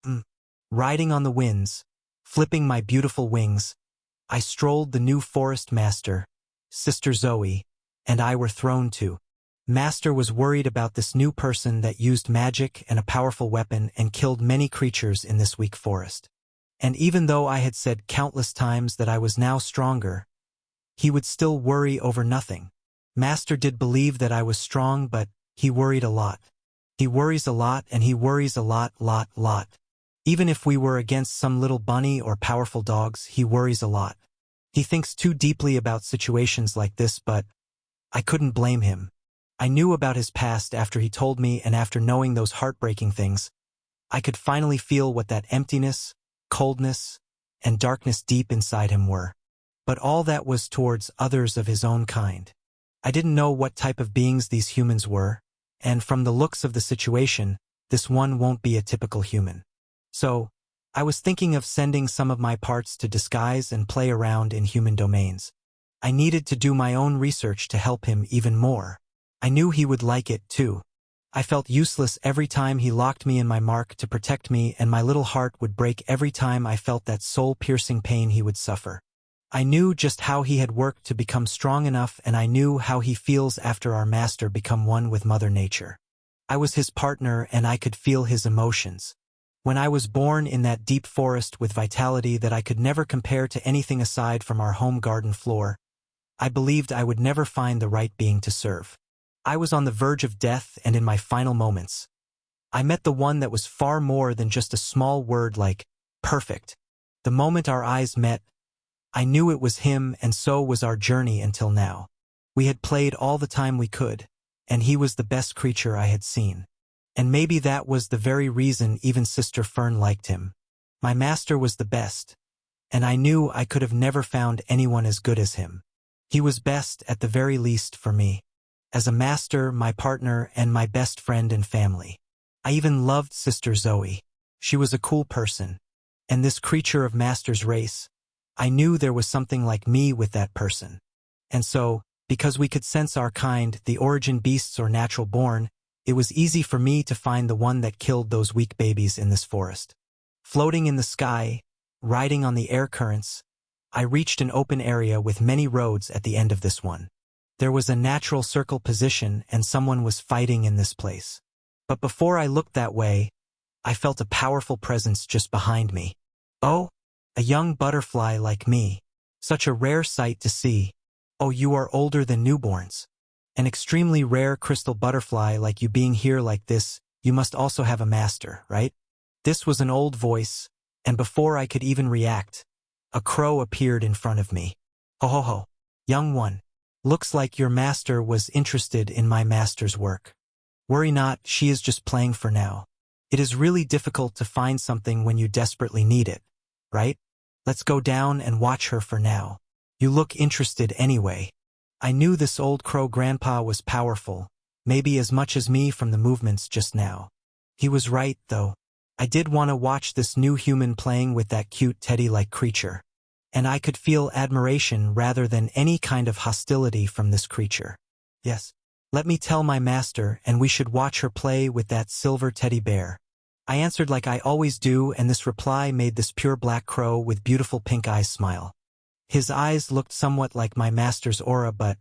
Mm. Riding on the winds, flipping my beautiful wings, I strolled the new forest master, Sister Zoe, and I were thrown to. Master was worried about this new person that used magic and a powerful weapon and killed many creatures in this weak forest. And even though I had said countless times that I was now stronger, he would still worry over nothing. Master did believe that I was strong, but he worried a lot. He worries a lot and he worries a lot. Even if we were against some little bunny or powerful dogs, he worries a lot. He thinks too deeply about situations like this, but I couldn't blame him. I knew about his past after he told me, and after knowing those heartbreaking things, I could finally feel what that emptiness, coldness, and darkness deep inside him were. But all that was towards others of his own kind. I didn't know what type of beings these humans were, and from the looks of the situation, this one won't be a typical human. So, I was thinking of sending some of my parts to disguise and play around in human domains. I needed to do my own research to help him even more. I knew he would like it too. I felt useless every time he locked me in my mark to protect me, and my little heart would break every time I felt that soul-piercing pain he would suffer. I knew just how he had worked to become strong enough, and I knew how he feels after our master become one with Mother Nature. I was his partner and I could feel his emotions. When I was born in that deep forest with vitality that I could never compare to anything aside from our home garden floor, I believed I would never find the right being to serve. I was on the verge of death, and in my final moments, I met the one that was far more than just a small word like perfect. The moment our eyes met, I knew it was him, and so was our journey until now. We had played all the time we could, and he was the best creature I had seen. And maybe that was the very reason even Sister Fern liked him. My master was the best, and I knew I could have never found anyone as good as him. He was best, at the very least, for me. As a master, my partner, and my best friend and family. I even loved Sister Zoe. She was a cool person. And this creature of Master's race, I knew there was something like me with that person. And so, because we could sense our kind, the origin beasts or natural born, it was easy for me to find the one that killed those weak babies in this forest. Floating in the sky, riding on the air currents, I reached an open area with many roads at the end of this one. There was a natural circle position and someone was fighting in this place. But before I looked that way, I felt a powerful presence just behind me. Oh, a young butterfly like me. Such a rare sight to see. Oh, you are older than newborns. An extremely rare crystal butterfly like you being here like this, you must also have a master, right? This was an old voice, and before I could even react, a crow appeared in front of me. Ho ho ho, young one. Looks like your master was interested in my master's work. Worry not, she is just playing for now. It is really difficult to find something when you desperately need it, right? Let's go down and watch her for now. You look interested anyway. I knew this old crow grandpa was powerful, maybe as much as me from the movements just now. He was right, though. I did want to watch this new human playing with that cute teddy-like creature. And I could feel admiration rather than any kind of hostility from this creature. Yes, let me tell my master, and we should watch her play with that silver teddy bear. I answered like I always do, and this reply made this pure black crow with beautiful pink eyes smile. His eyes looked somewhat like my master's aura, but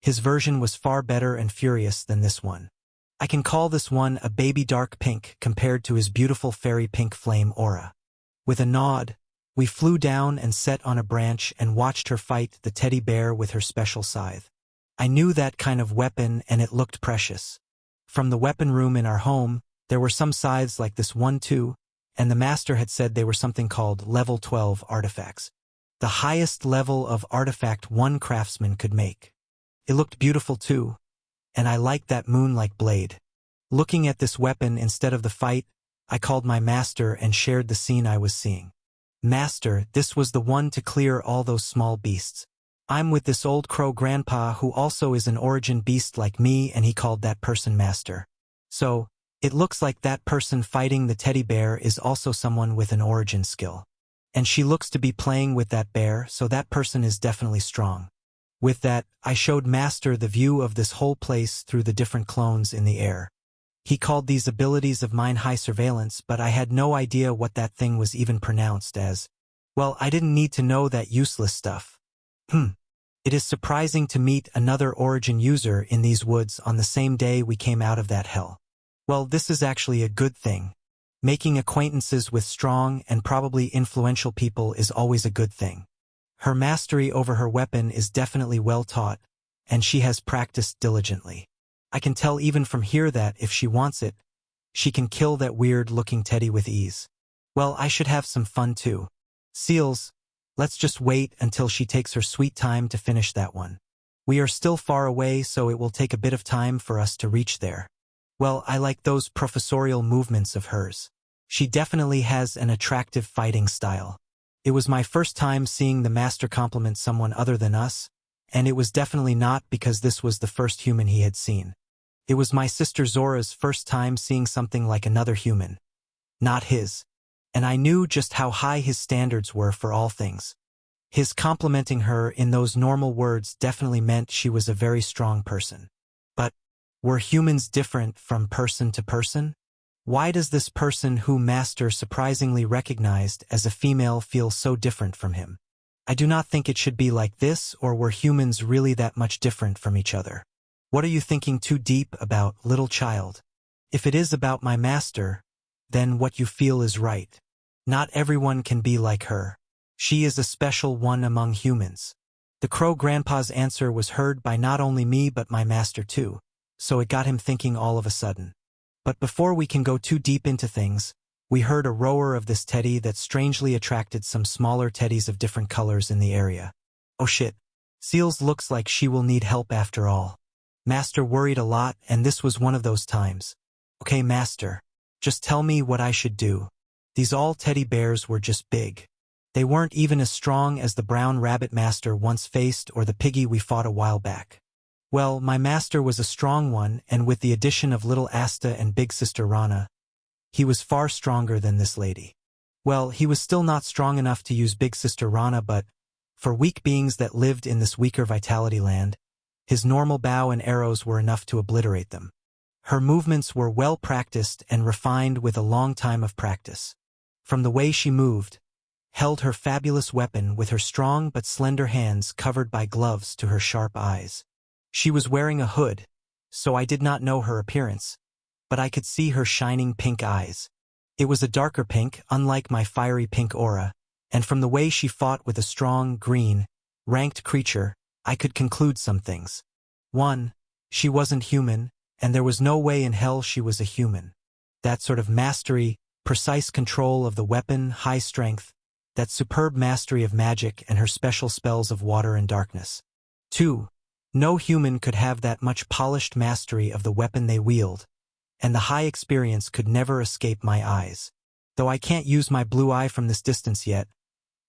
his version was far better and furious than this one. I can call this one a baby dark pink compared to his beautiful fairy pink flame aura. With a nod, we flew down and sat on a branch and watched her fight the teddy bear with her special scythe. I knew that kind of weapon and it looked precious. From the weapon room in our home, there were some scythes like this one too, and the master had said they were something called level 12 artifacts. The highest level of artifact one craftsman could make. It looked beautiful too, and I liked that moon-like blade. Looking at this weapon instead of the fight, I called my master and shared the scene I was seeing. Master, this was the one to clear all those small beasts. I'm with this old crow grandpa who also is an origin beast like me, and he called that person master. So, it looks like that person fighting the teddy bear is also someone with an origin skill. And she looks to be playing with that bear, so that person is definitely strong. With that, I showed Master the view of this whole place through the different clones in the air. He called these abilities of mine high surveillance, but I had no idea what that thing was even pronounced as. Well, I didn't need to know that useless stuff. It is surprising to meet another Origin user in these woods on the same day we came out of that hell. Well, this is actually a good thing. Making acquaintances with strong and probably influential people is always a good thing. Her mastery over her weapon is definitely well taught, and she has practiced diligently. I can tell even from here that, if she wants it, she can kill that weird-looking Teddy with ease. Well, I should have some fun too. Seals, let's just wait until she takes her sweet time to finish that one. We are still far away, so it will take a bit of time for us to reach there. Well, I like those professorial movements of hers. She definitely has an attractive fighting style. It was my first time seeing the master compliment someone other than us, and it was definitely not because this was the first human he had seen. It was my sister Zora's first time seeing something like another human. Not his. And I knew just how high his standards were for all things. His complimenting her in those normal words definitely meant she was a very strong person. But were humans different from person to person? Why does this person who Master surprisingly recognized as a female feel so different from him? I do not think it should be like this, or were humans really that much different from each other? What are you thinking too deep about, little child? If it is about my master, then what you feel is right. Not everyone can be like her. She is a special one among humans. The Crow Grandpa's answer was heard by not only me but my master too, so it got him thinking all of a sudden. But before we can go too deep into things, we heard a roar of this teddy that strangely attracted some smaller teddies of different colors in the area. Oh shit. Seals looks like she will need help after all. Master worried a lot, and this was one of those times. Okay, Master. Just tell me what I should do. These all teddy bears were just big. They weren't even as strong as the brown rabbit Master once faced or the piggy we fought a while back. Well, my master was a strong one, and with the addition of little Asta and big sister Rana, he was far stronger than this lady. Well, he was still not strong enough to use big sister Rana, but for weak beings that lived in this weaker vitality land, his normal bow and arrows were enough to obliterate them. Her movements were well practiced and refined with a long time of practice. From the way she moved, held her fabulous weapon with her strong but slender hands covered by gloves to her sharp eyes. She was wearing a hood, so I did not know her appearance, but I could see her shining pink eyes. It was a darker pink, unlike my fiery pink aura, and from the way she fought with a strong, green, ranked creature, I could conclude some things. 1. She wasn't human, and there was no way in hell she was a human. That sort of mastery, precise control of the weapon, high strength, that superb mastery of magic and her special spells of water and darkness. 2. No human could have that much polished mastery of the weapon they wield, and the high experience could never escape my eyes. Though I can't use my blue eye from this distance yet,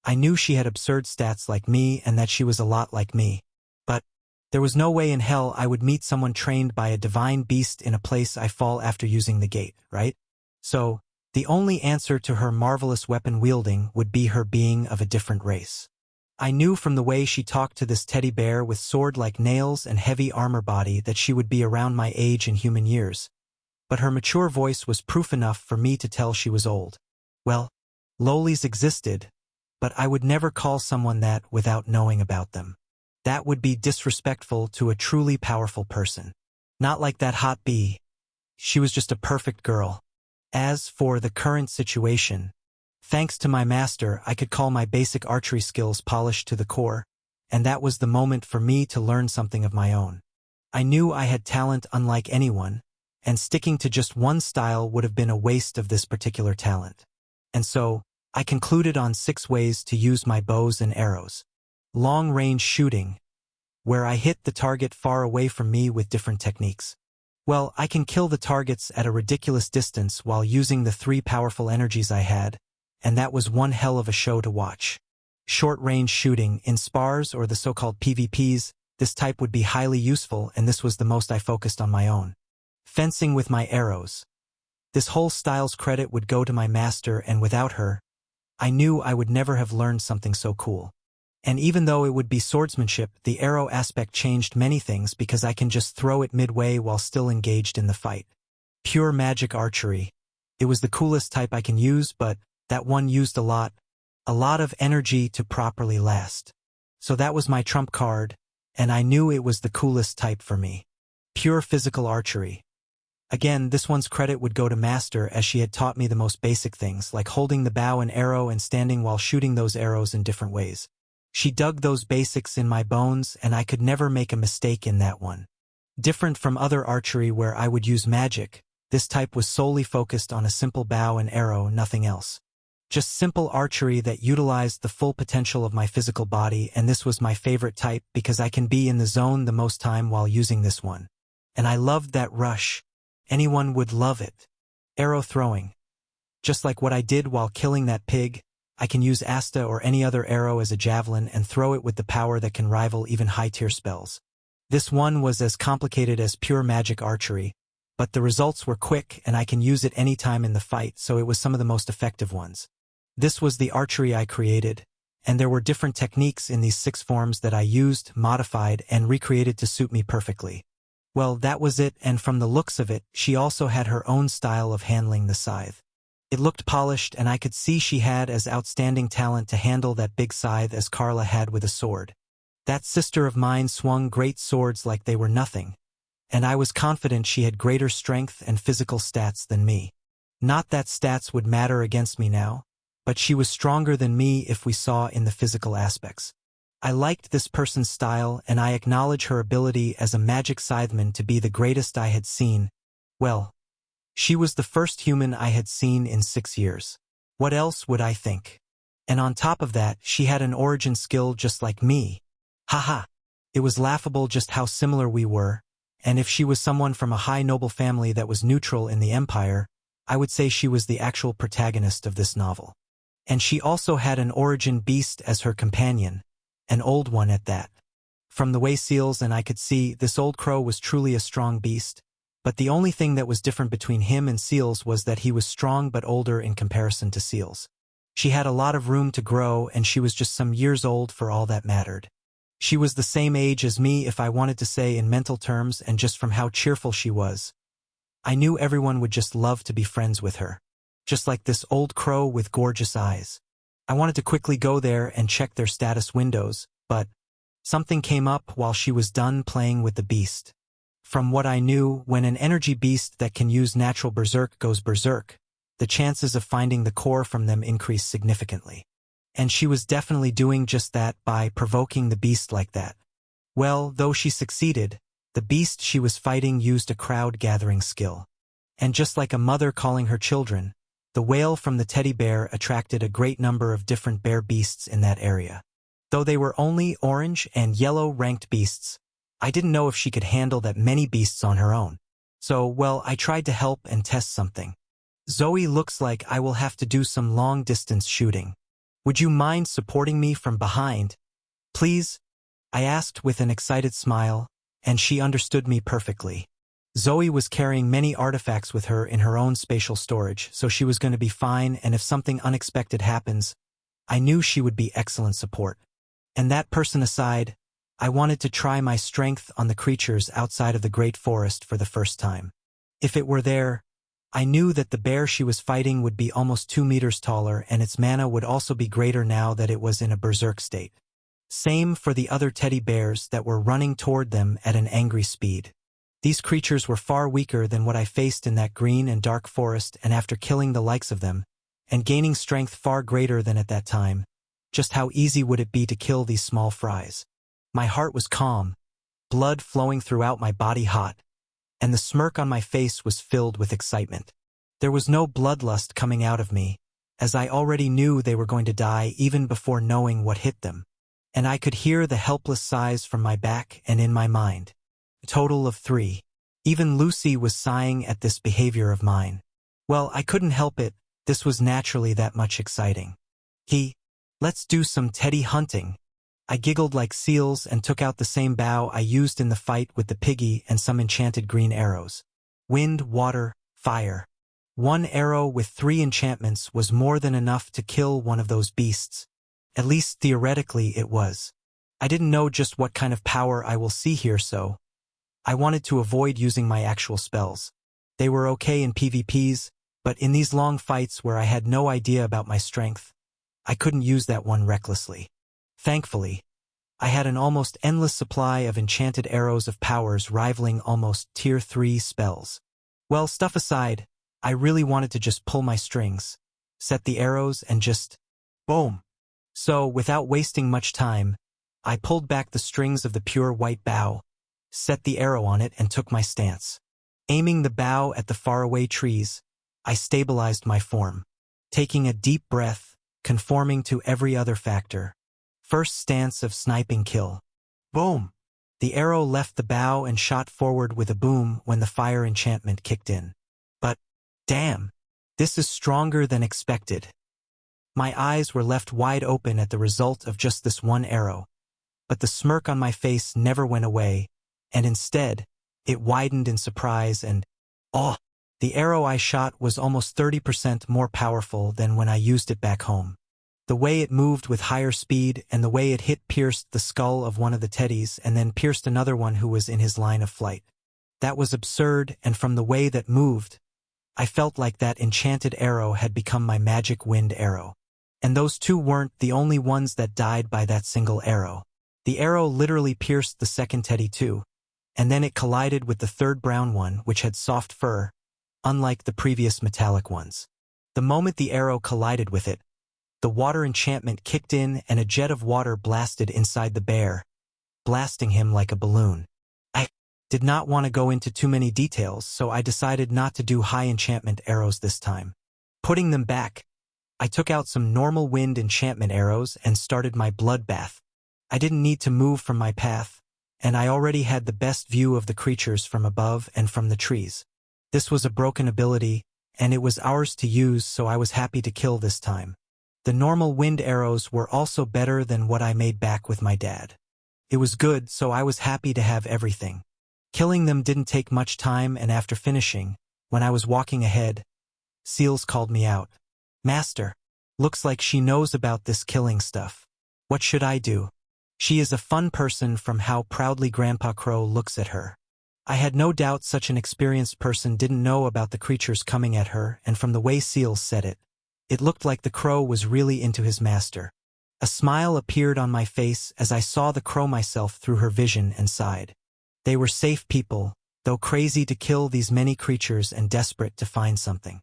I knew she had absurd stats like me and that she was a lot like me. But there was no way in hell I would meet someone trained by a divine beast in a place I fall after using the gate, right? So, the only answer to her marvelous weapon wielding would be her being of a different race. I knew from the way she talked to this teddy bear with sword-like nails and heavy armor body that she would be around my age in human years, but her mature voice was proof enough for me to tell she was old. Well, lolies existed, but I would never call someone that without knowing about them. That would be disrespectful to a truly powerful person. Not like that hot bee. She was just a perfect girl. As for the current situation, thanks to my master, I could call my basic archery skills polished to the core, and that was the moment for me to learn something of my own. I knew I had talent unlike anyone, and sticking to just one style would have been a waste of this particular talent. And so, I concluded on 6 ways to use my bows and arrows. Long-range shooting, where I hit the target far away from me with different techniques. Well, I can kill the targets at a ridiculous distance while using the 3 powerful energies I had, and that was one hell of a show to watch. Short-range shooting, in spars or the so-called PvPs, this type would be highly useful, and this was the most I focused on my own. Fencing with my arrows. This whole style's credit would go to my master, and without her, I knew I would never have learned something so cool. And even though it would be swordsmanship, the arrow aspect changed many things because I can just throw it midway while still engaged in the fight. Pure magic archery. It was the coolest type I can use, but that one used a lot of energy to properly last. So that was my trump card, and I knew it was the coolest type for me. Pure physical archery. Again, this one's credit would go to Master, as she had taught me the most basic things, like holding the bow and arrow and standing while shooting those arrows in different ways. She dug those basics in my bones, and I could never make a mistake in that one. Different from other archery where I would use magic, this type was solely focused on a simple bow and arrow, nothing else. Just simple archery that utilized the full potential of my physical body, and this was my favorite type because I can be in the zone the most time while using this one. And I loved that rush. Anyone would love it. Arrow throwing. Just like what I did while killing that pig, I can use Asta or any other arrow as a javelin and throw it with the power that can rival even high-tier spells. This one was as complicated as pure magic archery, but the results were quick and I can use it anytime in the fight, so it was some of the most effective ones. This was the archery I created, and there were different techniques in these 6 forms that I used, modified, and recreated to suit me perfectly. Well, that was it, and from the looks of it, she also had her own style of handling the scythe. It looked polished, and I could see she had as outstanding talent to handle that big scythe as Carla had with a sword. That sister of mine swung great swords like they were nothing, and I was confident she had greater strength and physical stats than me. Not that stats would matter against me now, but she was stronger than me if we saw in the physical aspects. I liked this person's style, and I acknowledge her ability as a magic scytheman to be the greatest I had seen. Well, she was the first human I had seen in 6 years. What else would I think? And on top of that, she had an origin skill just like me. Haha. It was laughable just how similar we were, and if she was someone from a high noble family that was neutral in the Empire, I would say she was the actual protagonist of this novel. And she also had an origin beast as her companion. An old one at that. From the way Seals and I could see, this old crow was truly a strong beast, but the only thing that was different between him and Seals was that he was strong but older in comparison to Seals. She had a lot of room to grow, and she was just some years old for all that mattered. She was the same age as me if I wanted to say in mental terms, and just from how cheerful she was, I knew everyone would just love to be friends with her. Just like this old crow with gorgeous eyes. I wanted to quickly go there and check their status windows, but something came up while she was done playing with the beast. From what I knew, when an energy beast that can use natural berserk goes berserk, the chances of finding the core from them increase significantly. And she was definitely doing just that by provoking the beast like that. Well, though she succeeded, the beast she was fighting used a crowd-gathering skill. And just like a mother calling her children, the wail from the teddy bear attracted a great number of different bear beasts in that area. Though they were only orange and yellow ranked beasts, I didn't know if she could handle that many beasts on her own. So, well, I tried to help and test something. Zoe, looks like I will have to do some long-distance shooting. Would you mind supporting me from behind? Please? I asked with an excited smile, and she understood me perfectly. Zoe was carrying many artifacts with her in her own spatial storage, so she was going to be fine, and if something unexpected happens, I knew she would be excellent support. And that person aside, I wanted to try my strength on the creatures outside of the Great Forest for the first time. If it were there, I knew that the bear she was fighting would be almost 2 meters taller, and its mana would also be greater now that it was in a berserk state. Same for the other teddy bears that were running toward them at an angry speed. These creatures were far weaker than what I faced in that green and dark forest, and after killing the likes of them, and gaining strength far greater than at that time, just how easy would it be to kill these small fries? My heart was calm, blood flowing throughout my body hot, and the smirk on my face was filled with excitement. There was no bloodlust coming out of me, as I already knew they were going to die even before knowing what hit them, and I could hear the helpless sighs from my back and in my mind. A total of 3. Even Lucy was sighing at this behavior of mine. Well, I couldn't help it, this was naturally that much exciting. Let's do some teddy hunting. I giggled like Seals and took out the same bow I used in the fight with the piggy and some enchanted green arrows. Wind, water, fire. 1 arrow with 3 enchantments was more than enough to kill one of those beasts. At least theoretically it was. I didn't know just what kind of power I will see here, so I wanted to avoid using my actual spells. They were okay in PvPs, but in these long fights where I had no idea about my strength, I couldn't use that one recklessly. Thankfully, I had an almost endless supply of enchanted arrows of powers rivaling almost tier 3 spells. Well, stuff aside, I really wanted to just pull my strings, set the arrows, and just boom. So, without wasting much time, I pulled back the strings of the pure white bow, set the arrow on it, and took my stance. Aiming the bow at the faraway trees, I stabilized my form, taking a deep breath, conforming to every other factor. First stance of sniping kill. Boom! The arrow left the bow and shot forward with a boom when the fire enchantment kicked in. But, damn, this is stronger than expected. My eyes were left wide open at the result of just this one arrow, but the smirk on my face never went away, and instead, it widened in surprise and, oh! The arrow I shot was almost 30% more powerful than when I used it back home. The way it moved with higher speed and the way it hit pierced the skull of one of the teddies and then pierced another one who was in his line of flight. That was absurd, and from the way that moved, I felt like that enchanted arrow had become my magic wind arrow. And those two weren't the only ones that died by that single arrow. The arrow literally pierced the second teddy too, and then it collided with the third brown one, which had soft fur, unlike the previous metallic ones. The moment the arrow collided with it, the water enchantment kicked in and a jet of water blasted inside the bear, blasting him like a balloon. I did not want to go into too many details, so I decided not to do high enchantment arrows this time. Putting them back, I took out some normal wind enchantment arrows and started my bloodbath. I didn't need to move from my path, and I already had the best view of the creatures from above and from the trees. This was a broken ability, and it was ours to use, so I was happy to kill this time. The normal wind arrows were also better than what I made back with my dad. It was good, so I was happy to have everything. Killing them didn't take much time, and after finishing, when I was walking ahead, Seals called me out. "Master, looks like she knows about this killing stuff. What should I do? She is a fun person from how proudly Grandpa Crow looks at her." I had no doubt such an experienced person didn't know about the creatures coming at her, and from the way Seals said it, it looked like the crow was really into his master. A smile appeared on my face as I saw the crow myself through her vision and sighed. They were safe people, though crazy to kill these many creatures and desperate to find something.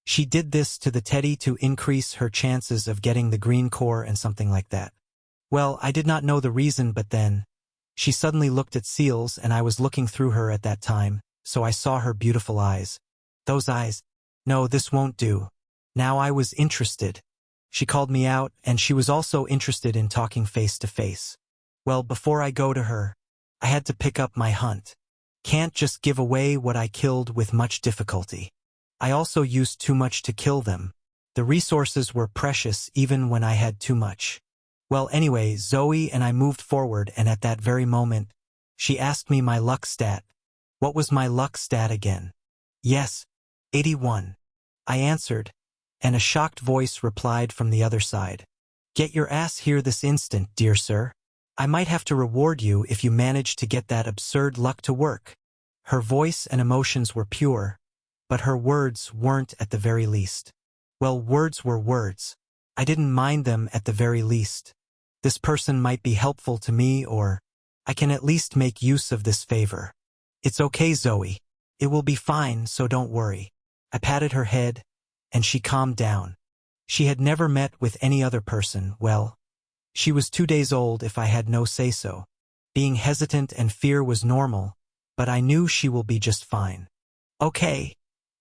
She did this to the teddy to increase her chances of getting the green core and something like that. Well, I did not know the reason, but then she suddenly looked at Seals, and I was looking through her at that time, so I saw her beautiful eyes. Those eyes. No, this won't do. Now I was interested. She called me out, and she was also interested in talking face to face. Well, before I go to her, I had to pick up my hunt. Can't just give away what I killed with much difficulty. I also used too much to kill them. The resources were precious even when I had too much. Well, anyway, Zoe and I moved forward, and at that very moment, she asked me my luck stat. What was my luck stat again? Yes, 81. I answered, and a shocked voice replied from the other side. "Get your ass here this instant, dear sir. I might have to reward you if you manage to get that absurd luck to work." Her voice and emotions were pure, but her words weren't at the very least. Well, words were words. I didn't mind them at the very least. This person might be helpful to me, or I can at least make use of this favor. "It's okay, Zoe. It will be fine, so don't worry." I patted her head, and she calmed down. She had never met with any other person. Well, she was 2 days old if I had no say-so. Being hesitant and fear was normal, but I knew she will be just fine. "Okay,"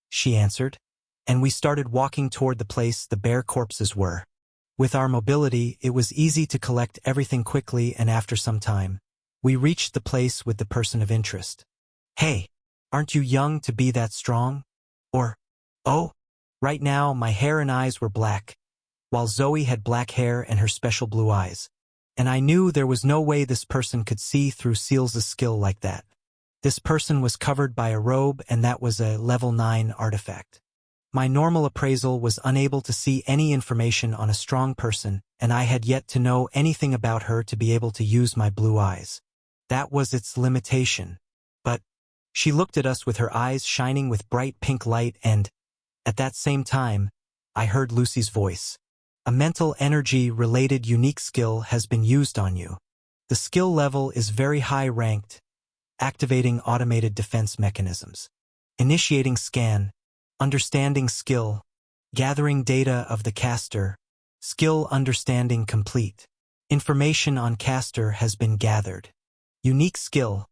she answered, and we started walking toward the place the bear corpses were. With our mobility, it was easy to collect everything quickly, and after some time, we reached the place with the person of interest. "Hey, aren't you young to be that strong?" Or, "Oh." Right now, my hair and eyes were black, while Zoe had black hair and her special blue eyes. And I knew there was no way this person could see through Seals' skill like that. This person was covered by a robe, and that was a level 9 artifact. My normal appraisal was unable to see any information on a strong person, and I had yet to know anything about her to be able to use my blue eyes. That was its limitation. But She looked at us with her eyes shining with bright pink light and, at that same time, I heard Lucy's voice. A mental energy-related unique skill has been used on you. The skill level is very high-ranked, activating automated defense mechanisms. Initiating scan, understanding skill, gathering data of the caster, skill understanding complete. Information on caster has been gathered. Unique skill,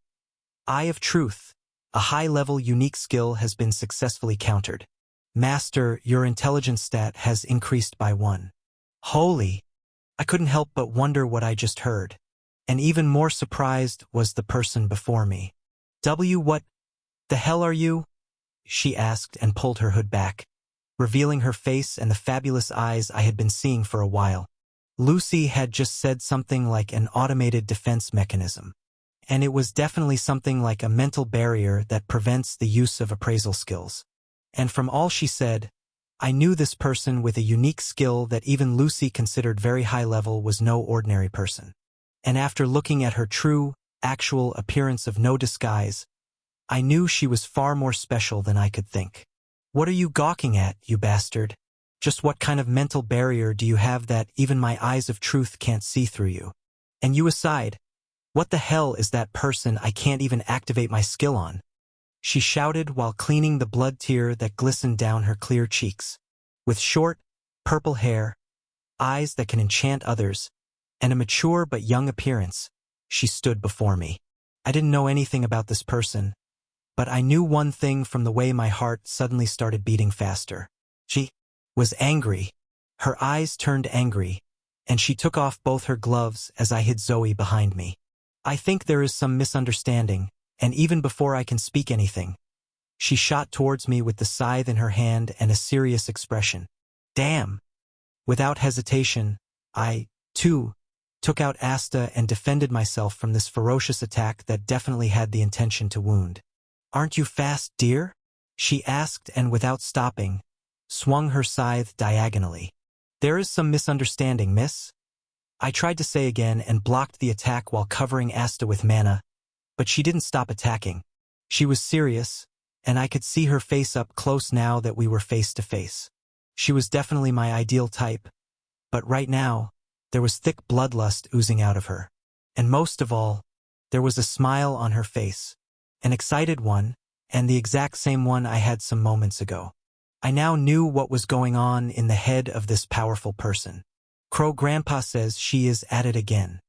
Eye of Truth. A high-level unique skill has been successfully countered. Master, your intelligence stat has increased by 1. Holy! I couldn't help but wonder what I just heard. And even more surprised was the person before me. What the hell are you? She asked and pulled her hood back, revealing her face and the fabulous eyes I had been seeing for a while. Lucy had just said something like an automated defense mechanism. And it was definitely something like a mental barrier that prevents the use of appraisal skills. And from all she said, I knew this person with a unique skill that even Lucy considered very high level was no ordinary person. And after looking at her true, actual appearance of no disguise, I knew she was far more special than I could think. What are you gawking at, you bastard? Just what kind of mental barrier do you have that even my eyes of truth can't see through you? And you aside, what the hell is that person I can't even activate my skill on? She shouted while cleaning the blood tear that glistened down her clear cheeks. With short, purple hair, eyes that can enchant others, and a mature but young appearance, she stood before me. I didn't know anything about this person, but I knew one thing from the way my heart suddenly started beating faster. She was angry. Her eyes turned angry, and she took off both her gloves as I hid Zoe behind me. I think there is some misunderstanding, and even before I can speak anything, she shot towards me with the scythe in her hand and a serious expression. Damn! Without hesitation, I, too, took out Asta and defended myself from this ferocious attack that definitely had the intention to wound. Aren't you fast, dear? She asked and without stopping, swung her scythe diagonally. There is some misunderstanding, miss. I tried to say again and blocked the attack while covering Asta with mana, but she didn't stop attacking. She was serious, and I could see her face up close now that we were face to face. She was definitely my ideal type, but right now, there was thick bloodlust oozing out of her. And most of all, there was a smile on her face, an excited one, and the exact same one I had some moments ago. I now knew what was going on in the head of this powerful person. Crow Grandpa says she is at it again.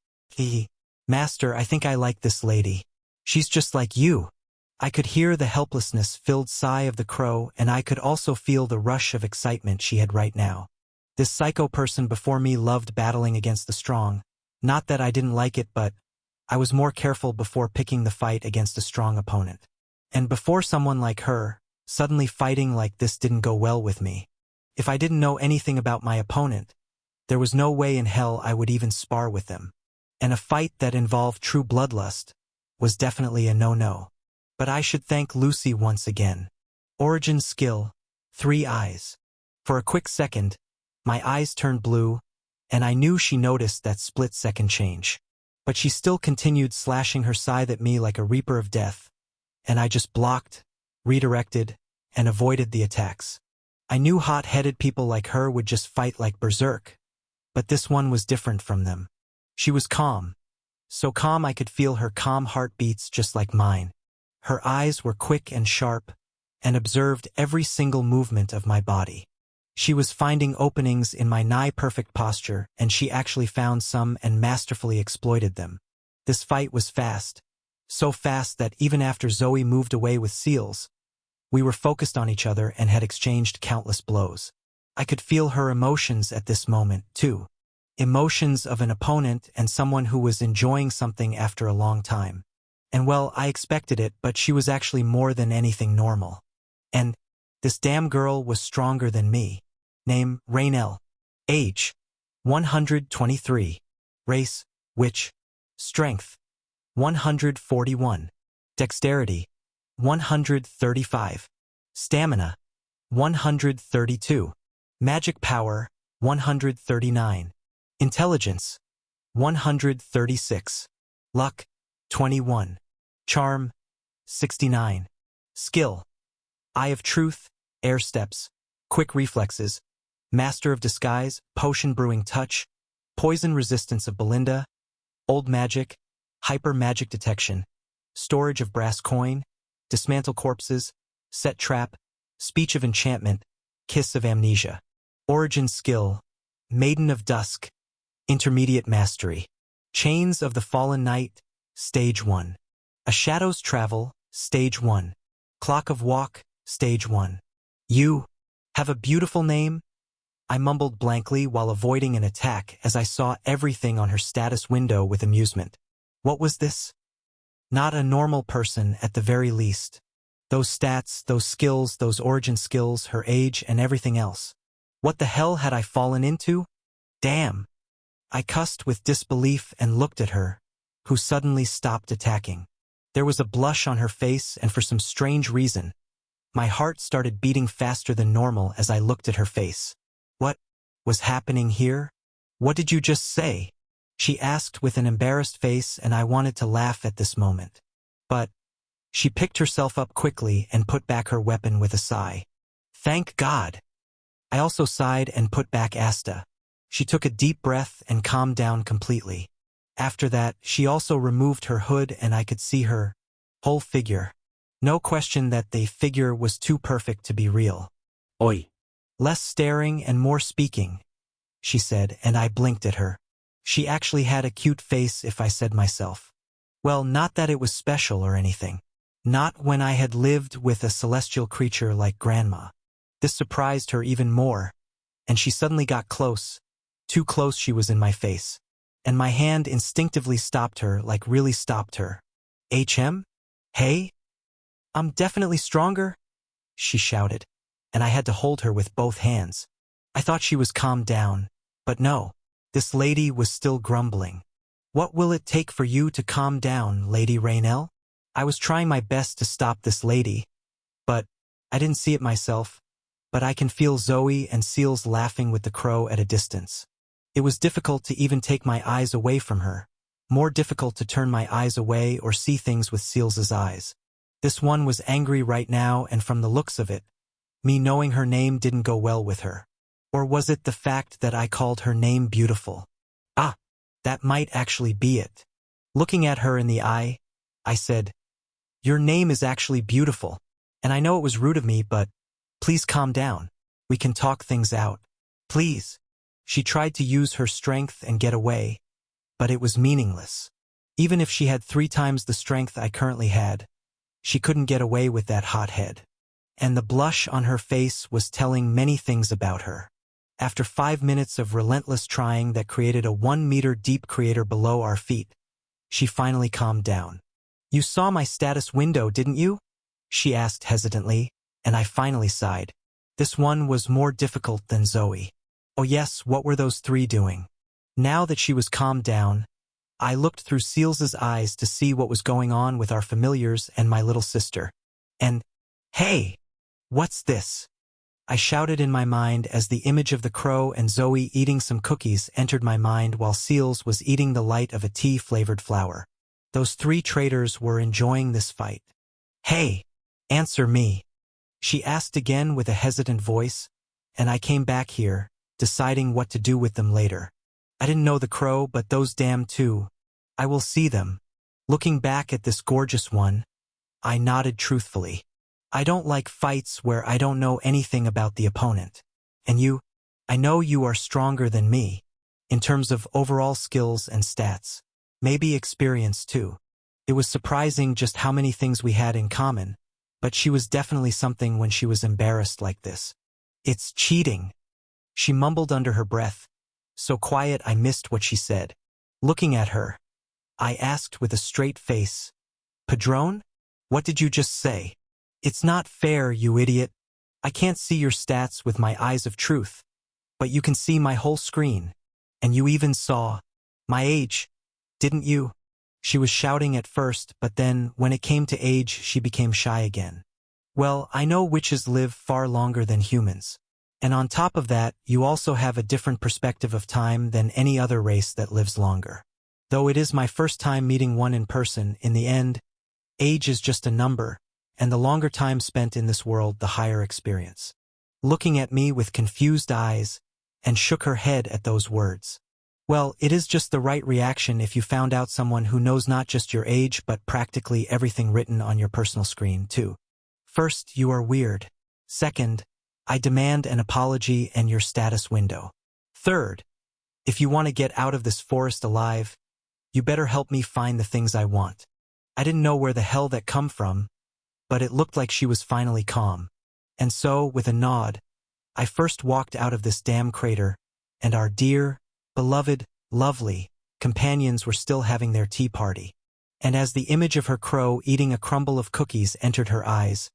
Master, I think I like this lady. She's just like you. I could hear the helplessness-filled sigh of the crow, and I could also feel the rush of excitement she had right now. This psycho person before me loved battling against the strong. Not that I didn't like it, but I was more careful before picking the fight against a strong opponent. And before someone like her, suddenly fighting like this didn't go well with me. If I didn't know anything about my opponent, there was no way in hell I would even spar with them. And a fight that involved true bloodlust was definitely a no-no. But I should thank Lucy once again. Origin skill, 3 eyes. For a quick second, my eyes turned blue, and I knew she noticed that split-second change. But she still continued slashing her scythe at me like a reaper of death, and I just blocked, redirected, and avoided the attacks. I knew hot-headed people like her would just fight like berserk, but this one was different from them. She was calm. So calm I could feel her calm heartbeats just like mine. Her eyes were quick and sharp, and observed every single movement of my body. She was finding openings in my nigh-perfect posture, and she actually found some and masterfully exploited them. This fight was fast. So fast that even after Zoe moved away with Seals, we were focused on each other and had exchanged countless blows. I could feel her emotions at this moment, too. Emotions of an opponent and someone who was enjoying something after a long time. And well, I expected it, but she was actually more than anything normal. And this damn girl was stronger than me. Name, Raynell. Age, 123. Race, witch. Strength, 141. Dexterity, 135. Stamina, 132. Magic power, 139. Intelligence, 136. Luck, 21. Charm, 69. Skill. Eye of Truth, Air Steps, Quick Reflexes, Master of Disguise, Potion Brewing Touch, Poison Resistance of Belinda, Old Magic, Hyper Magic Detection, Storage of Brass Coin, Dismantle Corpses, Set Trap, Speech of Enchantment, Kiss of Amnesia. Origin Skill, Maiden of Dusk, Intermediate Mastery, Chains of the Fallen Knight, Stage 1. A Shadow's Travel, Stage 1. Clock of Walk, Stage 1. You have a beautiful name? I mumbled blankly while avoiding an attack as I saw everything on her status window with amusement. What was this? Not a normal person at the very least. Those stats, those skills, those origin skills, her age, and everything else. What the hell had I fallen into? Damn. I cussed with disbelief and looked at her, who suddenly stopped attacking. There was a blush on her face, and for some strange reason, my heart started beating faster than normal as I looked at her face. What was happening here? What did you just say? She asked with an embarrassed face, and I wanted to laugh at this moment. But she picked herself up quickly and put back her weapon with a sigh. Thank God. I also sighed and put back Asta. She took a deep breath and calmed down completely. After that, she also removed her hood and I could see her whole figure. No question that the figure was too perfect to be real. Oi. Less staring and more speaking, she said, and I blinked at her. She actually had a cute face, if I said myself. Well, not that it was special or anything. Not when I had lived with a celestial creature like Grandma. This surprised her even more, and she suddenly got close. Too close she was in my face. And my hand instinctively stopped her, like really stopped her. HM? Hey? I'm definitely stronger, she shouted, and I had to hold her with both hands. I thought she was calmed down, but no, this lady was still grumbling. What will it take for you to calm down, Lady Raynell? I was trying my best to stop this lady, but I didn't see it myself. But I can feel Zoe and Seals laughing with the crow at a distance. It was difficult to even take my eyes away from her. More difficult to turn my eyes away or see things with Seals's eyes. This one was angry right now, and from the looks of it, me knowing her name didn't go well with her. Or was it the fact that I called her name beautiful? Ah, that might actually be it. Looking at her in the eye, I said, "Your name is actually beautiful, and I know it was rude of me, but please calm down. We can talk things out. Please." She tried to use her strength and get away, but it was meaningless. Even if she had 3 times the strength I currently had, she couldn't get away with that hot head. And the blush on her face was telling many things about her. After 5 minutes of relentless trying that created a 1-meter deep crater below our feet, she finally calmed down. "You saw my status window, didn't you?" she asked hesitantly, and I finally sighed. This one was more difficult than Zoe. Oh yes, what were those 3 doing? Now that she was calmed down, I looked through Seals's eyes to see what was going on with our familiars and my little sister. And, hey, what's this? I shouted in my mind as the image of the crow and Zoe eating some cookies entered my mind while Seals was eating the light of a tea-flavored flower. Those 3 traitors were enjoying this fight. "Hey, answer me," she asked again with a hesitant voice, and I came back here, deciding what to do with them later. I didn't know the crow, but those damn 2. I will see them. Looking back at this gorgeous one, I nodded truthfully. I don't like fights where I don't know anything about the opponent. And you, I know you are stronger than me, in terms of overall skills and stats. Maybe experience too. It was surprising just how many things we had in common, but she was definitely something when she was embarrassed like this. "It's cheating," she mumbled under her breath, so quiet I missed what she said. Looking at her, I asked with a straight face, "Padrone, what did you just say?" "It's not fair, you idiot. I can't see your stats with my eyes of truth, but you can see my whole screen. And you even saw my age, didn't you?" She was shouting at first, but then, when it came to age, she became shy again. "Well, I know witches live far longer than humans. And on top of that, you also have a different perspective of time than any other race that lives longer. Though it is my first time meeting one in person, in the end, Age is just a number, and the longer time spent in this world, the higher experience. Looking at me with confused eyes, and shook her head at those words. Well, it is just the right reaction if you found out someone who knows not just your age but practically everything written on your personal screen, too. First, you are weird. Second, I demand an apology and your status window. Third, if you want to get out of this forest alive, you better help me find the things I want. I didn't know where the hell that come from, but it looked like she was finally calm. And so, with a nod, I first walked out of this damn crater, and our dear, beloved, lovely companions were still having their tea party. And as the image of her crow eating a crumble of cookies entered her eyes,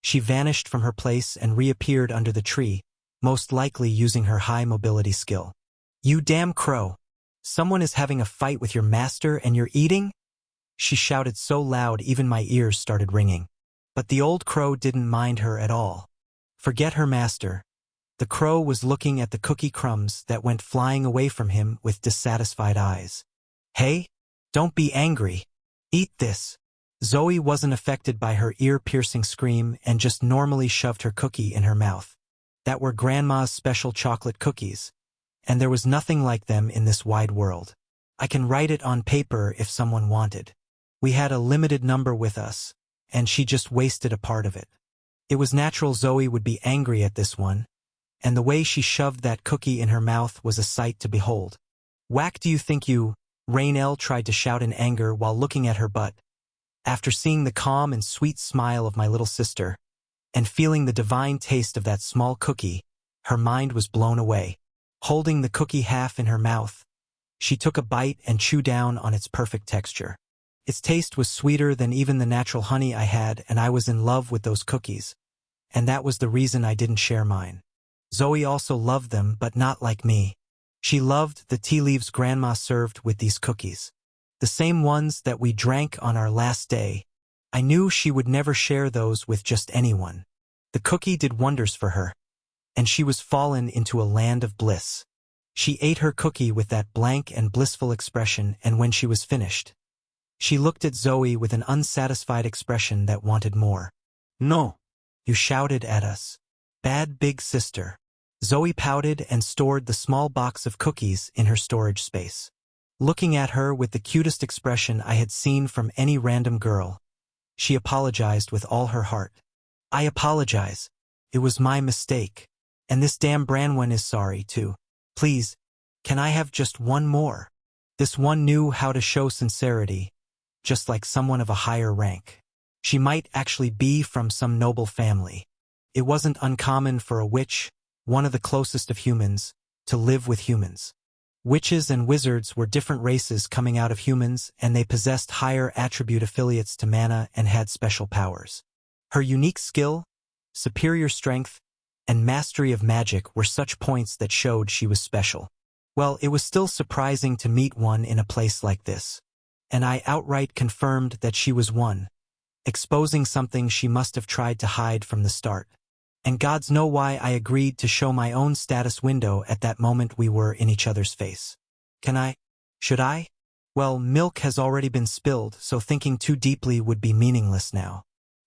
she vanished from her place and reappeared under the tree, most likely using her high mobility skill. You damn crow! Someone is having a fight with your master and you're eating? She shouted so loud even my ears started ringing. But the old crow didn't mind her at all. Forget her master. The crow was looking at the cookie crumbs that went flying away from him with dissatisfied eyes. Hey, don't be angry. Eat this. Zoe wasn't affected by her ear-piercing scream and just normally shoved her cookie in her mouth. That were Grandma's special chocolate cookies, and there was nothing like them in this wide world. I can write it on paper if someone wanted. We had a limited number with us, and she just wasted a part of it. It was natural Zoe would be angry at this one, and the way she shoved that cookie in her mouth was a sight to behold. Whack do you think you, Rainelle tried to shout in anger while looking at her butt. After seeing the calm and sweet smile of my little sister, and feeling the divine taste of that small cookie, her mind was blown away. Holding the cookie half in her mouth, she took a bite and chewed down on its perfect texture. Its taste was sweeter than even the natural honey I had, and I was in love with those cookies. And that was the reason I didn't share mine. Zoe also loved them, but not like me. She loved the tea leaves Grandma served with these cookies. The same ones that we drank on our last day. I knew she would never share those with just anyone. The cookie did wonders for her, and she was fallen into a land of bliss. She ate her cookie with that blank and blissful expression, and when she was finished, she looked at Zoe with an unsatisfied expression that wanted more. No, you shouted at us. Bad big sister. Zoe pouted and stored the small box of cookies in her storage space. Looking at her with the cutest expression I had seen from any random girl, she apologized with all her heart. I apologize. It was my mistake. And this damn Branwen is sorry, too. Please, can I have just one more? This one knew how to show sincerity, just like someone of a higher rank. She might actually be from some noble family. It wasn't uncommon for a witch, one of the closest of humans, to live with humans. Witches and wizards were different races coming out of humans, and they possessed higher attribute affiliates to mana and had special powers. Her unique skill, superior strength, and mastery of magic were such points that showed she was special. Well, it was still surprising to meet one in a place like this. And I outright confirmed that she was one, exposing something she must have tried to hide from the start. And gods know why I agreed to show my own status window at that moment we were in each other's face. Can I? Should I? Well, milk has already been spilled, so thinking too deeply would be meaningless now.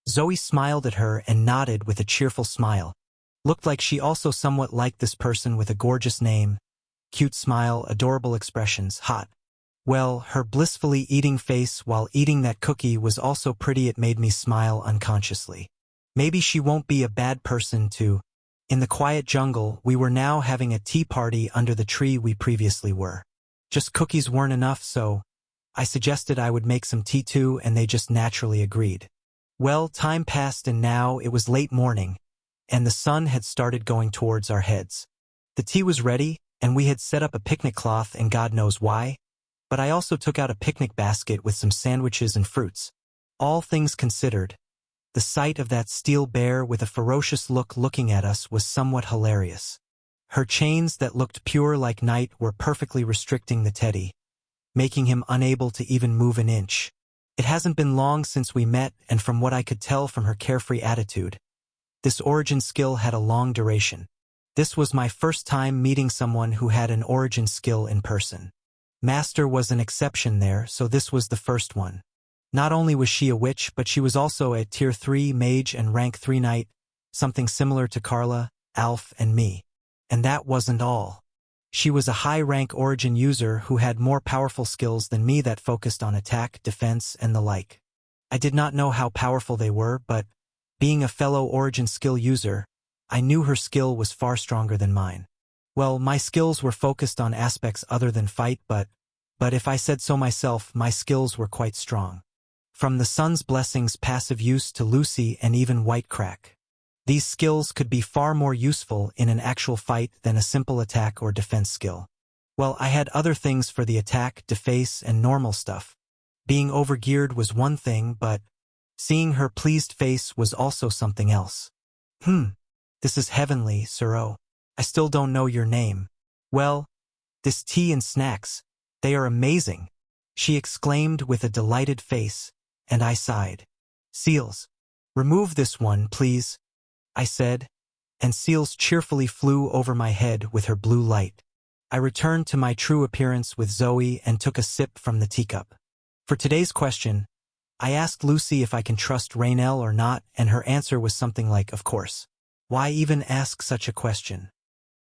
Zoe smiled at her and nodded with a cheerful smile. Looked like she also somewhat liked this person with a gorgeous name, cute smile, adorable expressions, hot. Well, her blissfully eating face while eating that cookie was also pretty. It made me smile unconsciously. Maybe she won't be a bad person too. In the quiet jungle, we were now having a tea party under the tree we previously were. Just cookies weren't enough, so I suggested I would make some tea too, and they just naturally agreed. Well, time passed and now it was late morning, and the sun had started going towards our heads. The tea was ready, and we had set up a picnic cloth, and God knows why, but I also took out a picnic basket with some sandwiches and fruits. All things considered, the sight of that steel bear with a ferocious look looking at us was somewhat hilarious. Her chains that looked pure like night were perfectly restricting the teddy, making him unable to even move an inch. It hasn't been long since we met, and from what I could tell from her carefree attitude, this origin skill had a long duration. This was my first time meeting someone who had an origin skill in person. Master was an exception there, so this was the first one. Not only was she a witch, but she was also a Tier 3 mage and Rank 3 knight, something similar to Carla, Alf, and me. And that wasn't all. She was a high-rank Origin user who had more powerful skills than me that focused on attack, defense, and the like. I did not know how powerful they were, but being a fellow Origin skill user, I knew her skill was far stronger than mine. Well, my skills were focused on aspects other than fight, but if I said so myself, my skills were quite strong. From the Sun's Blessings passive use to Lucy and even Whitecrack. These skills could be far more useful in an actual fight than a simple attack or defense skill. Well, I had other things for the attack, deface, and normal stuff. Being overgeared was one thing, but seeing her pleased face was also something else. This is heavenly, Suro. I still don't know your name. Well, this tea and snacks, they are amazing, she exclaimed with a delighted face, and I sighed. Seals, remove this one, please, I said, and Seals cheerfully flew over my head with her blue light. I returned to my true appearance with Zoe and took a sip from the teacup. For today's question, I asked Lucy if I can trust Raynell or not, and her answer was something like, of course. Why even ask such a question?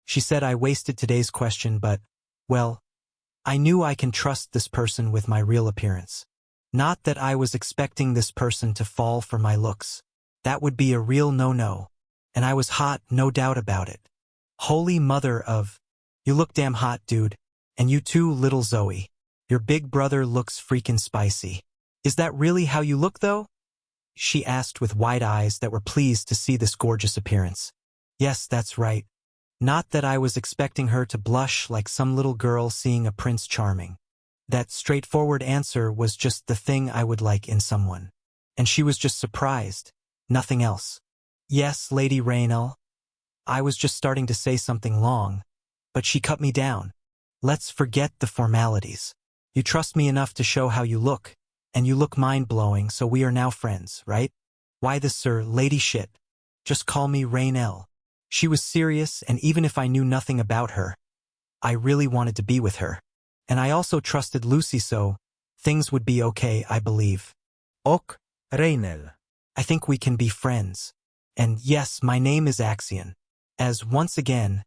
She said I wasted today's question, but, well, I knew I can trust this person with my real appearance. Not that I was expecting this person to fall for my looks. That would be a real no-no. And I was hot, no doubt about it. Holy mother of... You look damn hot, dude. And you too, little Zoe. Your big brother looks freaking spicy. Is that really how you look, though? She asked with wide eyes that were pleased to see this gorgeous appearance. Yes, that's right. Not that I was expecting her to blush like some little girl seeing a Prince Charming. That straightforward answer was just the thing I would like in someone. And she was just surprised. Nothing else. Yes, Lady Raynell. I was just starting to say something long, but she cut me down. Let's forget the formalities. You trust me enough to show how you look, and you look mind-blowing, so we are now friends, right? Why this, sir, lady shit? Just call me Raynell. She was serious, and even if I knew nothing about her, I really wanted to be with her. And I also trusted Lucy, so things would be okay, I believe. Ok, Raynell. I think we can be friends. And yes, my name is Axion. As once again,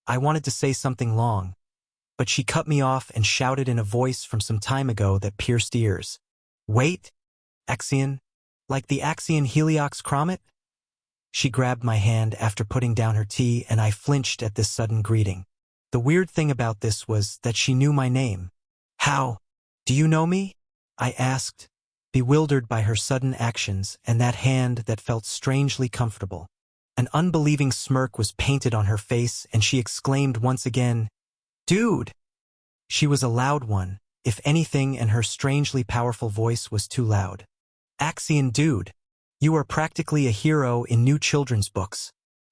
I wanted to say something long, but she cut me off and shouted in a voice from some time ago that pierced ears. Wait, Axion? Like the Axion Heliox Cromet? She grabbed my hand after putting down her tea, and I flinched at this sudden greeting. The weird thing about this was that she knew my name. How? Do you know me? I asked, bewildered by her sudden actions and that hand that felt strangely comfortable. An unbelieving smirk was painted on her face, and she exclaimed once again, Dude! She was a loud one, if anything, and her strangely powerful voice was too loud. Axion, dude! You are practically a hero in new children's books.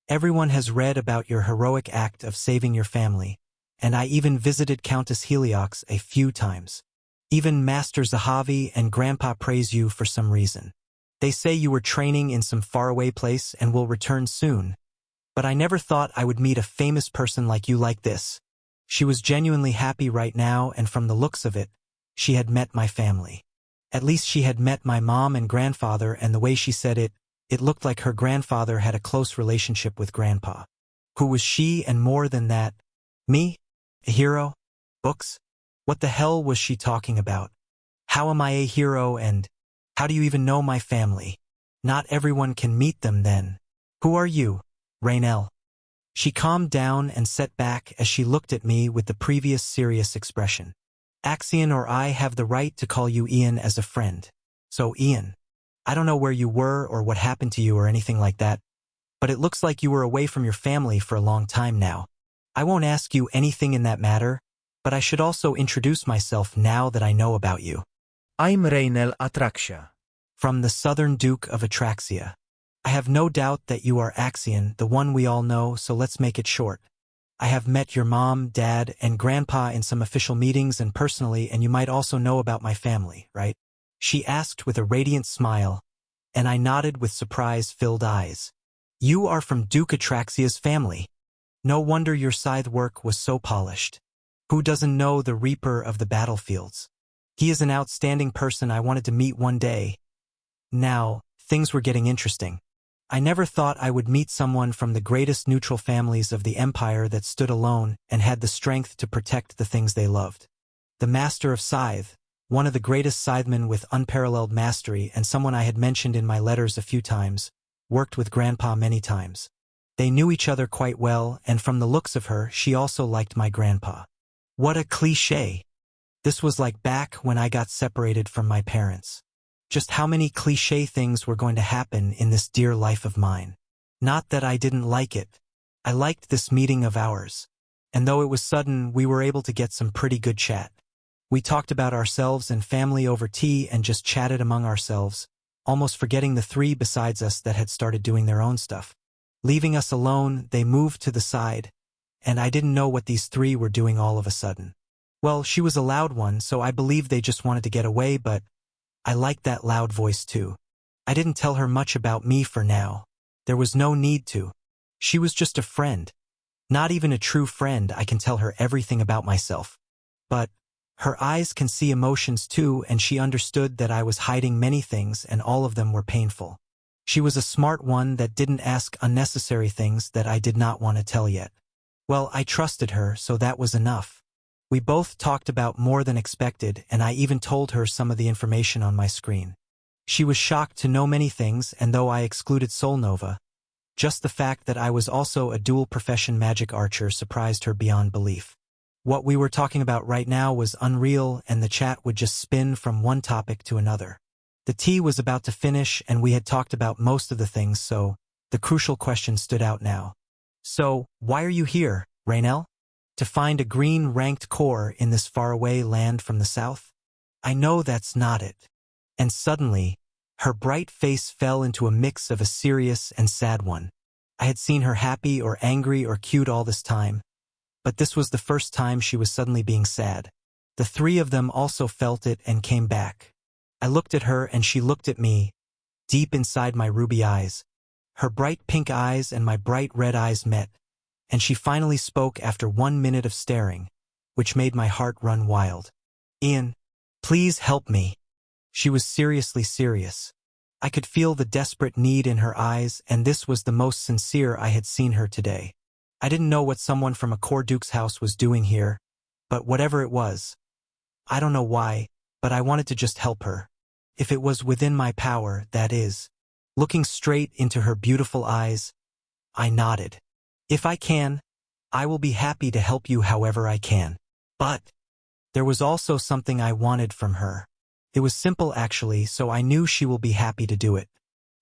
Everyone has read about your heroic act of saving your family, and I even visited Countess Heliox a few times. Even Master Zahavi and Grandpa praise you for some reason. They say you were training in some faraway place and will return soon. But I never thought I would meet a famous person like you like this. She was genuinely happy right now, and from the looks of it, she had met my family. At least she had met my mom and grandfather, and the way she said it, it looked like her grandfather had a close relationship with Grandpa. Who was she, and more than that? Me? A hero? Books? What the hell was she talking about? How am I a hero, and how do you even know my family? Not everyone can meet them then. Who are you, Raynell? She calmed down and sat back as she looked at me with the previous serious expression. Axion or I have the right to call you Ian as a friend. So Ian, I don't know where you were or what happened to you or anything like that, but it looks like you were away from your family for a long time now. I won't ask you anything in that matter, but I should also introduce myself now that I know about you. I'm Raynell Atraxia. From the Southern Duke of Atraxia. I have no doubt that you are Axion, the one we all know, so let's make it short. I have met your mom, dad, and grandpa in some official meetings and personally, and you might also know about my family, right? She asked with a radiant smile, and I nodded with surprise-filled eyes. You are from Duke Atraxia's family. No wonder your scythe work was so polished. Who doesn't know the Reaper of the Battlefields? He is an outstanding person I wanted to meet one day. Now, things were getting interesting. I never thought I would meet someone from the greatest neutral families of the empire that stood alone and had the strength to protect the things they loved. The Master of Scythe, one of the greatest scythemen with unparalleled mastery and someone I had mentioned in my letters a few times, worked with Grandpa many times. They knew each other quite well, and from the looks of her, she also liked my grandpa. What a cliché! This was like back when I got separated from my parents. Just how many cliché things were going to happen in this dear life of mine. Not that I didn't like it. I liked this meeting of ours. And though it was sudden, we were able to get some pretty good chat. We talked about ourselves and family over tea and just chatted among ourselves, almost forgetting the three besides us that had started doing their own stuff. Leaving us alone, they moved to the side, and I didn't know what these three were doing all of a sudden. Well, she was a loud one, so I believed they just wanted to get away, but I liked that loud voice too. I didn't tell her much about me for now. There was no need to. She was just a friend. Not even a true friend. I can tell her everything about myself. But her eyes can see emotions too, and she understood that I was hiding many things and all of them were painful. She was a smart one that didn't ask unnecessary things that I did not want to tell yet. Well, I trusted her, so that was enough. We both talked about more than expected, and I even told her some of the information on my screen. She was shocked to know many things, and though I excluded Solnova, just the fact that I was also a dual-profession magic archer surprised her beyond belief. What we were talking about right now was unreal, and the chat would just spin from one topic to another. The tea was about to finish, and we had talked about most of the things, so the crucial question stood out now. So, why are you here, Raynel? To find a green-ranked core in this faraway land from the south? I know that's not it. And suddenly, her bright face fell into a mix of a serious and sad one. I had seen her happy or angry or cute all this time, but this was the first time she was suddenly being sad. The three of them also felt it and came back. I looked at her and she looked at me, deep inside my ruby eyes. Her bright pink eyes and my bright red eyes met, and she finally spoke after 1 minute of staring, which made my heart run wild. Ian, please help me. She was seriously serious. I could feel the desperate need in her eyes, and this was the most sincere I had seen her today. I didn't know what someone from a Corduke's house was doing here, but whatever it was, I don't know why, but I wanted to just help her. If it was within my power, that is. Looking straight into her beautiful eyes, I nodded. If I can, I will be happy to help you however I can. But there was also something I wanted from her. It was simple actually, so I knew she will be happy to do it.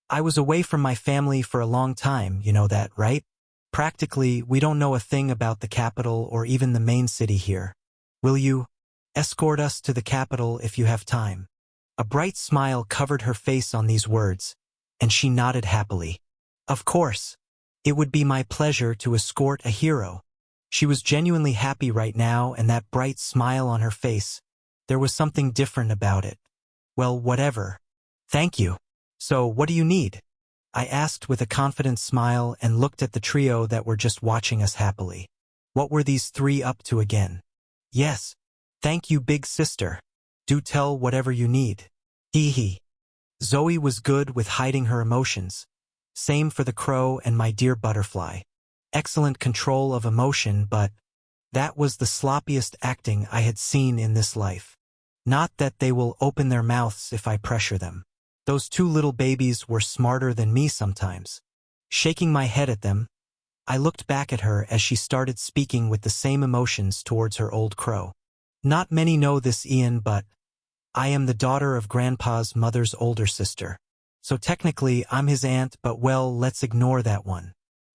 I was away from my family for a long time, you know that, right? Practically, we don't know a thing about the capital or even the main city here. Will you escort us to the capital if you have time? A bright smile covered her face on these words, and she nodded happily. Of course. It would be my pleasure to escort a hero. She was genuinely happy right now, and that bright smile on her face, there was something different about it. Well, whatever. Thank you. So, what do you need? I asked with a confident smile and looked at the trio that were just watching us happily. What were these three up to again? Yes. Thank you, big sister. Do tell whatever you need. Hee hee. Zoe was good with hiding her emotions. Same for the crow and my dear butterfly. Excellent control of emotion, but that was the sloppiest acting I had seen in this life. Not that they will open their mouths if I pressure them. Those two little babies were smarter than me sometimes. Shaking my head at them, I looked back at her as she started speaking with the same emotions towards her old crow. Not many know this, Ian, but I am the daughter of Grandpa's mother's older sister. So technically, I'm his aunt, but well, let's ignore that one.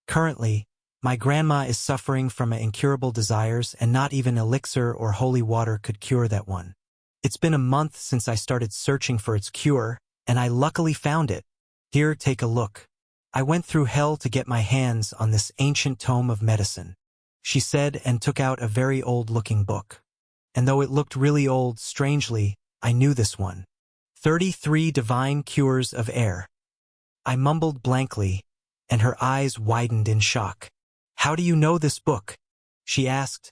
Currently, my grandma is suffering from incurable desires, and not even elixir or holy water could cure that one. It's been a month since I started searching for its cure, and I luckily found it. Here, take a look. I went through hell to get my hands on this ancient tome of medicine, she said, and took out a very old-looking book. And though it looked really old, strangely, I knew this one. 33 Divine Cures of Air. I mumbled blankly, and her eyes widened in shock. How do you know this book? She asked,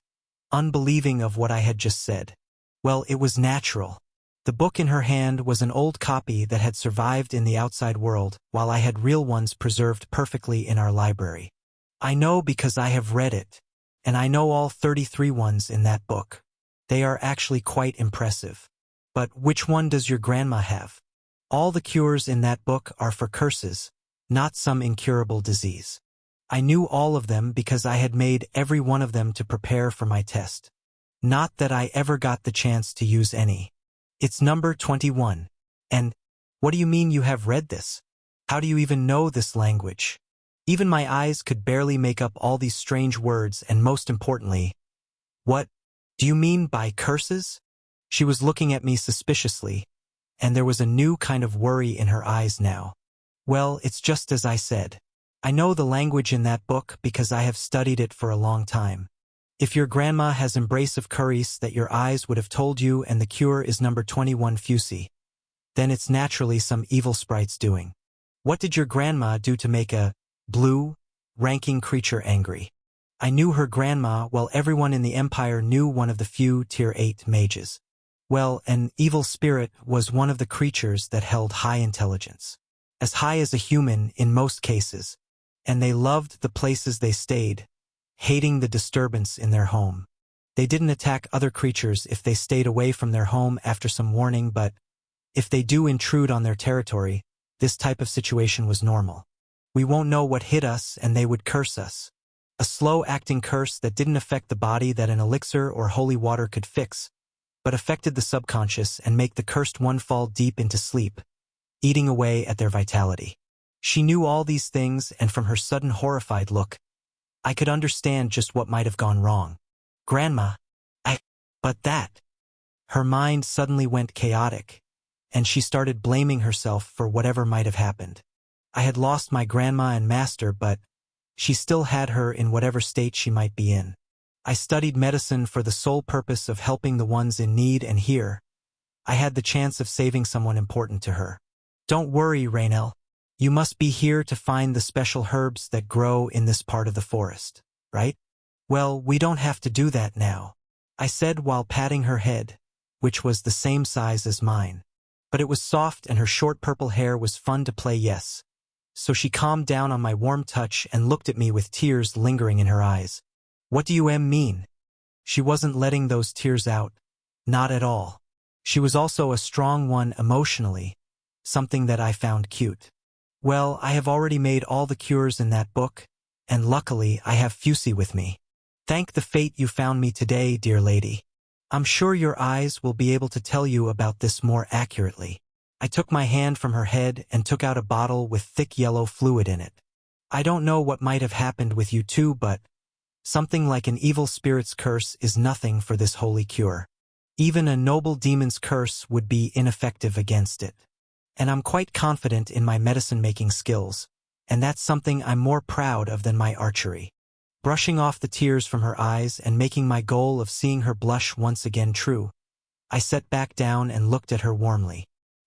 unbelieving of what I had just said. Well, it was natural. The book in her hand was an old copy that had survived in the outside world, while I had real ones preserved perfectly in our library. I know because I have read it, and I know all 33 ones in that book. They are actually quite impressive. But which one does your grandma have? All the cures in that book are for curses, not some incurable disease. I knew all of them because I had made every one of them to prepare for my test. Not that I ever got the chance to use any. It's number 21. And, what do you mean you have read this? How do you even know this language? Even my eyes could barely make up all these strange words, and most importantly, what do you mean by curses? She was looking at me suspiciously, and there was a new kind of worry in her eyes now. Well, it's just as I said. I know the language in that book because I have studied it for a long time. If your grandma has embrace of curries that your eyes would have told you and the cure is number 21 Fusi, then it's naturally some evil sprite's doing. What did your grandma do to make a blue, ranking creature angry? I knew her grandma while everyone in the empire knew one of the few tier 8 mages. Well, an evil spirit was one of the creatures that held high intelligence. As high as a human in most cases, and they loved the places they stayed, hating the disturbance in their home. They didn't attack other creatures if they stayed away from their home after some warning, but if they do intrude on their territory, this type of situation was normal. We won't know what hit us and they would curse us. A slow-acting curse that didn't affect the body that an elixir or holy water could fix, but affected the subconscious and make the cursed one fall deep into sleep, eating away at their vitality. She knew all these things, and from her sudden horrified look, I could understand just what might have gone wrong. Grandma, but that. Her mind suddenly went chaotic, and she started blaming herself for whatever might have happened. I had lost my grandma and master, but she still had her in whatever state she might be in. I studied medicine for the sole purpose of helping the ones in need, and here, I had the chance of saving someone important to her. Don't worry, Raynell. You must be here to find the special herbs that grow in this part of the forest, right? Well, we don't have to do that now, I said while patting her head, which was the same size as mine. But it was soft and her short purple hair was fun to play, yes. So she calmed down on my warm touch and looked at me with tears lingering in her eyes. What do you mean? She wasn't letting those tears out. Not at all. She was also a strong one emotionally, something that I found cute. Well, I have already made all the cures in that book, and luckily I have Fusi with me. Thank the fate you found me today, dear lady. I'm sure your eyes will be able to tell you about this more accurately. I took my hand from her head and took out a bottle with thick yellow fluid in it. I don't know what might have happened with you two, but something like an evil spirit's curse is nothing for this holy cure. Even a noble demon's curse would be ineffective against it. And I'm quite confident in my medicine-making skills, and that's something I'm more proud of than my archery. Brushing off the tears from her eyes and making my goal of seeing her blush once again true, I sat back down and looked at her warmly.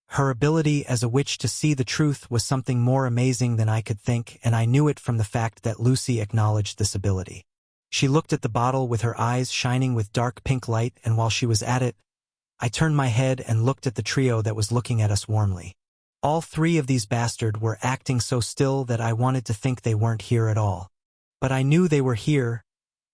Her ability as a witch to see the truth was something more amazing than I could think, and I knew it from the fact that Lucy acknowledged this ability. She looked at the bottle with her eyes shining with dark pink light, and while she was at it, I turned my head and looked at the trio that was looking at us warmly. All three of these bastards were acting so still that I wanted to think they weren't here at all. But I knew they were here.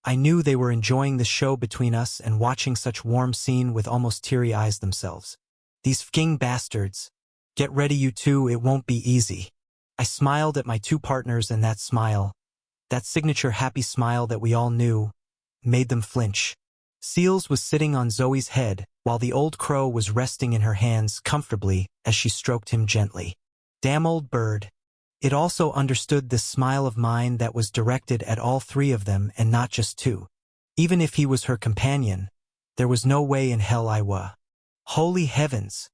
I knew they were enjoying the show between us and watching such warm scene with almost teary eyes themselves. These f***ing bastards. Get ready, you two, it won't be easy. I smiled at my two partners, and that smile, that signature happy smile that we all knew, made them flinch. Seals was sitting on Zoe's head, while the old crow was resting in her hands comfortably as she stroked him gently. Damn old bird. It also understood this smile of mine that was directed at all three of them and not just two. Even if he was her companion, there was no way in hell I was. Holy heavens!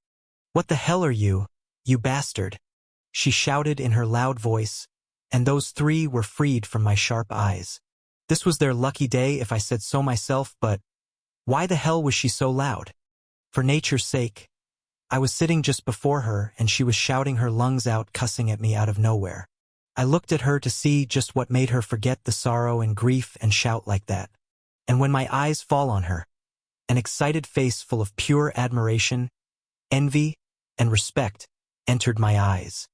What the hell are you, you bastard? She shouted in her loud voice, and those three were freed from my sharp eyes. This was their lucky day if I said so myself, but why the hell was she so loud? For nature's sake. I was sitting just before her, and she was shouting her lungs out, cussing at me out of nowhere. I looked at her to see just what made her forget the sorrow and grief and shout like that. And when my eyes fall on her, an excited face full of pure admiration, envy, and respect entered my eyes.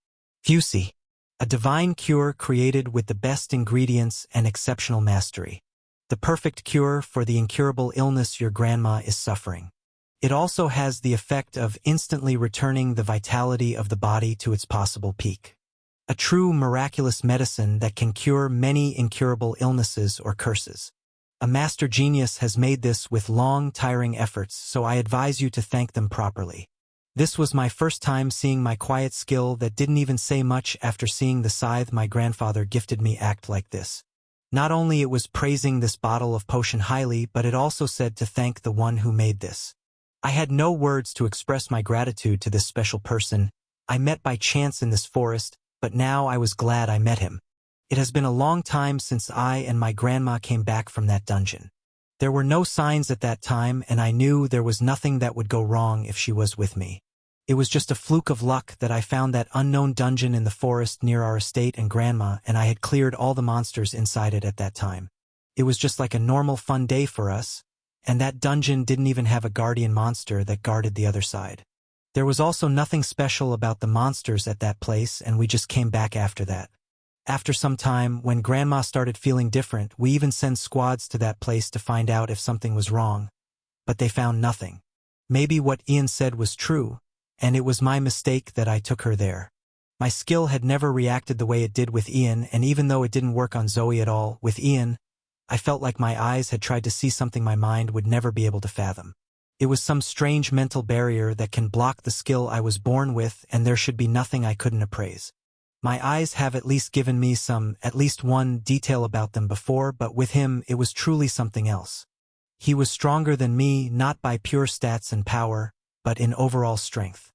Fusi, a divine cure created with the best ingredients and exceptional mastery. The perfect cure for the incurable illness your grandma is suffering. It also has the effect of instantly returning the vitality of the body to its possible peak. A true miraculous medicine that can cure many incurable illnesses or curses. A master genius has made this with long, tiring efforts, so I advise you to thank them properly. This was my first time seeing my quiet skill that didn't even say much after seeing the scythe my grandfather gifted me act like this. Not only it was praising this bottle of potion highly, but it also said to thank the one who made this. I had no words to express my gratitude to this special person I met by chance in this forest, but now I was glad I met him. It has been a long time since I and my grandma came back from that dungeon. There were no signs at that time, and I knew there was nothing that would go wrong if she was with me. It was just a fluke of luck that I found that unknown dungeon in the forest near our estate and grandma, and I had cleared all the monsters inside it at that time. It was just like a normal fun day for us, and that dungeon didn't even have a guardian monster that guarded the other side. There was also nothing special about the monsters at that place, and we just came back after that. After some time, when Grandma started feeling different, we even sent squads to that place to find out if something was wrong. But they found nothing. Maybe what Ian said was true, and it was my mistake that I took her there. My skill had never reacted the way it did with Ian, and even though it didn't work on Zoe at all, with Ian, I felt like my eyes had tried to see something my mind would never be able to fathom. It was some strange mental barrier that can block the skill I was born with, and there should be nothing I couldn't appraise. My eyes have at least given me at least one detail about them before, but with him it was truly something else. He was stronger than me, not by pure stats and power, but in overall strength.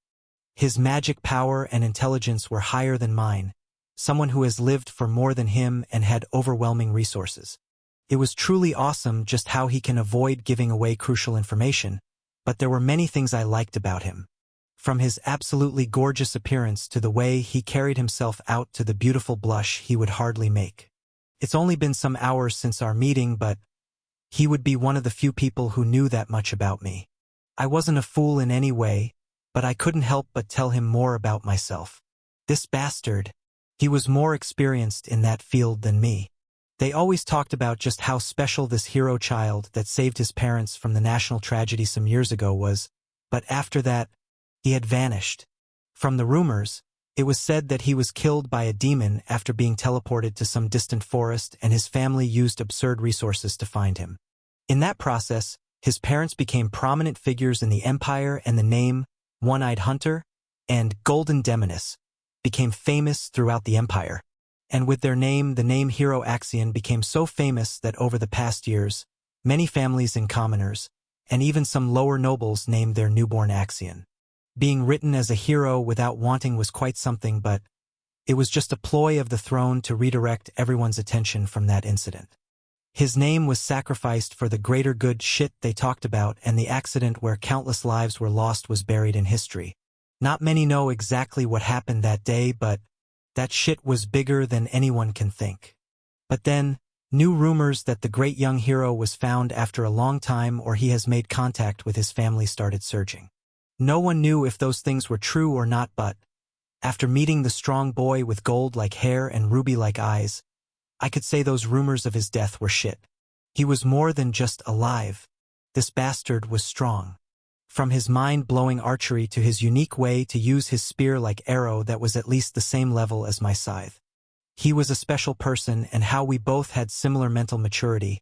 His magic power and intelligence were higher than mine, someone who has lived for more than him and had overwhelming resources. It was truly awesome just how he can avoid giving away crucial information, but there were many things I liked about him. From his absolutely gorgeous appearance to the way he carried himself out to the beautiful blush he would hardly make. It's only been some hours since our meeting, but he would be one of the few people who knew that much about me. I wasn't a fool in any way, but I couldn't help but tell him more about myself. This bastard, he was more experienced in that field than me. They always talked about just how special this hero child that saved his parents from the national tragedy some years ago was, but after that, he had vanished. From the rumors, it was said that he was killed by a demon after being teleported to some distant forest, and his family used absurd resources to find him. In that process, his parents became prominent figures in the Empire, and the name One-Eyed Hunter and Golden Demoness became famous throughout the Empire. And with their name, the name Hero Axion became so famous that over the past years, many families and commoners, and even some lower nobles named their newborn Axion. Being written as a hero without wanting was quite something, but it was just a ploy of the throne to redirect everyone's attention from that incident. His name was sacrificed for the greater good shit they talked about, and the accident where countless lives were lost was buried in history. Not many know exactly what happened that day, but that shit was bigger than anyone can think. But then, new rumors that the great young hero was found after a long time or he has made contact with his family started surging. No one knew if those things were true or not, but after meeting the strong boy with gold-like hair and ruby-like eyes, I could say those rumors of his death were shit. He was more than just alive. This bastard was strong. From his mind-blowing archery to his unique way to use his spear-like arrow that was at least the same level as my scythe. He was a special person, and how we both had similar mental maturity.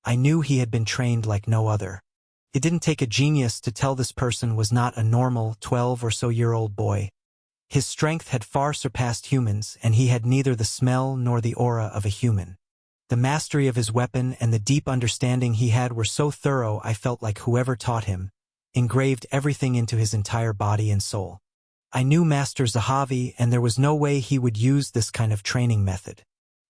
I knew he had been trained like no other. It didn't take a genius to tell this person was not a normal 12 or so year old boy. His strength had far surpassed humans, and he had neither the smell nor the aura of a human. The mastery of his weapon and the deep understanding he had were so thorough I felt like whoever taught him engraved everything into his entire body and soul. I knew Master Zahavi, and there was no way he would use this kind of training method.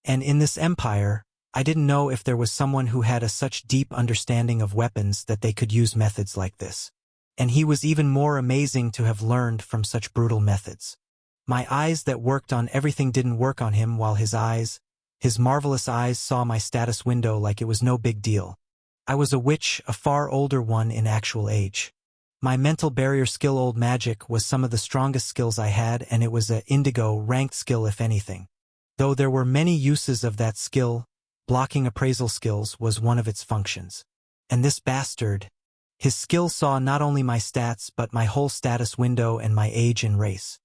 And in this empire, I didn't know if there was someone who had such deep understanding of weapons that they could use methods like this. And he was even more amazing to have learned from such brutal methods. My eyes that worked on everything didn't work on him, while his marvelous eyes saw my status window like it was no big deal. I was a witch, a far older one in actual age. My mental barrier skill old magic was some of the strongest skills I had, and it was a indigo ranked skill if anything. Though there were many uses of that skill, blocking appraisal skills was one of its functions. And this bastard, his skill saw not only my stats but my whole status window and my age and race.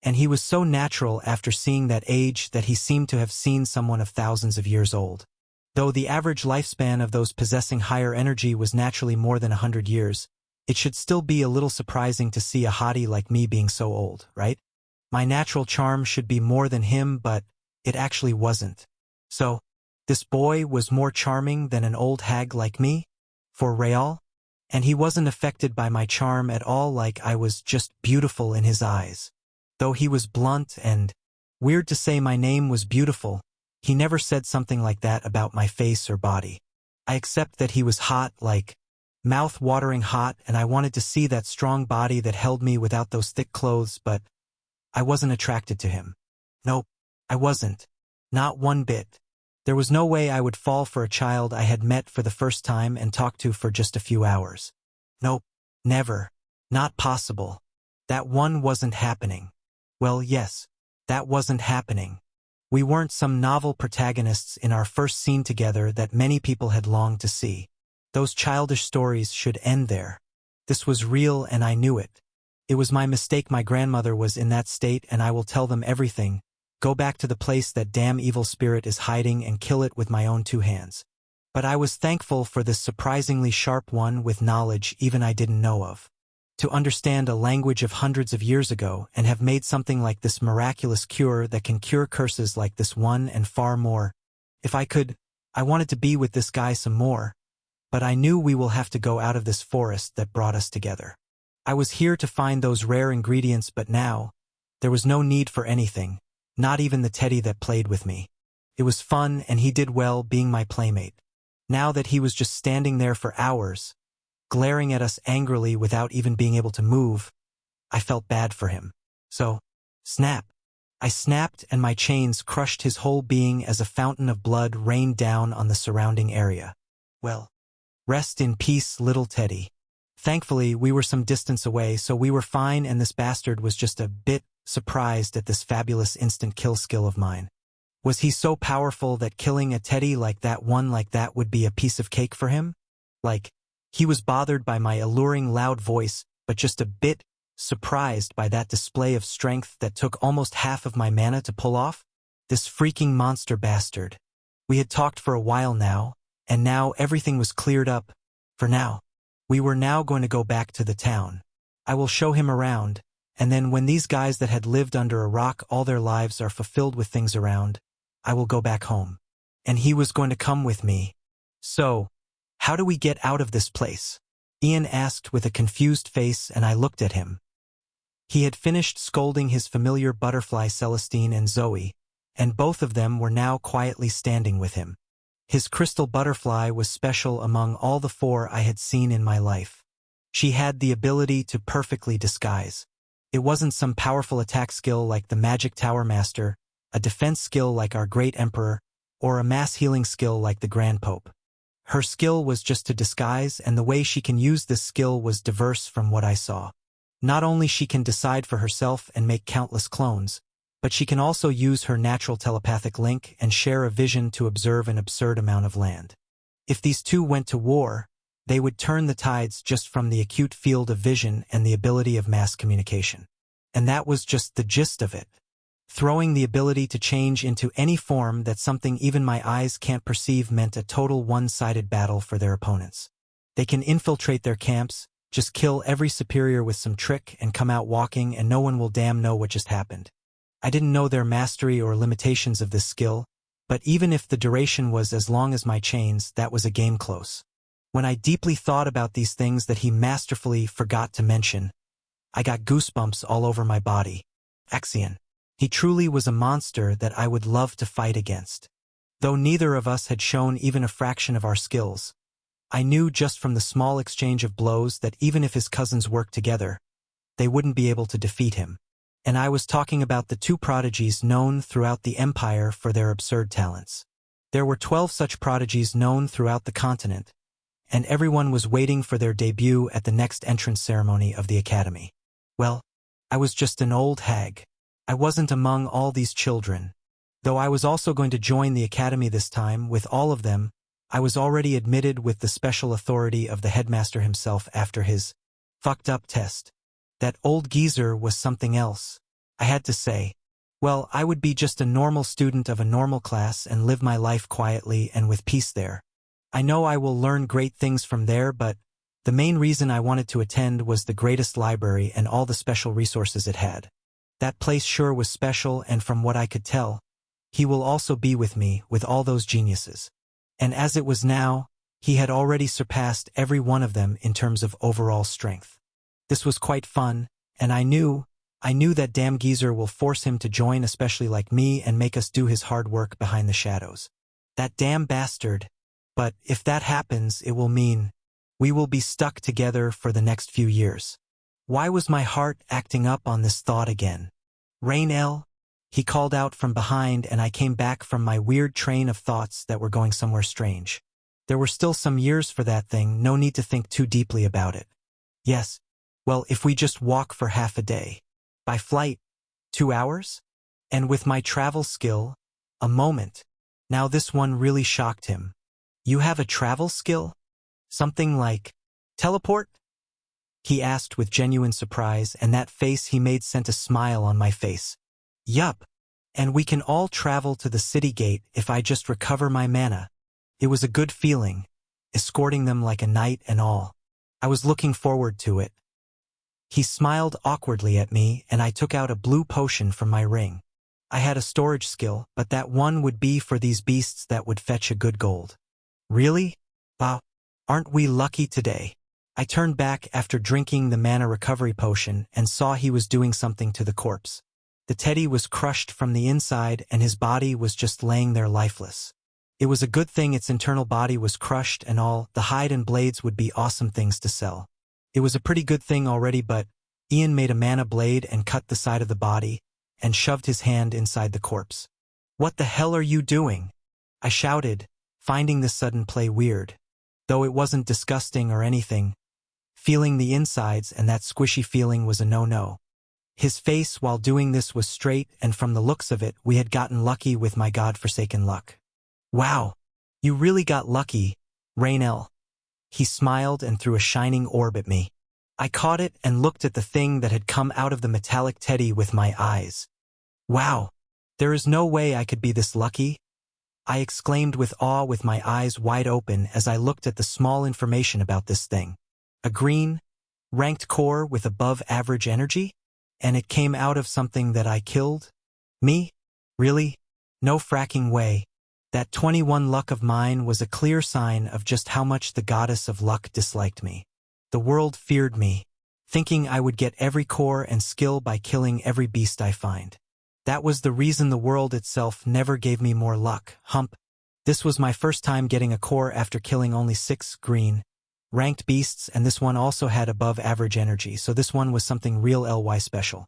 And he was so natural after seeing that age that he seemed to have seen someone of thousands of years old. Though the average lifespan of those possessing higher energy was naturally more than 100 years, it should still be a little surprising to see a hottie like me being so old, right? My natural charm should be more than him, but it actually wasn't. So, this boy was more charming than an old hag like me? For real? And he wasn't affected by my charm at all, like I was just beautiful in his eyes. Though he was blunt and, weird to say my name was beautiful, he never said something like that about my face or body. I accept that he was hot, like, mouth-watering hot, and I wanted to see that strong body that held me without those thick clothes, but I wasn't attracted to him. Nope, I wasn't. Not one bit. There was no way I would fall for a child I had met for the first time and talked to for just a few hours. Nope, never. Not possible. That one wasn't happening. Well, yes, that wasn't happening. We weren't some novel protagonists in our first scene together that many people had longed to see. Those childish stories should end there. This was real and I knew it. It was my mistake my grandmother was in that state, and I will tell them everything. Go back to the place that damn evil spirit is hiding and kill it with my own two hands. But I was thankful for this surprisingly sharp one with knowledge even I didn't know of. To understand a language of hundreds of years ago and have made something like this miraculous cure that can cure curses like this one and far more. If I could, I wanted to be with this guy some more. But I knew we will have to go out of this forest that brought us together. I was here to find those rare ingredients, but now, there was no need for anything, not even the teddy that played with me. It was fun and he did well being my playmate. Now that he was just standing there for hours, glaring at us angrily without even being able to move, I felt bad for him. So, snap. I snapped and my chains crushed his whole being as a fountain of blood rained down on the surrounding area. Well, rest in peace, little Teddy. Thankfully, we were some distance away, so we were fine, and this bastard was just a bit surprised at this fabulous instant kill skill of mine. Was he so powerful that killing a Teddy like that would be a piece of cake for him? Like, he was bothered by my alluring loud voice, but just a bit surprised by that display of strength that took almost half of my mana to pull off? This freaking monster bastard. We had talked for a while now, and now everything was cleared up. For now. We were now going to go back to the town. I will show him around, and then when these guys that had lived under a rock all their lives are fulfilled with things around, I will go back home. And he was going to come with me. So, how do we get out of this place? Ian asked with a confused face, and I looked at him. He had finished scolding his familiar butterfly Celestine and Zoe, and both of them were now quietly standing with him. His crystal butterfly was special among all the four I had seen in my life. She had the ability to perfectly disguise. It wasn't some powerful attack skill like the Magic Tower Master, a defense skill like our Great Emperor, or a mass healing skill like the Grand Pope. Her skill was just to disguise, and the way she can use this skill was diverse from what I saw. Not only she can decide for herself and make countless clones, but she can also use her natural telepathic link and share a vision to observe an absurd amount of land. If these two went to war, they would turn the tides just from the acute field of vision and the ability of mass communication. And that was just the gist of it. Throwing the ability to change into any form that something even my eyes can't perceive meant a total one-sided battle for their opponents. They can infiltrate their camps, just kill every superior with some trick and come out walking, and no one will damn know what just happened. I didn't know their mastery or limitations of this skill, but even if the duration was as long as my chains, that was a game close. When I deeply thought about these things that he masterfully forgot to mention, I got goosebumps all over my body. Axion. He truly was a monster that I would love to fight against. Though neither of us had shown even a fraction of our skills, I knew just from the small exchange of blows that even if his cousins worked together, they wouldn't be able to defeat him. And I was talking about the two prodigies known throughout the empire for their absurd talents. There were 12 such prodigies known throughout the continent, and everyone was waiting for their debut at the next entrance ceremony of the academy. Well, I was just an old hag. I wasn't among all these children. Though I was also going to join the academy this time with all of them, I was already admitted with the special authority of the headmaster himself after his fucked up test. That old geezer was something else. I had to say, well, I would be just a normal student of a normal class and live my life quietly and with peace there. I know I will learn great things from there, but the main reason I wanted to attend was the greatest library and all the special resources it had. That place sure was special, and from what I could tell, he will also be with me with all those geniuses. And as it was now, he had already surpassed every one of them in terms of overall strength. This was quite fun, and I knew that damn geezer will force him to join, especially like me, and make us do his hard work behind the shadows. That damn bastard. But if that happens, it will mean we will be stuck together for the next few years. Why was my heart acting up on this thought again? Rainel? He called out from behind, and I came back from my weird train of thoughts that were going somewhere strange. There were still some years for that thing, no need to think too deeply about it. Yes. Well, if we just walk for half a day. By flight, 2 hours? And with my travel skill, a moment. Now this one really shocked him. You have a travel skill? Something like teleport? He asked with genuine surprise, and that face he made sent a smile on my face. Yup. And we can all travel to the city gate if I just recover my mana. It was a good feeling, escorting them like a knight and all. I was looking forward to it. He smiled awkwardly at me, and I took out a blue potion from my ring. I had a storage skill, but that one would be for these beasts that would fetch a good gold. Really? Wow, aren't we lucky today? I turned back after drinking the mana recovery potion and saw he was doing something to the corpse. The teddy was crushed from the inside, and his body was just laying there lifeless. It was a good thing its internal body was crushed and all. The hide and blades would be awesome things to sell. It was a pretty good thing already, but Ian made a mana blade and cut the side of the body and shoved his hand inside the corpse. What the hell are you doing? I shouted, finding this sudden play weird. Though it wasn't disgusting or anything, feeling the insides and that squishy feeling was a no-no. His face while doing this was straight, and from the looks of it, we had gotten lucky with my god-forsaken luck. Wow, you really got lucky, Rainel. He smiled and threw a shining orb at me. I caught it and looked at the thing that had come out of the metallic teddy with my eyes. Wow, there is no way I could be this lucky, I exclaimed with awe with my eyes wide open as I looked at the small information about this thing. A green, ranked core with above-average energy? And it came out of something that I killed? Me? Really? No fracking way. That 21 luck of mine was a clear sign of just how much the goddess of luck disliked me. The world feared me, thinking I would get every core and skill by killing every beast I find. That was the reason the world itself never gave me more luck. Hump. This was my first time getting a core after killing only 6 green, ranked beasts, and this one also had above-average energy, so this one was something real LY special.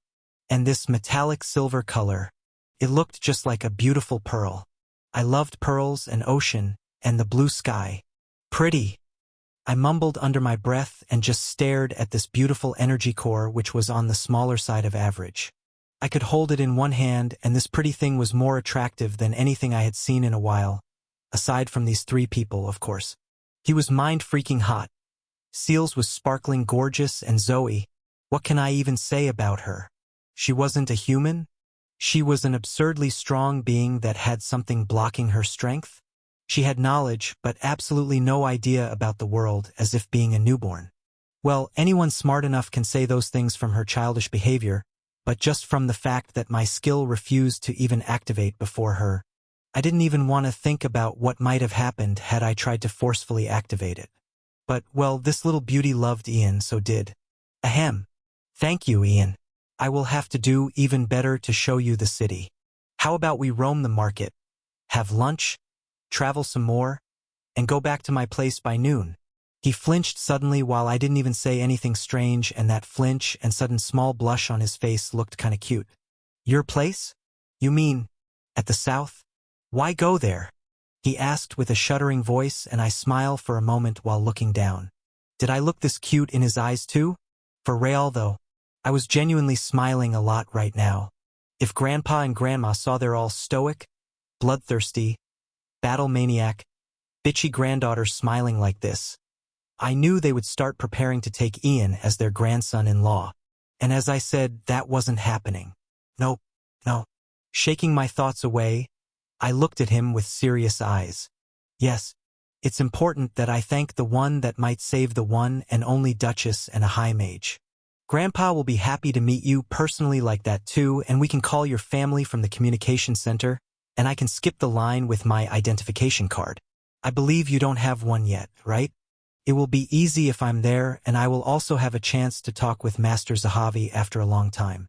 And this metallic silver color, it looked just like a beautiful pearl. I loved pearls and ocean and the blue sky. Pretty. I mumbled under my breath and just stared at this beautiful energy core, which was on the smaller side of average. I could hold it in one hand, and this pretty thing was more attractive than anything I had seen in a while, aside from these 3 people, of course. He was mind-freaking hot. Seals was sparkling gorgeous, and Zoe, what can I even say about her? She wasn't a human? She was an absurdly strong being that had something blocking her strength? She had knowledge, but absolutely no idea about the world, as if being a newborn. Well, anyone smart enough can say those things from her childish behavior, but just from the fact that my skill refused to even activate before her. I didn't even want to think about what might have happened had I tried to forcefully activate it. But, well, this little beauty loved Ian, so did. Ahem. Thank you, Ian. I will have to do even better to show you the city. How about we roam the market, have lunch, travel some more, and go back to my place by noon? He flinched suddenly while I didn't even say anything strange, and that flinch and sudden small blush on his face looked kinda cute. Your place? You mean, at the south? Why go there? he asked with a shuddering voice, and I smiled for a moment while looking down. Did I look this cute in his eyes too? For real though, I was genuinely smiling a lot right now. If Grandpa and Grandma saw their all stoic, bloodthirsty, battle maniac, bitchy granddaughter smiling like this, I knew they would start preparing to take Ian as their grandson-in-law. And as I said, that wasn't happening. Nope, no. Shaking my thoughts away, I looked at him with serious eyes. Yes, it's important that I thank the one that might save the one and only Duchess and a high mage. Grandpa will be happy to meet you personally like that too, and we can call your family from the communication center, and I can skip the line with my identification card. I believe you don't have one yet, right? It will be easy if I'm there, and I will also have a chance to talk with Master Zahavi after a long time.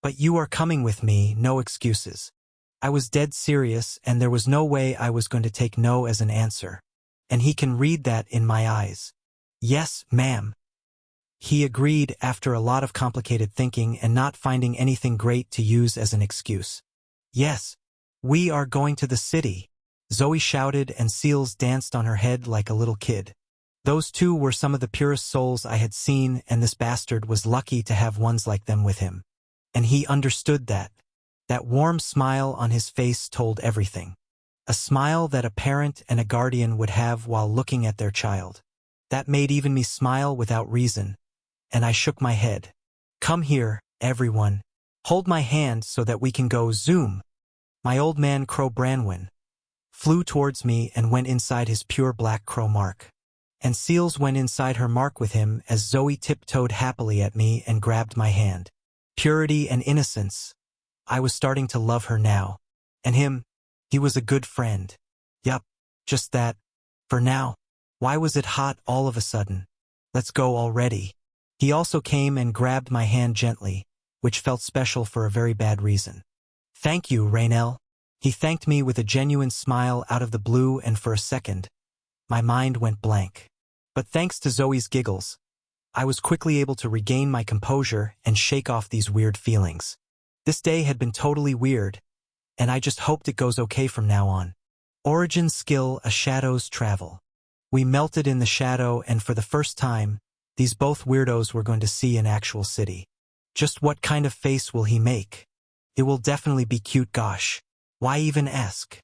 But you are coming with me, no excuses. I was dead serious, and there was no way I was going to take no as an answer. And he can read that in my eyes. Yes, ma'am. He agreed after a lot of complicated thinking and not finding anything great to use as an excuse. Yes, we are going to the city, Zoe shouted, and Seals danced on her head like a little kid. Those two were some of the purest souls I had seen, and this bastard was lucky to have ones like them with him. And he understood that. That warm smile on his face told everything. A smile that a parent and a guardian would have while looking at their child. That made even me smile without reason, and I shook my head. Come here, everyone. Hold my hand so that we can go zoom. My old man Crow Branwen flew towards me and went inside his pure black crow mark. And Seals went inside her mark with him as Zoe tiptoed happily at me and grabbed my hand. Purity and innocence. I was starting to love her now. And him, he was a good friend. Yup, just that. For now. Why was it hot all of a sudden? Let's go already. He also came and grabbed my hand gently, which felt special for a very bad reason. Thank you, Raynell. He thanked me with a genuine smile out of the blue, and for a second, my mind went blank. But thanks to Zoe's giggles, I was quickly able to regain my composure and shake off these weird feelings. This day had been totally weird, and I just hoped it goes okay from now on. Origin skill, a shadow's travel. We melted in the shadow, and for the first time, these both weirdos were going to see an actual city. Just what kind of face will he make? It will definitely be cute, gosh. Why even ask?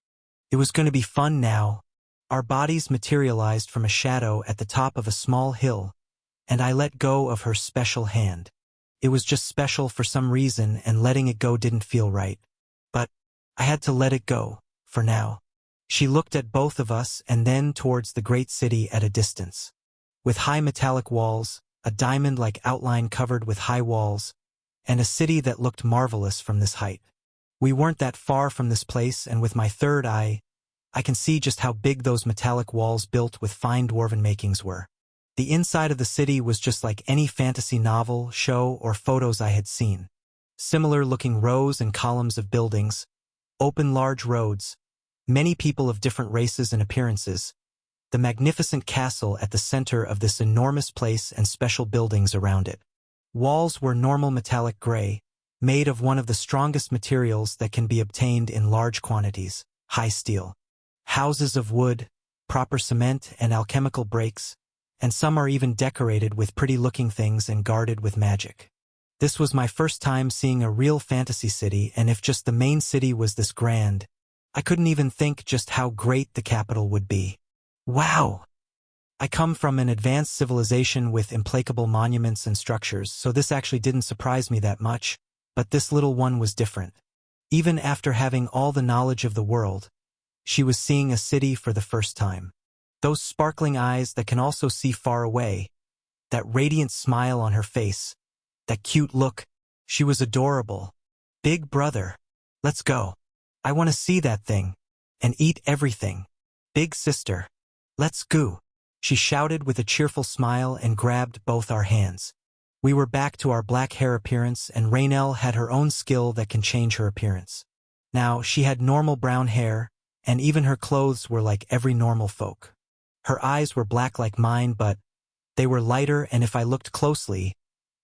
It was going to be fun now. Our bodies materialized from a shadow at the top of a small hill, and I let go of her special hand. It was just special for some reason, and letting it go didn't feel right. But I had to let it go, for now. She looked at both of us and then towards the great city at a distance. With high metallic walls, a diamond-like outline covered with high walls, and a city that looked marvelous from this height. We weren't that far from this place, and with my third eye, I can see just how big those metallic walls built with fine dwarven makings were. The inside of the city was just like any fantasy novel, show, or photos I had seen. Similar-looking rows and columns of buildings, open large roads, many people of different races and appearances, the magnificent castle at the center of this enormous place and special buildings around it. Walls were normal metallic gray, made of one of the strongest materials that can be obtained in large quantities, high steel. Houses of wood, proper cement and alchemical breaks, and some are even decorated with pretty-looking things and guarded with magic. This was my first time seeing a real fantasy city, and if just the main city was this grand, I couldn't even think just how great the capital would be. Wow! I come from an advanced civilization with implacable monuments and structures, so this actually didn't surprise me that much, but this little one was different. Even after having all the knowledge of the world, she was seeing a city for the first time. Those sparkling eyes that can also see far away, that radiant smile on her face, that cute look, she was adorable. Big brother, let's go. I want to see that thing, and eat everything. Big sister, let's go. She shouted with a cheerful smile and grabbed both our hands. We were back to our black hair appearance, and Raynell had her own skill that can change her appearance. Now, she had normal brown hair, and even her clothes were like every normal folk. Her eyes were black like mine, but they were lighter, and if I looked closely,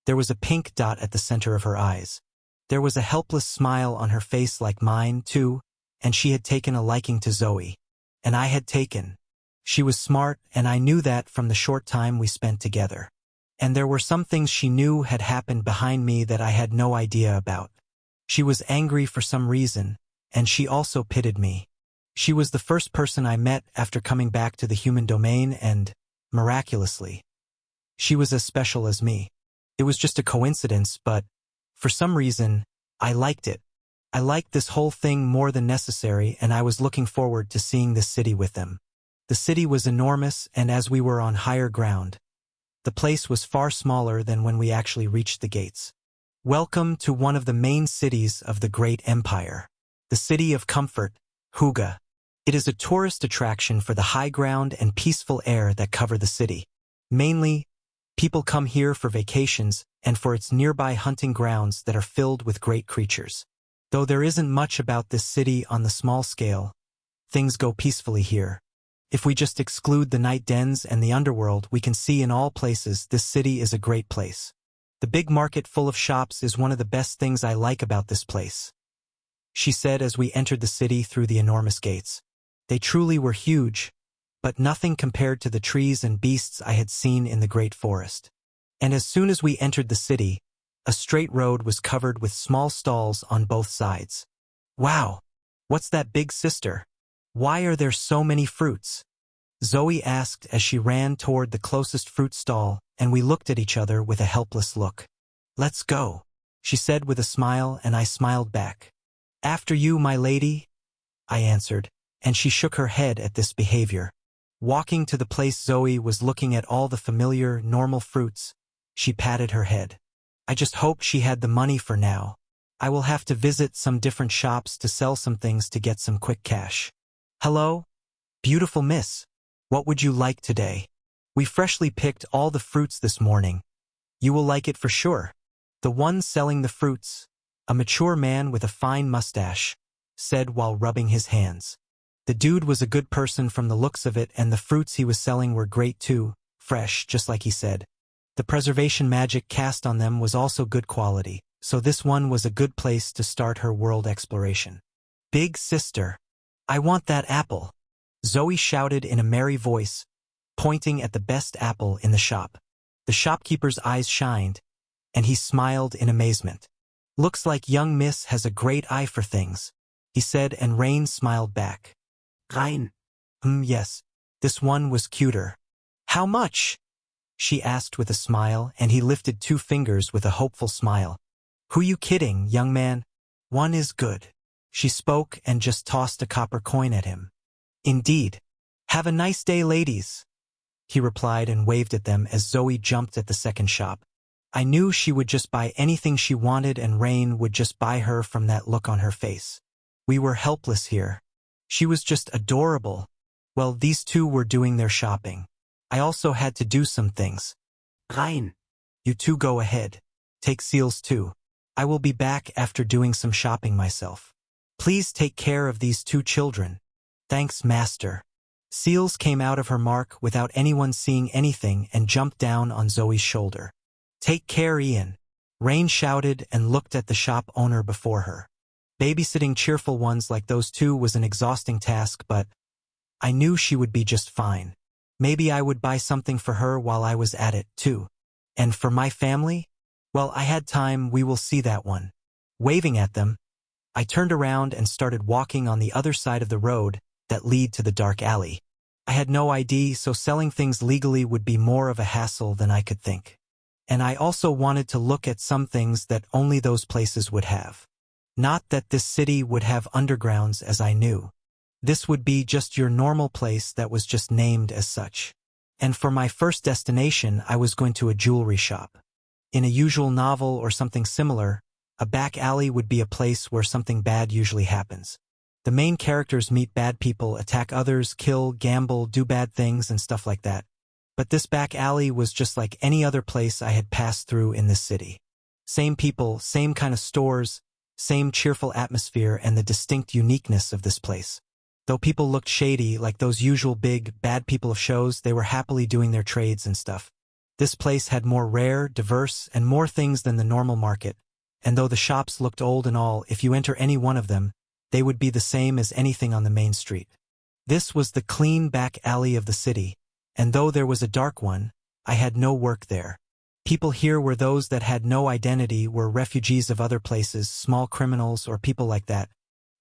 there was a pink dot at the center of her eyes. There was a helpless smile on her face like mine, too, and she had taken a liking to Zoe. and I had taken. She was smart, and I knew that from the short time we spent together. And there were some things she knew had happened behind me that I had no idea about. She was angry for some reason, and she also pitied me. She was the first person I met after coming back to the human domain and, miraculously, she was as special as me. It was just a coincidence, but, for some reason, I liked it. I liked this whole thing more than necessary, and I was looking forward to seeing this city with them. The city was enormous, and as we were on higher ground, the place was far smaller than when we actually reached the gates. Welcome to one of the main cities of the great empire, the City of Comfort, Huga. It is a tourist attraction for the high ground and peaceful air that cover the city. Mainly, people come here for vacations and for its nearby hunting grounds that are filled with great creatures. Though there isn't much about this city on the small scale, things go peacefully here. If we just exclude the night dens and the underworld, we can see in all places this city is a great place. The big market full of shops is one of the best things I like about this place, she said as we entered the city through the enormous gates. They truly were huge, but nothing compared to the trees and beasts I had seen in the great forest. And as soon as we entered the city, a straight road was covered with small stalls on both sides. Wow! What's that, big sister? Why are there so many fruits? Zoe asked as she ran toward the closest fruit stall, and we looked at each other with a helpless look. Let's go, she said with a smile, and I smiled back. After you, my lady, I answered, and she shook her head at this behavior. Walking to the place, Zoe was looking at all the familiar, normal fruits. She patted her head. I just hope she had the money for now. I will have to visit some different shops to sell some things to get some quick cash. Hello? Beautiful miss. What would you like today? We freshly picked all the fruits this morning. You will like it for sure. The one selling the fruits, a mature man with a fine mustache, said while rubbing his hands. The dude was a good person from the looks of it, and the fruits he was selling were great too, fresh, just like he said. The preservation magic cast on them was also good quality, so this one was a good place to start her world exploration. Big sister, I want that apple, Zoe shouted in a merry voice, pointing at the best apple in the shop. The shopkeeper's eyes shined, and he smiled in amazement. Looks like young miss has a great eye for things, he said, and Rain smiled back. Rein. Yes, this one was cuter. How much? She asked with a smile, and he lifted 2 fingers with a hopeful smile. Who you kidding, young man? One is good. She spoke and just tossed a copper coin at him. Indeed. Have a nice day, ladies, he replied and waved at them as Zoe jumped at the second shop. I knew she would just buy anything she wanted, and Rain would just buy her from that look on her face. We were helpless here. She was just adorable. Well, these two were doing their shopping. I also had to do some things. Rein. You two go ahead. Take Seals too. I will be back after doing some shopping myself. Please take care of these 2 children. Thanks, master. Seals came out of her mark without anyone seeing anything and jumped down on Zoe's shoulder. Take care, Ian. Rain shouted and looked at the shop owner before her. Babysitting cheerful ones like those 2 was an exhausting task, but I knew she would be just fine. Maybe I would buy something for her while I was at it, too. And for my family? Well, I had time, we will see that one. Waving at them, I turned around and started walking on the other side of the road that lead to the dark alley. I had no ID, so selling things legally would be more of a hassle than I could think. And I also wanted to look at some things that only those places would have. Not that this city would have undergrounds, as I knew. This would be just your normal place that was just named as such. And for my first destination, I was going to a jewelry shop. In a usual novel or something similar, a back alley would be a place where something bad usually happens. The main characters meet bad people, attack others, kill, gamble, do bad things, and stuff like that. But this back alley was just like any other place I had passed through in this city. Same people, same kind of stores, same cheerful atmosphere, and the distinct uniqueness of this place. Though people looked shady, like those usual big, bad people of shows, they were happily doing their trades and stuff. This place had more rare, diverse, and more things than the normal market, and though the shops looked old and all, if you enter any one of them, they would be the same as anything on the main street. This was the clean back alley of the city, and though there was a dark one, I had no work there. People here were those that had no identity, were refugees of other places, small criminals or people like that,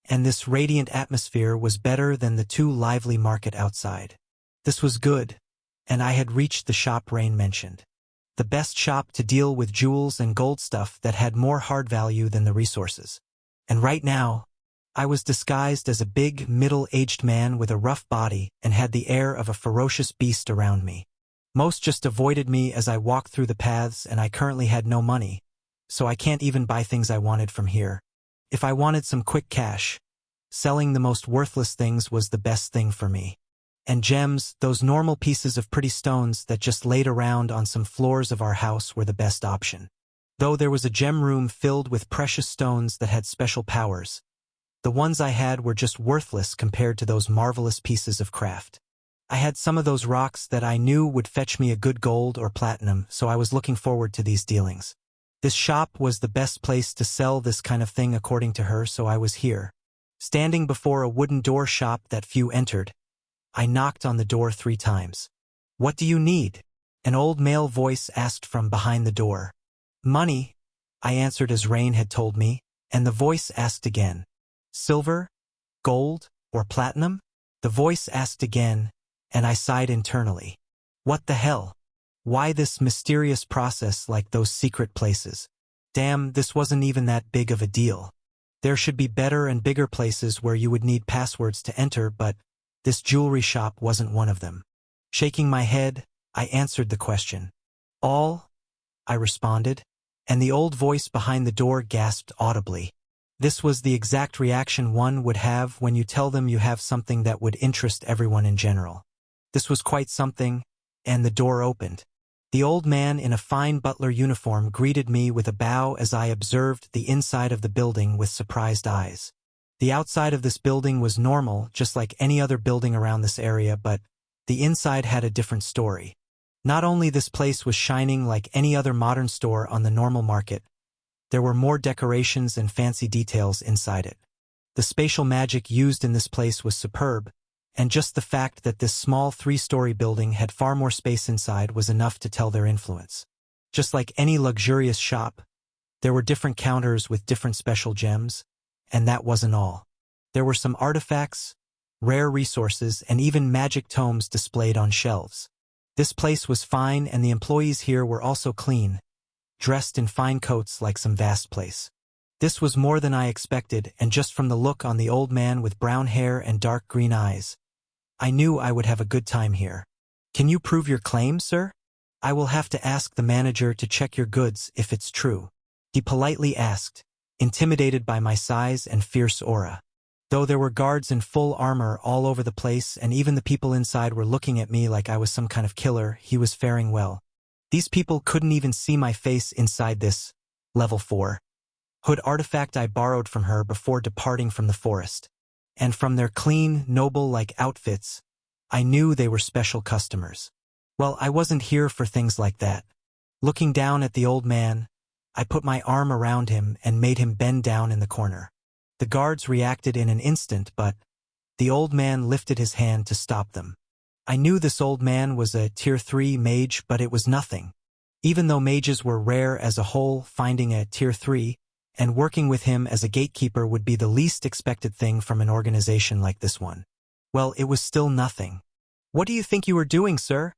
and this radiant atmosphere was better than the too lively market outside. This was good, and I had reached the shop Rain mentioned. The best shop to deal with jewels and gold stuff that had more hard value than the resources. And right now, I was disguised as a big, middle-aged man with a rough body and had the air of a ferocious beast around me. Most just avoided me as I walked through the paths, and I currently had no money, so I can't even buy things I wanted from here. If I wanted some quick cash, selling the most worthless things was the best thing for me. And gems, those normal pieces of pretty stones that just laid around on some floors of our house, were the best option. Though there was a gem room filled with precious stones that had special powers, the ones I had were just worthless compared to those marvelous pieces of craft. I had some of those rocks that I knew would fetch me a good gold or platinum, so I was looking forward to these dealings. This shop was the best place to sell this kind of thing according to her, so I was here. Standing before a wooden door shop that few entered, I knocked on the door 3 times. "What do you need?" An old male voice asked from behind the door. "Money," I answered as Rain had told me, and the voice asked again. "Silver? Gold? Or platinum?" The voice asked again, and I sighed internally. What the hell? Why this mysterious process like those secret places? Damn, this wasn't even that big of a deal. There should be better and bigger places where you would need passwords to enter, but this jewelry shop wasn't one of them. Shaking my head, I answered the question. "All?" I responded, and the old voice behind the door gasped audibly. This was the exact reaction one would have when you tell them you have something that would interest everyone in general. This was quite something, and the door opened. The old man in a fine butler uniform greeted me with a bow as I observed the inside of the building with surprised eyes. The outside of this building was normal, just like any other building around this area, but the inside had a different story. Not only this place was shining like any other modern store on the normal market, there were more decorations and fancy details inside it. The spatial magic used in this place was superb, and just the fact that this small 3-story building had far more space inside was enough to tell their influence. Just like any luxurious shop, there were different counters with different special gems, and that wasn't all. There were some artifacts, rare resources, and even magic tomes displayed on shelves. This place was fine, and the employees here were also clean, dressed in fine coats like some vast place. This was more than I expected, and just from the look on the old man with brown hair and dark green eyes, I knew I would have a good time here. "Can you prove your claim, sir? I will have to ask the manager to check your goods if it's true," he politely asked, intimidated by my size and fierce aura. Though there were guards in full armor all over the place and even the people inside were looking at me like I was some kind of killer, he was faring well. These people couldn't even see my face inside this level 4 hood artifact I borrowed from her before departing from the forest. And from their clean, noble-like outfits, I knew they were special customers. Well, I wasn't here for things like that. Looking down at the old man, I put my arm around him and made him bend down in the corner. The guards reacted in an instant, but the old man lifted his hand to stop them. I knew this old man was a Tier 3 mage, but it was nothing. Even though mages were rare as a whole, finding a Tier 3 and working with him as a gatekeeper would be the least expected thing from an organization like this one. Well, it was still nothing. "What do you think you were doing, sir?"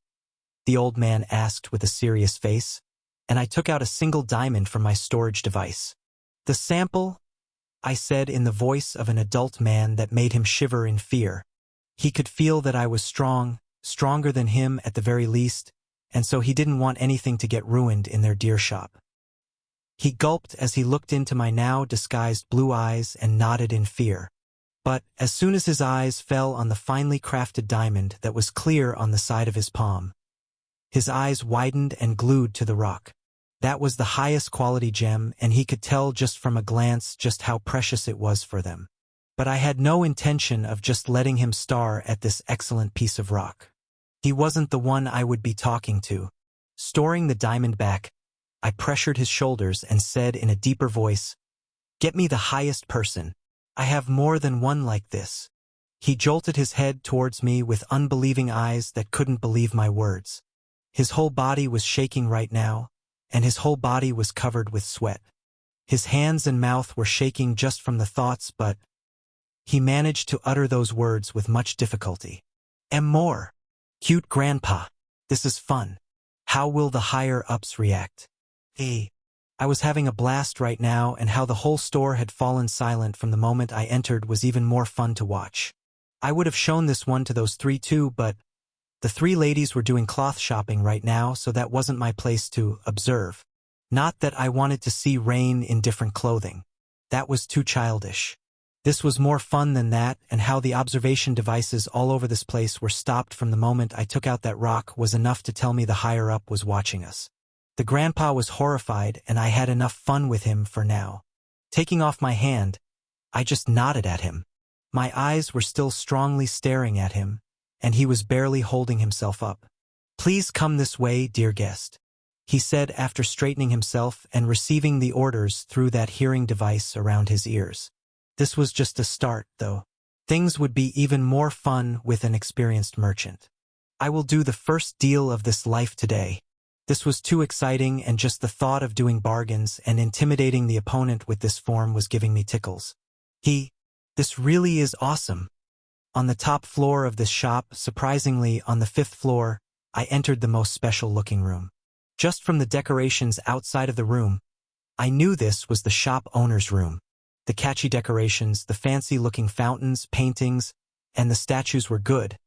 the old man asked with a serious face, and I took out a single diamond from my storage device. "The sample?" I said in the voice of an adult man that made him shiver in fear. He could feel that I was strong, stronger than him at the very least, and so he didn't want anything to get ruined in their deer shop. He gulped as he looked into my now disguised blue eyes and nodded in fear. But as soon as his eyes fell on the finely crafted diamond that was clear on the side of his palm, his eyes widened and glued to the rock. That was the highest quality gem, and he could tell just from a glance just how precious it was for them. But I had no intention of just letting him stare at this excellent piece of rock. He wasn't the one I would be talking to. Storing the diamond back, I pressured his shoulders and said in a deeper voice, "Get me the highest person. I have more than one like this." He jolted his head towards me with unbelieving eyes that couldn't believe my words. His whole body was shaking right now, and his whole body was covered with sweat. His hands and mouth were shaking just from the thoughts, but he managed to utter those words with much difficulty. More. Cute grandpa. This is fun. How will the higher-ups react? Hey. I was having a blast right now, and how the whole store had fallen silent from the moment I entered was even more fun to watch. I would have shown this one to those three too, but the three ladies were doing cloth shopping right now, so that wasn't my place to observe. Not that I wanted to see Rain in different clothing. That was too childish. This was more fun than that, and how the observation devices all over this place were stopped from the moment I took out that rock was enough to tell me the higher-up was watching us. The grandpa was horrified, and I had enough fun with him for now. Taking off my hand, I just nodded at him. My eyes were still strongly staring at him, and he was barely holding himself up. Please come this way, dear guest, he said after straightening himself and receiving the orders through that hearing device around his ears. This was just a start, though. Things would be even more fun with an experienced merchant. I will do the first deal of this life today. This was too exciting, and just the thought of doing bargains and intimidating the opponent with this form was giving me tickles. This really is awesome. On the top floor of this shop, surprisingly on the 5th floor, I entered the most special-looking room. Just from the decorations outside of the room, I knew this was the shop owner's room. The catchy decorations, the fancy-looking fountains, paintings, and the statues were good,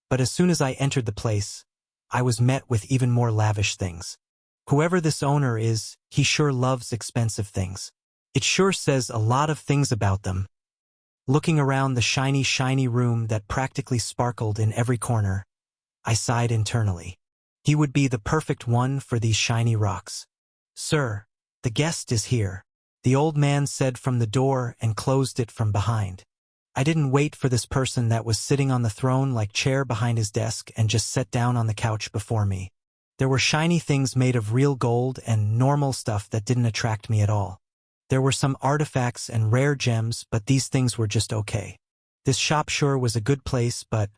but as soon as I entered the place, I was met with even more lavish things. Whoever this owner is, he sure loves expensive things. It sure says a lot of things about them. Looking around the shiny room that practically sparkled in every corner, I sighed internally. He would be the perfect one for these shiny rocks. Sir, the guest is here, the old man said from the door and closed it from behind. I didn't wait for this person that was sitting on the throne-like chair behind his desk and just sat down on the couch before me. There were shiny things made of real gold and normal stuff that didn't attract me at all. There were some artifacts and rare gems, but these things were just okay. This shop sure was a good place, but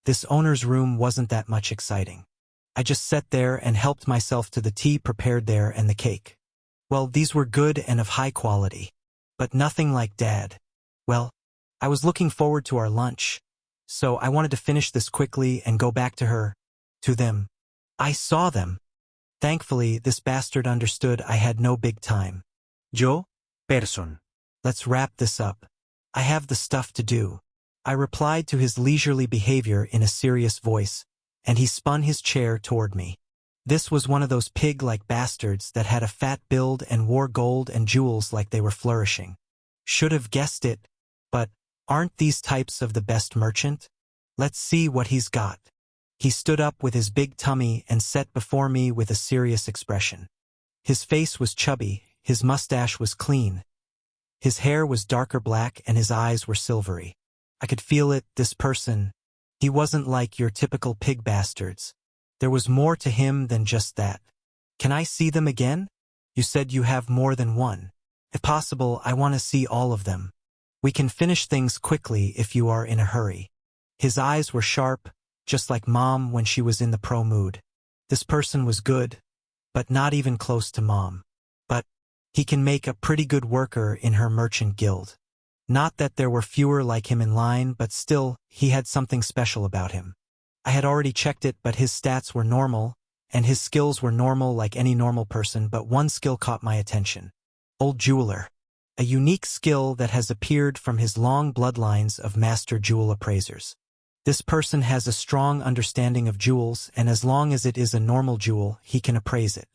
this owner's room wasn't that much exciting. I just sat there and helped myself to the tea prepared there and the cake. Well, these were good and of high quality, but nothing like Dad. Well, I was looking forward to our lunch, so I wanted to finish this quickly and go back to them. I saw them. Thankfully, this bastard understood I had no big time. Yo, person. Let's wrap this up. I have the stuff to do. I replied to his leisurely behavior in a serious voice, and he spun his chair toward me. This was one of those pig-like bastards that had a fat build and wore gold and jewels like they were flourishing. Should have guessed it, but aren't these types of the best merchant? Let's see what he's got. He stood up with his big tummy and sat before me with a serious expression. His face was chubby, his mustache was clean. His hair was darker black and his eyes were silvery. I could feel it, this person. He wasn't like your typical pig bastards. There was more to him than just that. Can I see them again? You said you have more than one. If possible, I want to see all of them. We can finish things quickly if you are in a hurry. His eyes were sharp, just like Mom when she was in the pro mood. This person was good, but not even close to Mom. But he can make a pretty good worker in her merchant guild. Not that there were fewer like him in line, but still, he had something special about him. I had already checked it, but his stats were normal, and his skills were normal like any normal person, but one skill caught my attention. Old Jeweler. A unique skill that has appeared from his long bloodlines of master jewel appraisers. This person has a strong understanding of jewels, and as long as it is a normal jewel, he can appraise it.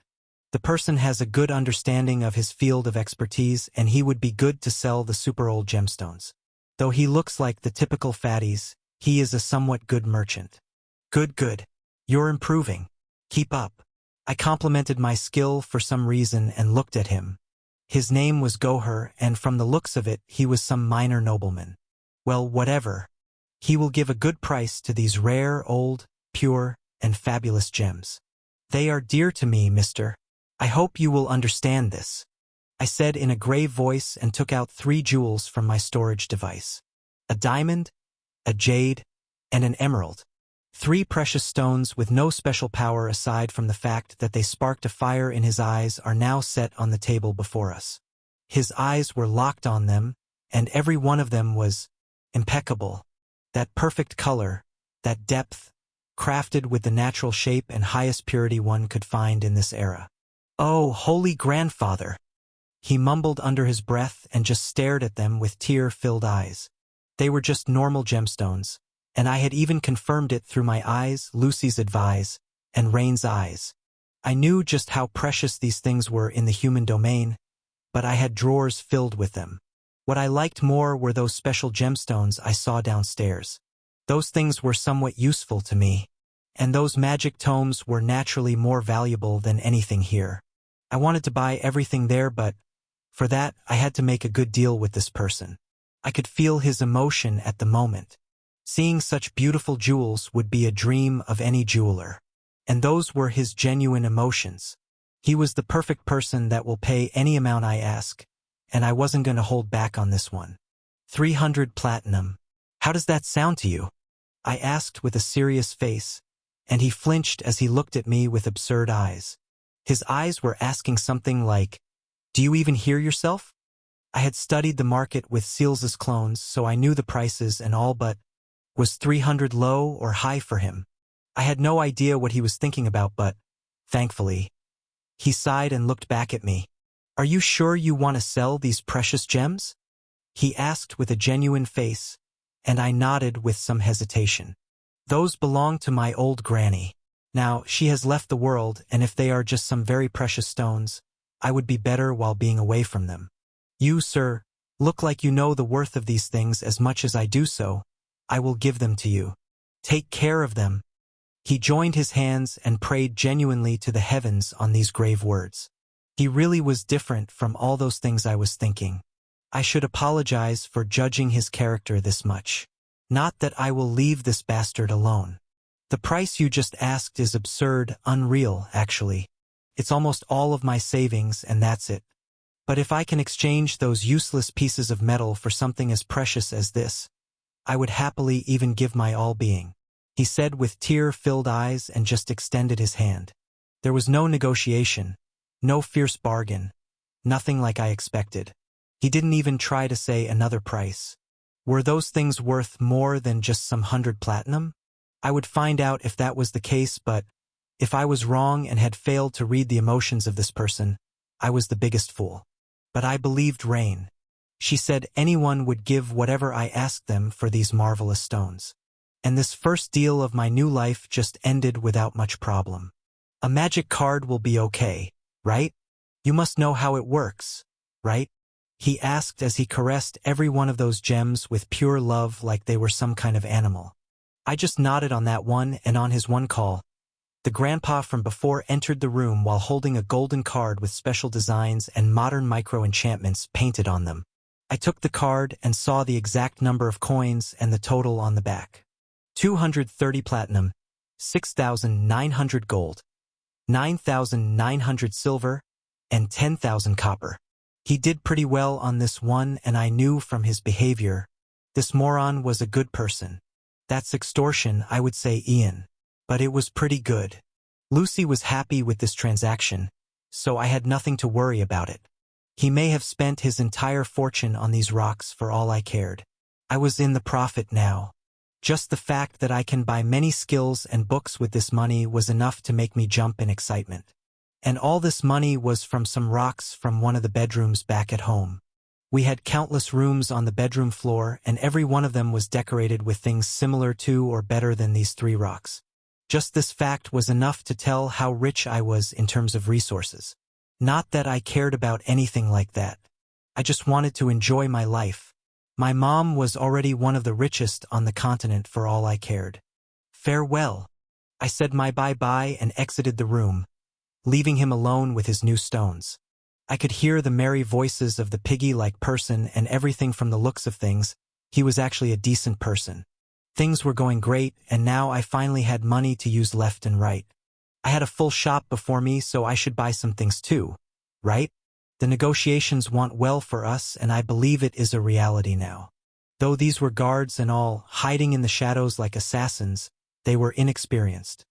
The person has a good understanding of his field of expertise, and he would be good to sell the super old gemstones. Though he looks like the typical fatties, he is a somewhat good merchant. Good. You're improving. Keep up. I complimented my skill for some reason and looked at him. His name was Goher, and from the looks of it, he was some minor nobleman. Well, whatever. He will give a good price to these rare, old, pure, and fabulous gems. They are dear to me, mister. I hope you will understand this, I said in a grave voice and took out 3 jewels from my storage device. A diamond, a jade, and an emerald. 3 precious stones with no special power aside from the fact that they sparked a fire in his eyes are now set on the table before us. His eyes were locked on them, and every one of them was impeccable. That perfect color, that depth, crafted with the natural shape and highest purity one could find in this era. "Oh, holy grandfather!" He mumbled under his breath and just stared at them with tear-filled eyes. They were just normal gemstones, and I had even confirmed it through my eyes, Lucy's advice, and Rain's eyes. I knew just how precious these things were in the human domain, but I had drawers filled with them. What I liked more were those special gemstones I saw downstairs. Those things were somewhat useful to me, and those magic tomes were naturally more valuable than anything here. I wanted to buy everything there, but for that, I had to make a good deal with this person. I could feel his emotion at the moment. Seeing such beautiful jewels would be a dream of any jeweler. And those were his genuine emotions. He was the perfect person that will pay any amount I ask, and I wasn't going to hold back on this one. 300 platinum. How does that sound to you? I asked with a serious face, and he flinched as he looked at me with absurd eyes. His eyes were asking something like, "Do you even hear yourself?" I had studied the market with Seals's clones, so I knew the prices and all, but was 300 low or high for him? I had no idea what he was thinking about, but, thankfully, he sighed and looked back at me. "Are you sure you want to sell these precious gems?" He asked with a genuine face, and I nodded with some hesitation. "Those belong to my old granny. Now, she has left the world, and if they are just some very precious stones, I would be better while being away from them. You, sir, look like you know the worth of these things as much as I do, so I will give them to you. Take care of them." He joined his hands and prayed genuinely to the heavens on these grave words. He really was different from all those things I was thinking. I should apologize for judging his character this much. Not that I will leave this bastard alone. The price you just asked is absurd, unreal, actually. It's almost all of my savings, and that's it. But if I can exchange those useless pieces of metal for something as precious as this, I would happily even give my all-being, he said with tear-filled eyes and just extended his hand. There was no negotiation, no fierce bargain, nothing like I expected. He didn't even try to say another price. Were those things worth more than just some 100 platinum? I would find out if that was the case, but if I was wrong and had failed to read the emotions of this person, I was the biggest fool. But I believed Rain. She said anyone would give whatever I asked them for these marvelous stones. And this first deal of my new life just ended without much problem. A magic card will be okay, right? You must know how it works, right? He asked as he caressed every one of those gems with pure love like they were some kind of animal. I just nodded on that one, and on his one call, the grandpa from before entered the room while holding a golden card with special designs and modern micro-enchantments painted on them. I took the card and saw the exact number of coins and the total on the back. 230 platinum, 6,900 gold, 9,900 silver, and 10,000 copper. He did pretty well on this one, and I knew from his behavior, this moron was a good person. That's extortion, I would say, Ian. But it was pretty good. Lucy was happy with this transaction, so I had nothing to worry about it. He may have spent his entire fortune on these rocks for all I cared. I was in the profit now. Just the fact that I can buy many skills and books with this money was enough to make me jump in excitement. And all this money was from some rocks from one of the bedrooms back at home. We had countless rooms on the bedroom floor, and every one of them was decorated with things similar to or better than these 3 rocks. Just this fact was enough to tell how rich I was in terms of resources. Not that I cared about anything like that. I just wanted to enjoy my life. My mom was already one of the richest on the continent for all I cared. Farewell. I said my bye-bye and exited the room, leaving him alone with his new stones. I could hear the merry voices of the piggy-like person, and everything from the looks of things, he was actually a decent person. Things were going great, and now I finally had money to use left and right. I had a full shop before me, so I should buy some things too, right? The negotiations want well for us, and I believe it is a reality now. Though these were guards and all, hiding in the shadows like assassins, they were inexperienced.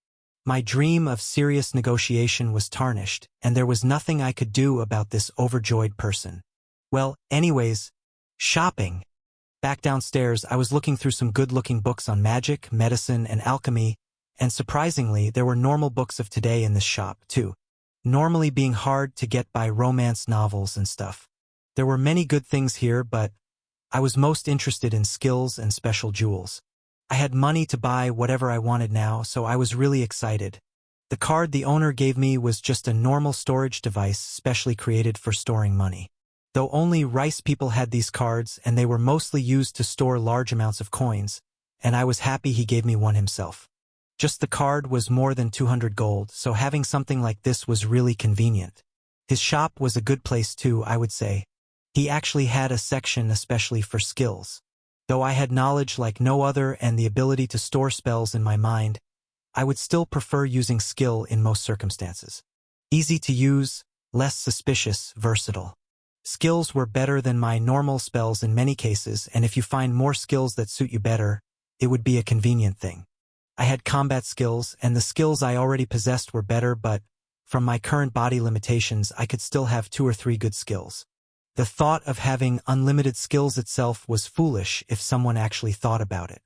My dream of serious negotiation was tarnished, and there was nothing I could do about this overjoyed person. Well, anyways, shopping. Back downstairs, I was looking through some good-looking books on magic, medicine, and alchemy, and surprisingly, there were normal books of today in this shop, too. Normally being hard to get by romance novels and stuff. There were many good things here, but I was most interested in skills and special jewels. I had money to buy whatever I wanted now, so I was really excited. The card the owner gave me was just a normal storage device specially created for storing money. Though only rice people had these cards, and they were mostly used to store large amounts of coins, and I was happy he gave me one himself. Just the card was more than 200 gold, so having something like this was really convenient. His shop was a good place too, I would say. He actually had a section especially for skills. Though I had knowledge like no other and the ability to store spells in my mind, I would still prefer using skill in most circumstances. Easy to use, less suspicious, versatile. Skills were better than my normal spells in many cases, and if you find more skills that suit you better, it would be a convenient thing. I had combat skills, and the skills I already possessed were better, but from my current body limitations, I could still have 2 or 3 good skills. The thought of having unlimited skills itself was foolish if someone actually thought about it.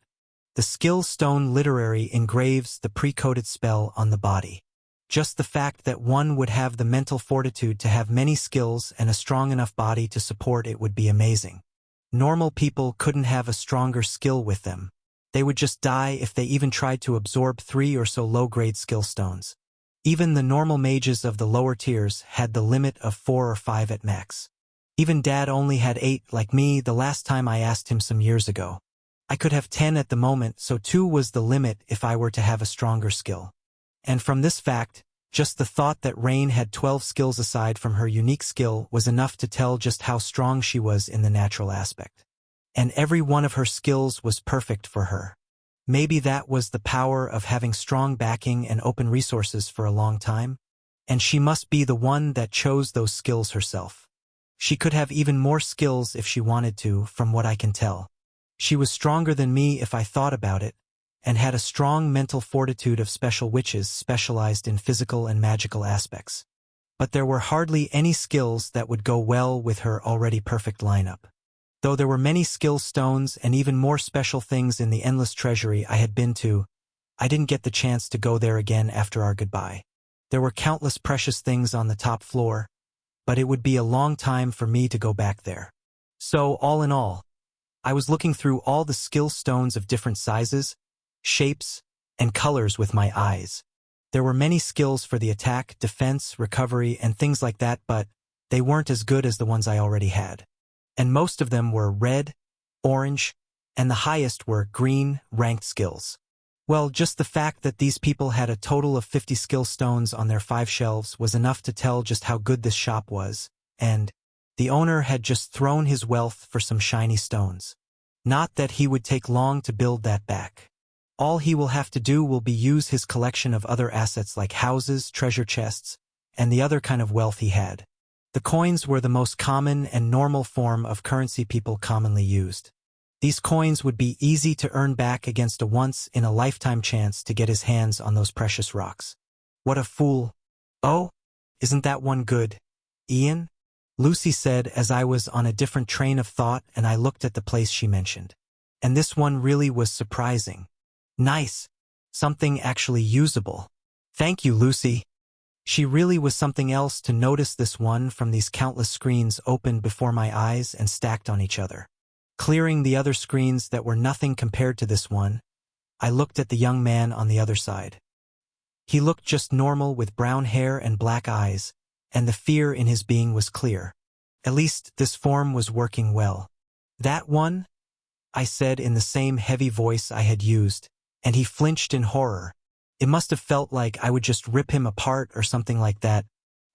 The skill stone literally engraves the pre-coded spell on the body. Just the fact that one would have the mental fortitude to have many skills and a strong enough body to support it would be amazing. Normal people couldn't have a stronger skill with them. They would just die if they even tried to absorb 3 or so low-grade skill stones. Even the normal mages of the lower tiers had the limit of 4 or 5 at max. Even Dad only had 8 like me the last time I asked him some years ago. I could have 10 at the moment, so 2 was the limit if I were to have a stronger skill. And from this fact, just the thought that Rain had 12 skills aside from her unique skill was enough to tell just how strong she was in the natural aspect. And every one of her skills was perfect for her. Maybe that was the power of having strong backing and open resources for a long time, and she must be the one that chose those skills herself. She could have even more skills if she wanted to, from what I can tell. She was stronger than me if I thought about it, and had a strong mental fortitude of special witches specialized in physical and magical aspects. But there were hardly any skills that would go well with her already perfect lineup. Though there were many skill stones and even more special things in the endless treasury I had been to, I didn't get the chance to go there again after our goodbye. There were countless precious things on the top floor, but it would be a long time for me to go back there. So, all in all, I was looking through all the skill stones of different sizes, shapes, and colors with my eyes. There were many skills for the attack, defense, recovery, and things like that, but they weren't as good as the ones I already had. And most of them were red, orange, and the highest were green, ranked skills. Well, just the fact that these people had a total of 50 skill stones on their 5 shelves was enough to tell just how good this shop was, and the owner had just thrown his wealth for some shiny stones. Not that he would take long to build that back. All he will have to do will be use his collection of other assets like houses, treasure chests, and the other kind of wealth he had. The coins were the most common and normal form of currency people commonly used. These coins would be easy to earn back against a once-in-a-lifetime chance to get his hands on those precious rocks. What a fool. Oh, isn't that one good, Ian? Lucy said as I was on a different train of thought and I looked at the place she mentioned. And this one really was surprising. Nice. Something actually usable. Thank you, Lucy. She really was something else to notice this one from these countless screens opened before my eyes and stacked on each other. Clearing the other screens that were nothing compared to this one, I looked at the young man on the other side. He looked just normal with brown hair and black eyes, and the fear in his being was clear. At least this form was working well. That one? I said in the same heavy voice I had used, and he flinched in horror. It must have felt like I would just rip him apart or something like that.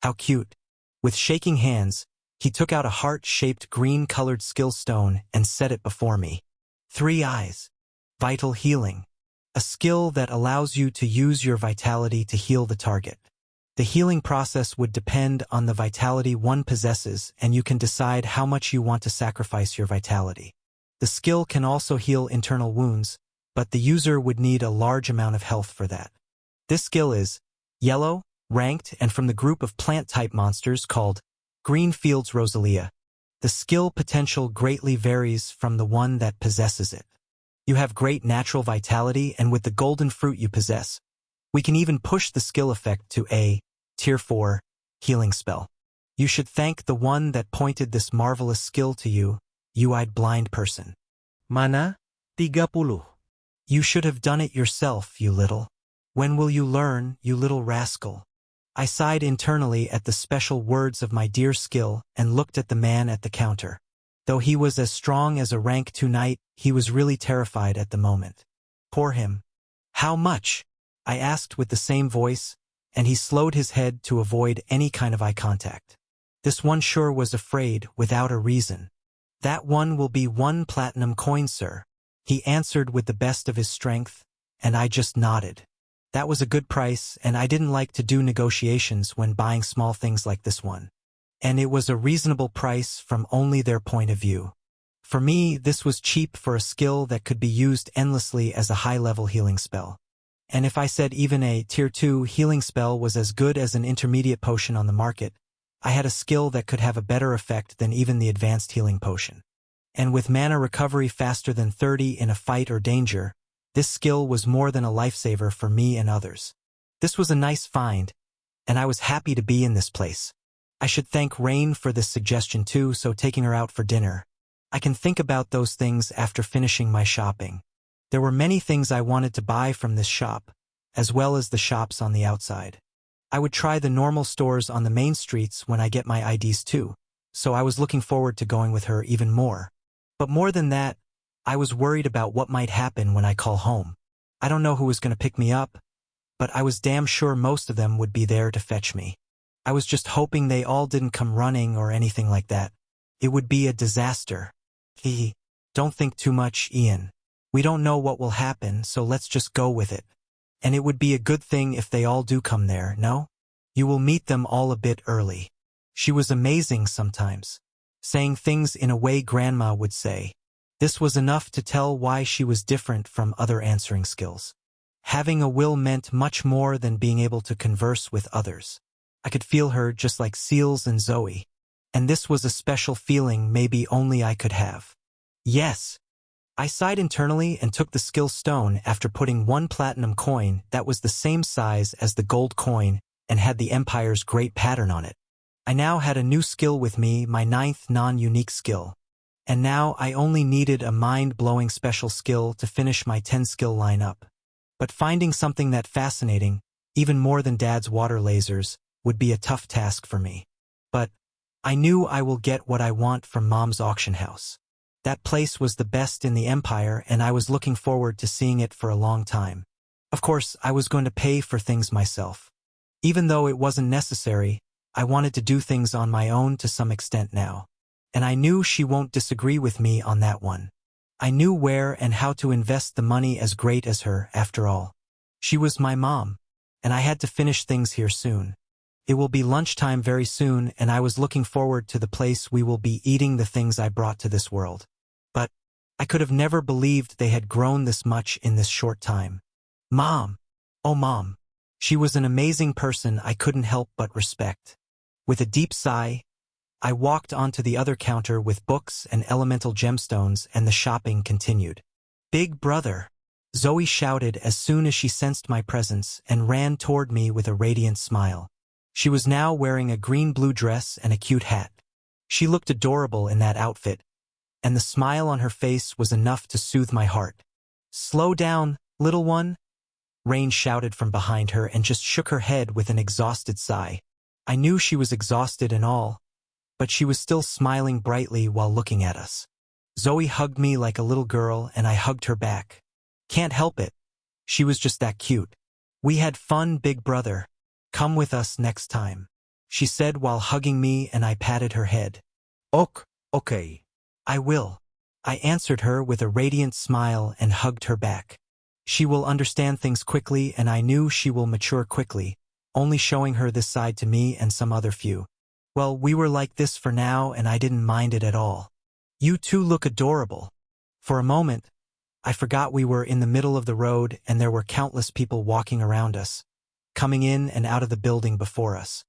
How cute. With shaking hands, he took out a heart-shaped green-colored skill stone and set it before me. 3 eyes. Vital healing. A skill that allows you to use your vitality to heal the target. The healing process would depend on the vitality one possesses, and you can decide how much you want to sacrifice your vitality. The skill can also heal internal wounds, but the user would need a large amount of health for that. This skill is yellow, ranked, and from the group of plant-type monsters called Greenfield's Rosalia. The skill potential greatly varies from the one that possesses it. You have great natural vitality, and with the golden fruit you possess, we can even push the skill effect to a Tier 4 healing spell. You should thank the one that pointed this marvelous skill to you, you-eyed blind person. Mana, 30. You should have done it yourself, you little. When will you learn, you little rascal? I sighed internally at the special words of my dear skill and looked at the man at the counter. Though he was as strong as a rank 2 knight, he was really terrified at the moment. Poor him. How much? I asked with the same voice, and he slowed his head to avoid any kind of eye contact. This one sure was afraid without a reason. That one will be 1 platinum coin, sir. He answered with the best of his strength, and I just nodded. That was a good price, and I didn't like to do negotiations when buying small things like this one. And it was a reasonable price from only their point of view. For me, this was cheap for a skill that could be used endlessly as a high-level healing spell. And if I said even a Tier 2 healing spell was as good as an intermediate potion on the market, I had a skill that could have a better effect than even the advanced healing potion. And with mana recovery faster than 30 in a fight or danger, this skill was more than a lifesaver for me and others. This was a nice find, and I was happy to be in this place. I should thank Rain for this suggestion too, so taking her out for dinner. I can think about those things after finishing my shopping. There were many things I wanted to buy from this shop, as well as the shops on the outside. I would try the normal stores on the main streets when I get my IDs too, so I was looking forward to going with her even more. But more than that, I was worried about what might happen when I call home. I don't know who was going to pick me up, but I was damn sure most of them would be there to fetch me. I was just hoping they all didn't come running or anything like that. It would be a disaster. Don't think too much, Ian. We don't know what will happen, so let's just go with it. And it would be a good thing if they all do come there, no? You will meet them all a bit early. She was amazing sometimes, saying things in a way Grandma would say. This was enough to tell why she was different from other answering skills. Having a will meant much more than being able to converse with others. I could feel her just like Seals and Zoe, and this was a special feeling maybe only I could have. Yes. I sighed internally and took the skill stone after putting 1 platinum coin that was the same size as the gold coin and had the Empire's great pattern on it. I now had a new skill with me, my 9th non-unique skill. And now I only needed a mind-blowing special skill to finish my 10-skill lineup. But finding something that fascinating, even more than Dad's water lasers, would be a tough task for me. But I knew I will get what I want from Mom's auction house. That place was the best in the Empire, and I was looking forward to seeing it for a long time. Of course, I was going to pay for things myself. Even though it wasn't necessary, I wanted to do things on my own to some extent now. And I knew she won't disagree with me on that one. I knew where and how to invest the money as great as her, after all. She was my mom, and I had to finish things here soon. It will be lunchtime very soon, and I was looking forward to the place we will be eating the things I brought to this world. But I could have never believed they had grown this much in this short time. Mom! Oh, Mom! She was an amazing person I couldn't help but respect. With a deep sigh, I walked onto the other counter with books and elemental gemstones, and the shopping continued. Big brother! Zoe shouted as soon as she sensed my presence and ran toward me with a radiant smile. She was now wearing a green-blue dress and a cute hat. She looked adorable in that outfit, and the smile on her face was enough to soothe my heart. Slow down, little one! Rain shouted from behind her and just shook her head with an exhausted sigh. I knew she was exhausted and all, but she was still smiling brightly while looking at us. Zoe hugged me like a little girl, and I hugged her back. Can't help it. She was just that cute. We had fun, big brother. Come with us next time, she said while hugging me, and I patted her head. Okay. I will. I answered her with a radiant smile and hugged her back. She will understand things quickly, and I knew she will mature quickly, only showing her this side to me and some other few. Well, we were like this for now, and I didn't mind it at all. You two look adorable. For a moment, I forgot we were in the middle of the road and there were countless people walking around us, coming in and out of the building before us.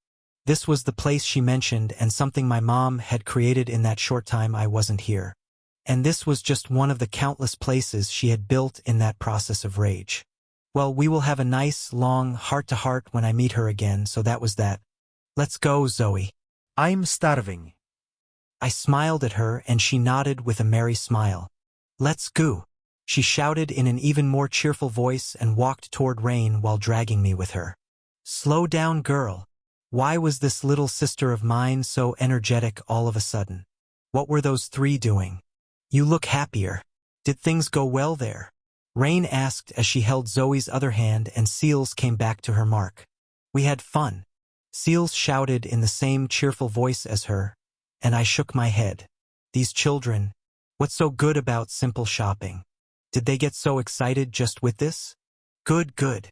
This was the place she mentioned and something my mom had created in that short time I wasn't here. And this was just one of the countless places she had built in that process of rage. Well, we will have a nice, long heart-to-heart when I meet her again, so that was that. Let's go, Zoe. I'm starving. I smiled at her and she nodded with a merry smile. Let's go, she shouted in an even more cheerful voice and walked toward Rain while dragging me with her. Slow down, girl. Why was this little sister of mine so energetic all of a sudden? What were those three doing? You look happier. Did things go well there? Rain asked as she held Zoe's other hand and Seals came back to her mark. We had fun. Seals shouted in the same cheerful voice as her, and I shook my head. These children, what's so good about simple shopping? Did they get so excited just with this? Good, good.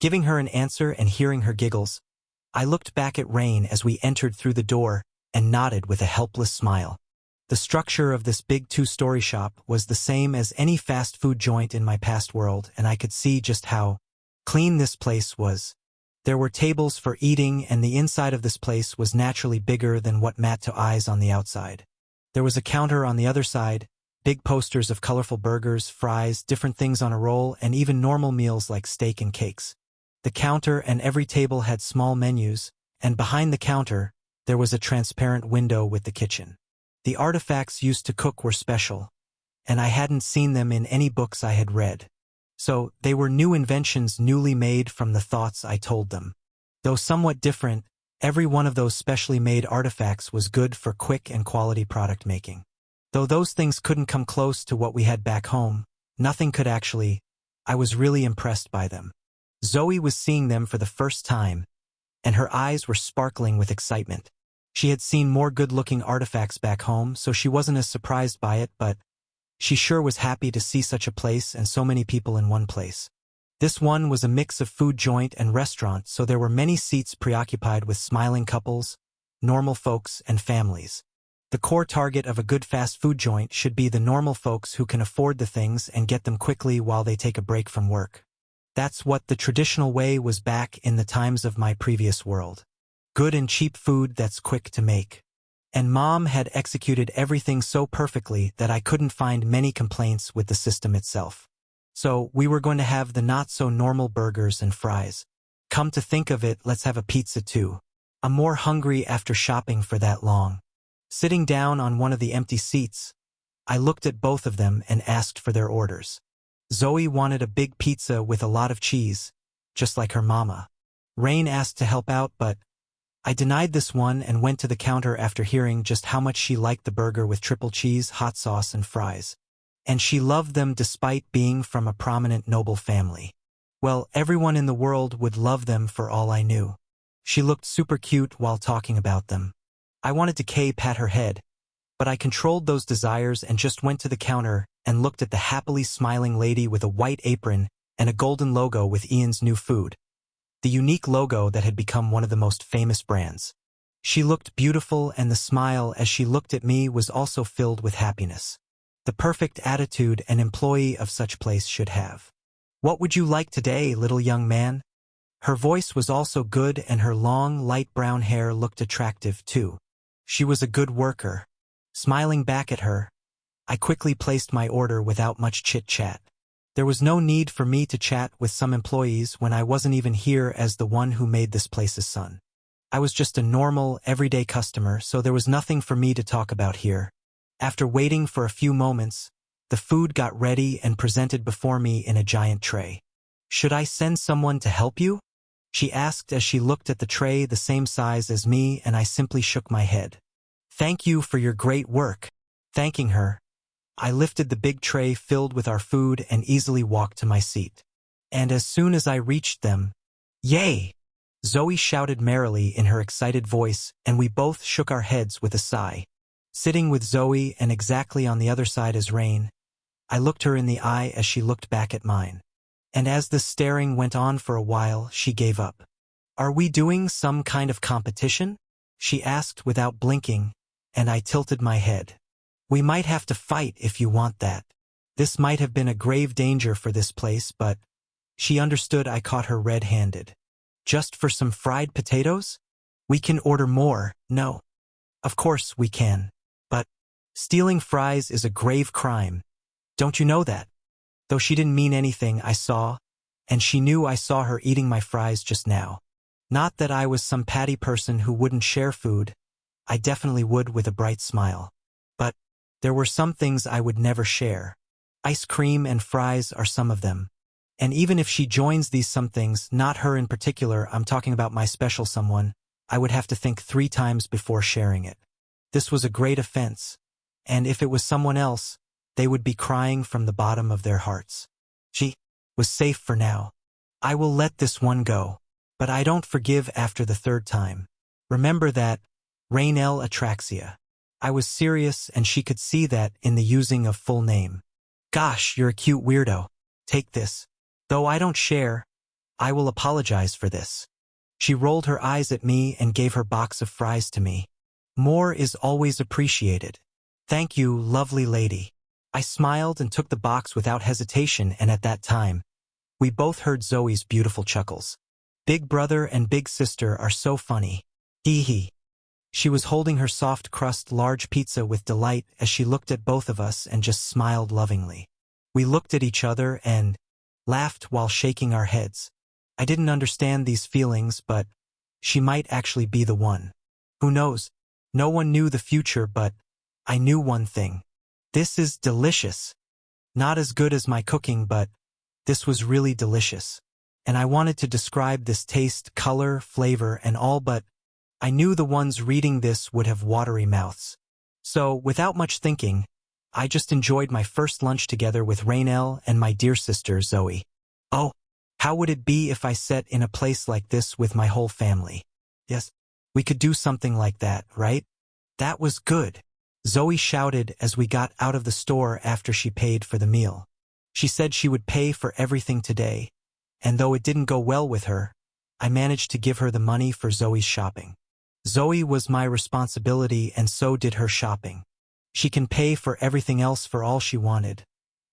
Giving her an answer and hearing her giggles, I looked back at Rain as we entered through the door and nodded with a helpless smile. The structure of this big two-story shop was the same as any fast food joint in my past world, and I could see just how clean this place was. There were tables for eating, and the inside of this place was naturally bigger than what met to eyes on the outside. There was a counter on the other side, big posters of colorful burgers, fries, different things on a roll, and even normal meals like steak and cakes. The counter and every table had small menus, and behind the counter, there was a transparent window with the kitchen. The artifacts used to cook were special, and I hadn't seen them in any books I had read. So, they were new inventions newly made from the thoughts I told them. Though somewhat different, every one of those specially made artifacts was good for quick and quality product making. Though those things couldn't come close to what we had back home, nothing could actually. I was really impressed by them. Zoe was seeing them for the first time, and her eyes were sparkling with excitement. She had seen more good-looking artifacts back home, so she wasn't as surprised by it, but she sure was happy to see such a place and so many people in one place. This one was a mix of food joint and restaurant, so there were many seats preoccupied with smiling couples, normal folks, and families. The core target of a good fast food joint should be the normal folks who can afford the things and get them quickly while they take a break from work. That's what the traditional way was back in the times of my previous world. Good and cheap food that's quick to make. And Mom had executed everything so perfectly that I couldn't find many complaints with the system itself. So, we were going to have the not-so-normal burgers and fries. Come to think of it, let's have a pizza too. I'm more hungry after shopping for that long. Sitting down on one of the empty seats, I looked at both of them and asked for their orders. Zoe wanted a big pizza with a lot of cheese, just like her mama. Rain asked to help out, but I denied this one and went to the counter after hearing just how much she liked the burger with triple cheese, hot sauce, and fries. And she loved them despite being from a prominent noble family. Well, everyone in the world would love them for all I knew. She looked super cute while talking about them. I wanted to pat her head, but I controlled those desires and just went to the counter and looked at the happily smiling lady with a white apron and a golden logo with Ian's new food. The unique logo that had become one of the most famous brands. She looked beautiful, and the smile as she looked at me was also filled with happiness. The perfect attitude an employee of such place should have. What would you like today, little young man? Her voice was also good, and her long, light brown hair looked attractive too. She was a good worker. Smiling back at her, I quickly placed my order without much chit-chat. There was no need for me to chat with some employees when I wasn't even here as the one who made this place's son. I was just a normal, everyday customer, so there was nothing for me to talk about here. After waiting for a few moments, the food got ready and presented before me in a giant tray. Should I send someone to help you? She asked as she looked at the tray the same size as me, and I simply shook my head. Thank you for your great work. Thanking her, I lifted the big tray filled with our food and easily walked to my seat. And as soon as I reached them, "Yay!" Zoe shouted merrily in her excited voice, and we both shook our heads with a sigh. Sitting with Zoe and exactly on the other side as Rain, I looked her in the eye as she looked back at mine. And as the staring went on for a while, she gave up. "Are we doing some kind of competition?" she asked without blinking, and I tilted my head. "We might have to fight if you want that." This might have been a grave danger for this place, but she understood I caught her red-handed. Just for some fried potatoes? We can order more, no. Of course we can. But stealing fries is a grave crime. Don't you know that? Though she didn't mean anything, I saw, and she knew I saw her eating my fries just now. Not that I was some patty person who wouldn't share food. I definitely would with a bright smile. But there were some things I would never share. Ice cream and fries are some of them. And even if she joins these some things, not her in particular, I'm talking about my special someone, I would have to think 3 times before sharing it. This was a great offense. And if it was someone else, they would be crying from the bottom of their hearts. She was safe for now. I will let this one go. But I don't forgive after the 3rd time. Remember that, Rainelle Atraxia. I was serious and she could see that in the using of full name. Gosh, you're a cute weirdo. Take this. Though I don't share, I will apologize for this. She rolled her eyes at me and gave her box of fries to me. More is always appreciated. Thank you, lovely lady. I smiled and took the box without hesitation, and at that time, we both heard Zoe's beautiful chuckles. Big brother and big sister are so funny. Hee hee. She was holding her soft crust large pizza with delight as she looked at both of us and just smiled lovingly. We looked at each other and laughed while shaking our heads. I didn't understand these feelings, but she might actually be the one. Who knows? No one knew the future, but I knew one thing. This is delicious. Not as good as my cooking, but this was really delicious. And I wanted to describe this taste, color, flavor, and all, but I knew the ones reading this would have watery mouths. So, without much thinking, I just enjoyed my first lunch together with Rainelle and my dear sister Zoe. Oh, how would it be if I sat in a place like this with my whole family? Yes, we could do something like that, right? That was good. Zoe shouted as we got out of the store after she paid for the meal. She said she would pay for everything today, and though it didn't go well with her, I managed to give her the money for Zoe's shopping. Zoe was my responsibility and so did her shopping. She can pay for everything else for all she wanted,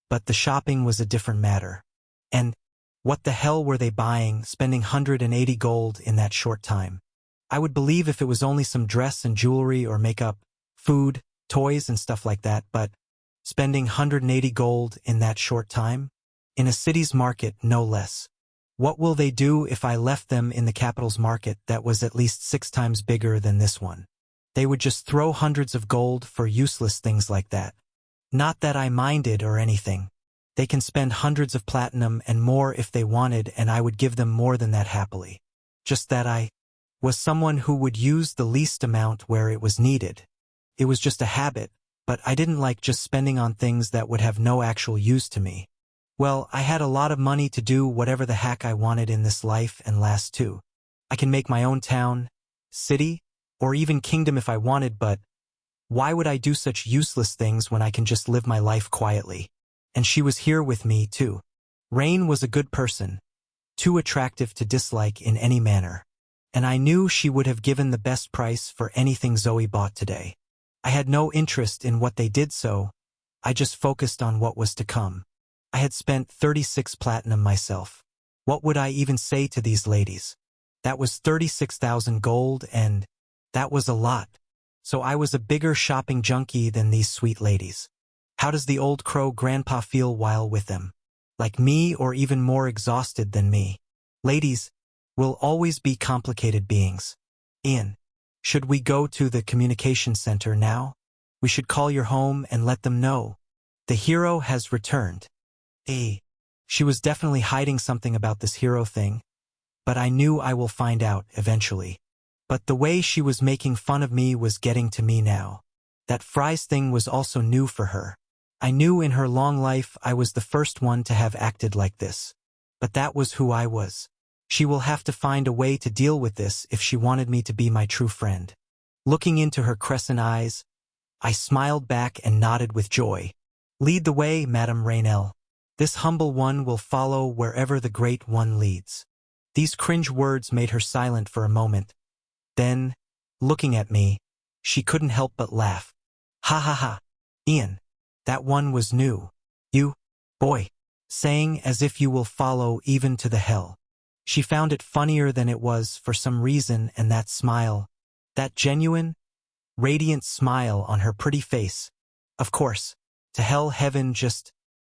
but the shopping was a different matter. And what the hell were they buying, spending 180 gold in that short time? I would believe if it was only some dress and jewelry or makeup, food, toys and stuff like that, but spending 180 gold in that short time? In a city's market, no less. What will they do if I left them in the capital's market that was at least 6 times bigger than this one? They would just throw hundreds of gold for useless things like that. Not that I minded or anything. They can spend hundreds of platinum and more if they wanted, and I would give them more than that happily. Just that I was someone who would use the least amount where it was needed. It was just a habit, but I didn't like just spending on things that would have no actual use to me. Well, I had a lot of money to do whatever the heck I wanted in this life and last too. I can make my own town, city, or even kingdom if I wanted, but why would I do such useless things when I can just live my life quietly? And she was here with me too. Rain was a good person, too attractive to dislike in any manner. And I knew she would have given the best price for anything Zoe bought today. I had no interest in what they did, so I just focused on what was to come. I had spent 36 platinum myself. What would I even say to these ladies? That was 36,000 gold, and that was a lot. So I was a bigger shopping junkie than these sweet ladies. How does the old crow grandpa feel while with them? Like me or even more exhausted than me? Ladies will always be complicated beings. Ian, should we go to the communication center now? We should call your home and let them know. The hero has returned. She was definitely hiding something about this hero thing, but I knew I will find out eventually. But the way she was making fun of me was getting to me now. That fries thing was also new for her. I knew in her long life I was the first one to have acted like this. But that was who I was. She will have to find a way to deal with this if she wanted me to be my true friend. Looking into her crescent eyes, I smiled back and nodded with joy. Lead the way, Madame Rainelle. This humble one will follow wherever the great one leads. These cringe words made her silent for a moment. Then, looking at me, she couldn't help but laugh. Ha ha ha. Ian, that one was new. You Boy, saying as if you will follow even to the hell. She found it funnier than it was for some reason, and that smile, that genuine, radiant smile on her pretty face. Of course, to hell heaven, just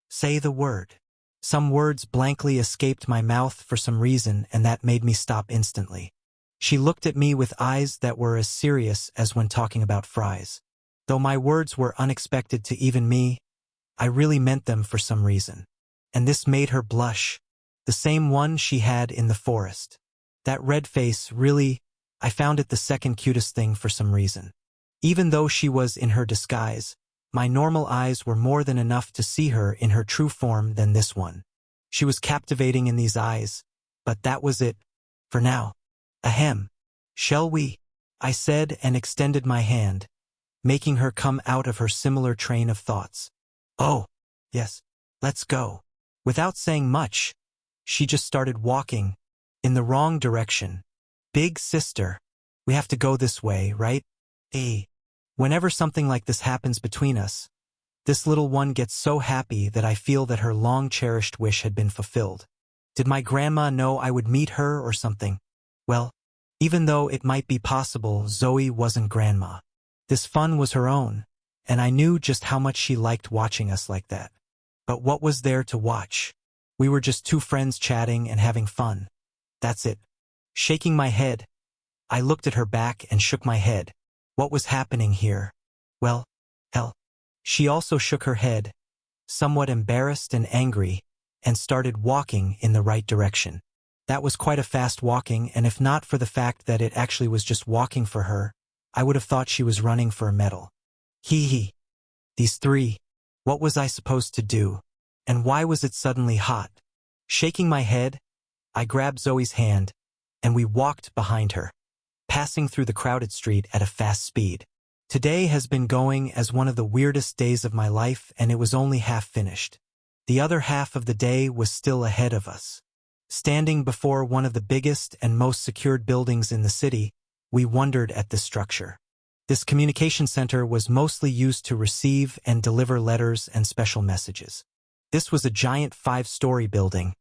say the word. Some words blankly escaped my mouth for some reason, and that made me stop instantly. She looked at me with eyes that were as serious as when talking about fries. Though my words were unexpected to even me, I really meant them for some reason. And this made her blush, the same one she had in the forest. That red face, really, I found it the second cutest thing for some reason. Even though she was in her disguise, my normal eyes were more than enough to see her in her true form than this one. She was captivating in these eyes, but that was it, for now. Ahem. Shall we? I said and extended my hand, making her come out of her similar train of thoughts. Oh, yes, let's go. Without saying much, she just started walking, in the wrong direction. Big sister, we have to go this way, right? Whenever something like this happens between us, this little one gets so happy that I feel that her long-cherished wish had been fulfilled. Did my grandma know I would meet her or something? Well, even though it might be possible Zoe wasn't grandma, this fun was her own, and I knew just how much she liked watching us like that. But what was there to watch? We were just two friends chatting and having fun. That's it. Shaking my head, I looked at her back and shook my head. What was happening here? Well, hell. She also shook her head, somewhat embarrassed and angry, and started walking in the right direction. That was quite a fast walking, and if not for the fact that it actually was just walking for her, I would have thought she was running for a medal. Hee hee. These three. What was I supposed to do? And why was it suddenly hot? Shaking my head, I grabbed Zoe's hand, and we walked behind her, passing through the crowded street at a fast speed. Today has been going as one of the weirdest days of my life, and it was only half finished. The other half of the day was still ahead of us. Standing before one of the biggest and most secured buildings in the city, we wondered at this structure. This communication center was mostly used to receive and deliver letters and special messages. This was a giant 5-story building,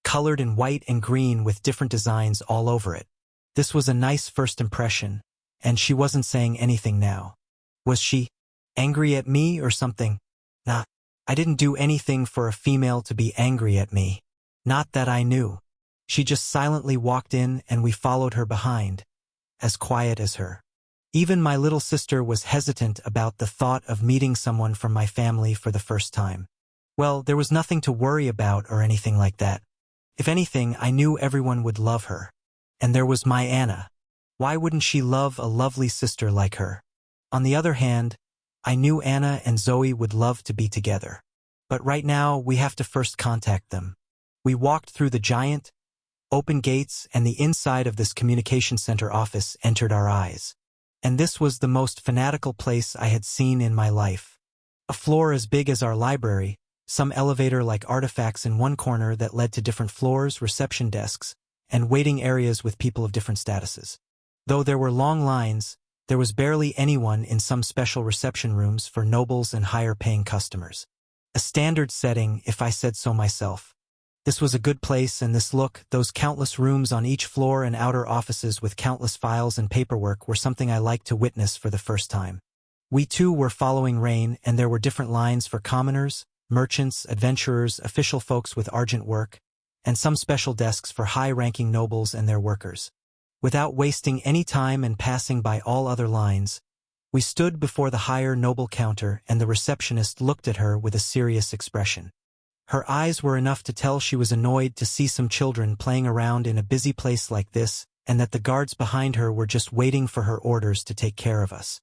colored in white and green with different designs all over it. This was a nice first impression, and she wasn't saying anything now. Was she angry at me or something? Nah, I didn't do anything for a female to be angry at me. Not that I knew. She just silently walked in and we followed her behind, as quiet as her. Even my little sister was hesitant about the thought of meeting someone from my family for the first time. Well, there was nothing to worry about or anything like that. If anything, I knew everyone would love her. And there was my Anna. Why wouldn't she love a lovely sister like her? On the other hand, I knew Anna and Zoe would love to be together. But right now, we have to first contact them. We walked through the giant, open gates, and the inside of this communication center office entered our eyes. And this was the most fanatical place I had seen in my life. A floor as big as our library, some elevator-like artifacts in one corner that led to different floors, reception desks, and waiting areas with people of different statuses. Though there were long lines, there was barely anyone in some special reception rooms for nobles and higher-paying customers. A standard setting, if I said so myself. This was a good place, and this look, those countless rooms on each floor and outer offices with countless files and paperwork were something I liked to witness for the first time. We too were following Rain, and there were different lines for commoners, merchants, adventurers, official folks with urgent work, and some special desks for high-ranking nobles and their workers. Without wasting any time and passing by all other lines, we stood before the higher noble counter, and the receptionist looked at her with a serious expression. Her eyes were enough to tell she was annoyed to see some children playing around in a busy place like this, and that the guards behind her were just waiting for her orders to take care of us.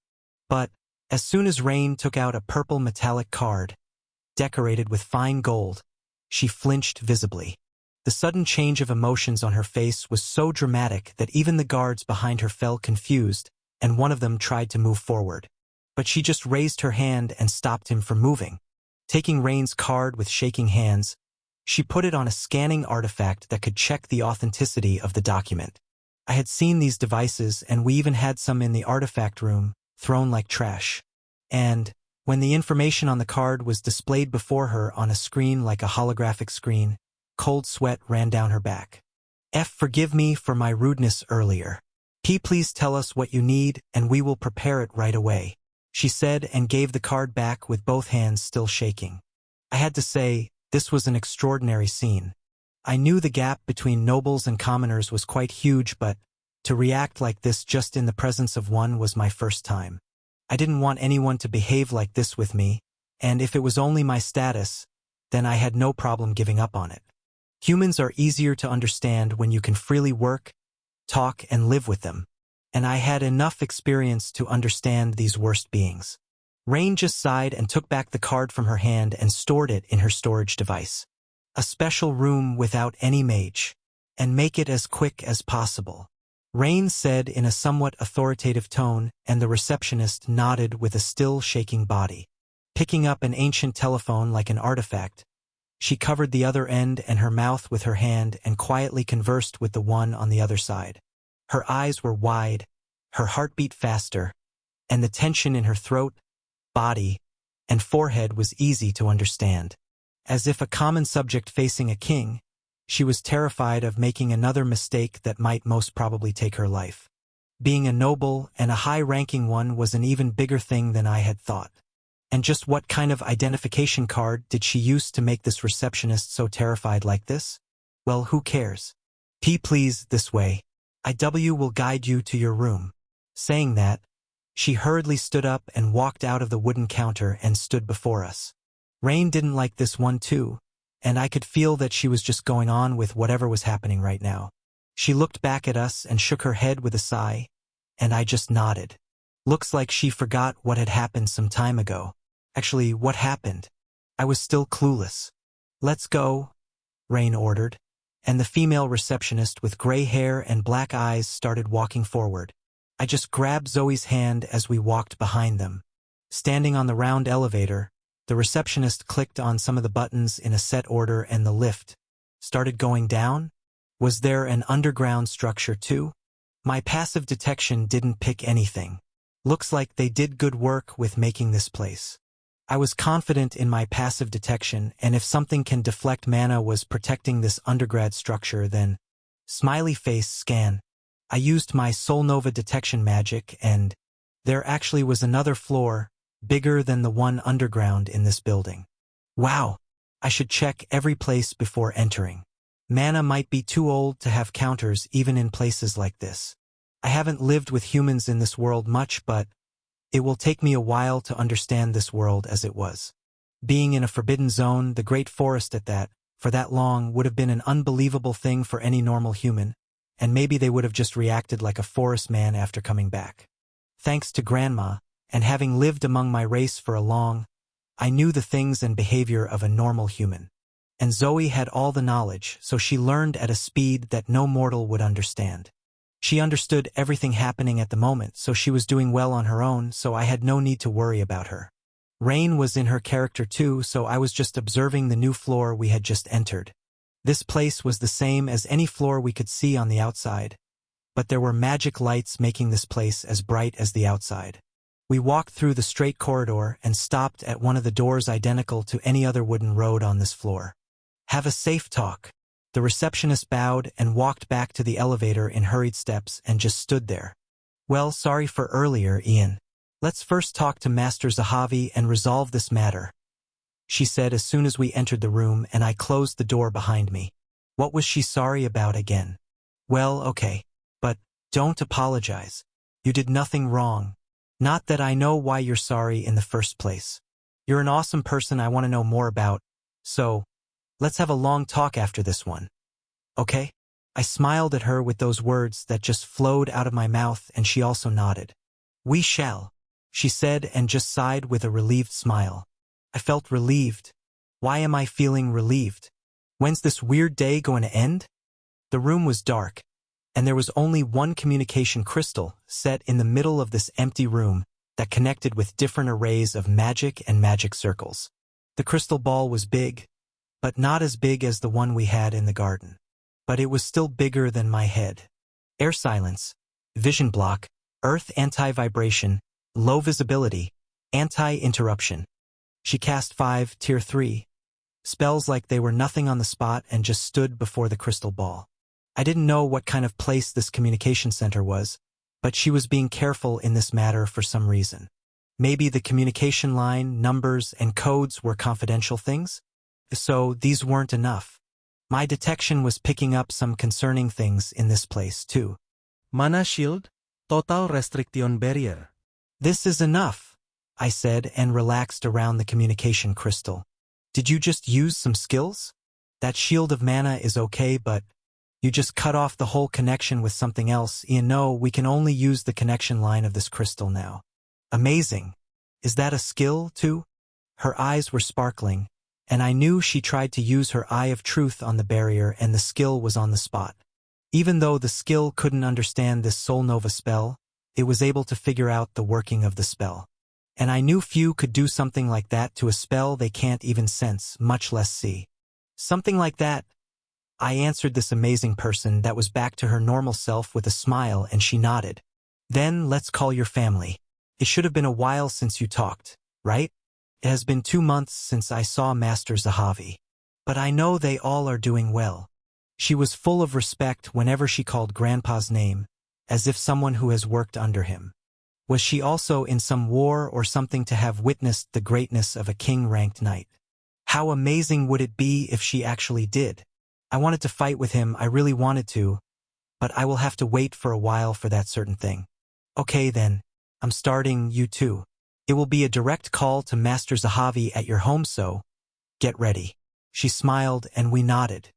But, as soon as Rain took out a purple metallic card, decorated with fine gold, she flinched visibly. The sudden change of emotions on her face was so dramatic that even the guards behind her felt confused, and one of them tried to move forward. But she just raised her hand and stopped him from moving. Taking Rain's card with shaking hands, she put it on a scanning artifact that could check the authenticity of the document. I had seen these devices, and we even had some in the artifact room, thrown like trash. And, When the information on the card was displayed before her on a screen like a holographic screen, cold sweat ran down her back. Forgive me for my rudeness earlier. Please tell us what you need and we will prepare it right away, she said and gave the card back with both hands still shaking. I had to say, this was an extraordinary scene. I knew the gap between nobles and commoners was quite huge, but to react like this just in the presence of one was my first time. I didn't want anyone to behave like this with me, and if it was only my status, then I had no problem giving up on it. Humans are easier to understand when you can freely work, talk, and live with them, and I had enough experience to understand these worst beings. Rain just sighed and took back the card from her hand and stored it in her storage device. A special room without any mage, and make it as quick as possible, Rain said in a somewhat authoritative tone, and the receptionist nodded with a still shaking body. Picking up an ancient telephone like an artifact, she covered the other end and her mouth with her hand and quietly conversed with the one on the other side. Her eyes were wide, her heart beat faster, and the tension in her throat, body, and forehead was easy to understand. As if a common subject facing a king, she was terrified of making another mistake that might most probably take her life. Being a noble and a high-ranking one was an even bigger thing than I had thought. And just what kind of identification card did she use to make this receptionist so terrified like this? Well, who cares? Please, this way. IW will guide you to your room. Saying that, she hurriedly stood up and walked out of the wooden counter and stood before us. Rain didn't like this one too, and I could feel that she was just going on with whatever was happening right now. She looked back at us and shook her head with a sigh, and I just nodded. Looks like she forgot what had happened some time ago. Actually, what happened? I was still clueless. Let's go, Rain ordered, and the female receptionist with gray hair and black eyes started walking forward. I just grabbed Zoe's hand as we walked behind them. Standing on the round elevator, the receptionist clicked on some of the buttons in a set order and the lift started going down. Was there an underground structure too? My passive detection didn't pick anything. Looks like they did good work with making this place. I was confident in my passive detection, and if something can deflect mana was protecting this undergrad structure, then smiley face scan. I used my Soul Nova detection magic, and there actually was another floor, bigger than the one underground in this building. Wow, I should check every place before entering. Mana might be too old to have counters even in places like this. I haven't lived with humans in this world much, but it will take me a while to understand this world as it was. Being in a forbidden zone, the Great Forest at that, for that long would have been an unbelievable thing for any normal human, and maybe they would have just reacted like a forest man after coming back. Thanks to Grandma, and having lived among my race for a long, I knew the things and behavior of a normal human. And Zoe had all the knowledge, so she learned at a speed that no mortal would understand. She understood everything happening at the moment, so she was doing well on her own, so I had no need to worry about her. Rain was in her character too, so I was just observing the new floor we had just entered. This place was the same as any floor we could see on the outside, but there were magic lights making this place as bright as the outside. We walked through the straight corridor and stopped at one of the doors identical to any other wooden road on this floor. Have a safe talk. The receptionist bowed and walked back to the elevator in hurried steps and just stood there. Well, sorry for earlier, Ian. Let's first talk to Master Zahavi and resolve this matter, she said as soon as we entered the room, and I closed the door behind me. What was she sorry about again? Well, okay. But don't apologize. You did nothing wrong. Not that I know why you're sorry in the first place. You're an awesome person I want to know more about, so let's have a long talk after this one. Okay? I smiled at her with those words that just flowed out of my mouth, and she also nodded. We shall, she said, and just sighed with a relieved smile. I felt relieved. Why am I feeling relieved? When's this weird day going to end? The room was dark, and there was only one communication crystal set in the middle of this empty room that connected with different arrays of magic and magic circles. The crystal ball was big, but not as big as the one we had in the garden. But it was still bigger than my head. Air silence, vision block, earth anti-vibration, low visibility, Anti-interruption. She cast 5 Tier 3 spells like they were nothing on the spot and just stood before the crystal ball. I didn't know what kind of place this communication center was, but she was being careful in this matter for some reason. Maybe the communication line, numbers, and codes were confidential things? So these weren't enough. My detection was picking up some concerning things in this place, too. Mana shield, total restriction barrier. This is enough, I said and relaxed around the communication crystal. Did you just use some skills? That shield of mana is okay, but you just cut off the whole connection with something else. No, we can only use the connection line of this crystal now. Amazing. Is that a skill, too? Her eyes were sparkling, and I knew she tried to use her eye of truth on the barrier and the skill was on the spot. Even though the skill couldn't understand this Soul Nova spell, it was able to figure out the working of the spell. And I knew few could do something like that to a spell they can't even sense, much less see. Something like that. I answered this amazing person that was back to her normal self with a smile and she nodded. Then let's call your family. It should have been a while since you talked, right? It has been 2 months since I saw Master Zahavi. But I know they all are doing well. She was full of respect whenever she called Grandpa's name, as if someone who has worked under him. Was she also in some war or something to have witnessed the greatness of a king-ranked knight? How amazing would it be if she actually did? I wanted to fight with him, I really wanted to, but I will have to wait for a while for that certain thing. Okay then, I'm starting you too. It will be a direct call to Master Zahavi at your home, so get ready. She smiled and we nodded.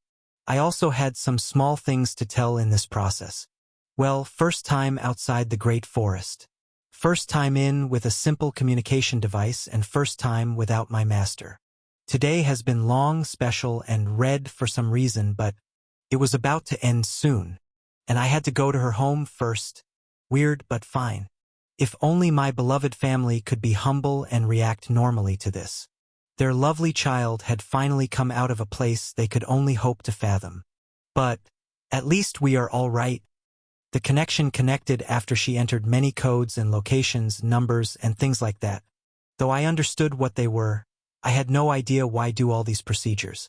I also had some small things to tell in this process. Well, first time outside the Great Forest. First time in with a simple communication device and first time without my master. Today has been long, special, and red for some reason, but it was about to end soon, and I had to go to her home first. Weird, but fine. If only my beloved family could be humble and react normally to this. Their lovely child had finally come out of a place they could only hope to fathom. But at least we are all right. The connection connected after she entered many codes and locations, numbers, and things like that. Though I understood what they were, I had no idea why do all these procedures.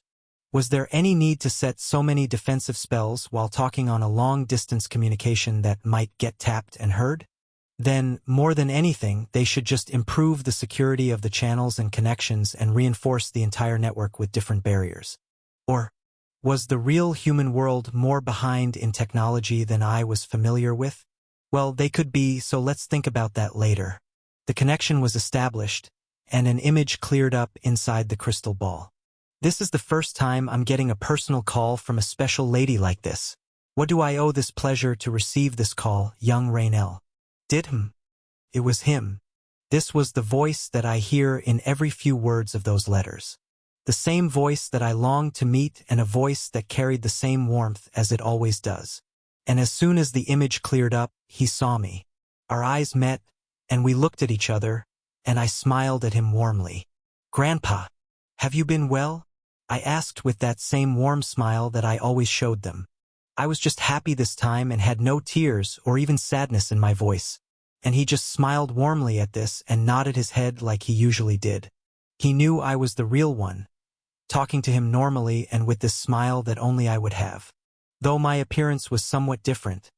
Was there any need to set so many defensive spells while talking on a long-distance communication that might get tapped and heard? Then, more than anything, they should just improve the security of the channels and connections and reinforce the entire network with different barriers. Or was the real human world more behind in technology than I was familiar with? Well, they could be, so let's think about that later. The connection was established, and an image cleared up inside the crystal ball. This is the first time I'm getting a personal call from a special lady like this. What do I owe this pleasure to receive this call, young Raynell? It was him. This was the voice that I hear in every few words of those letters. The same voice that I longed to meet and a voice that carried the same warmth as it always does. And as soon as the image cleared up, he saw me. Our eyes met, and we looked at each other, and I smiled at him warmly. Grandpa, have you been well? I asked with that same warm smile that I always showed them. I was just happy this time and had no tears or even sadness in my voice. And he just smiled warmly at this and nodded his head like he usually did. He knew I was the real one, talking to him normally and with this smile that only I would have. Though my appearance was somewhat different,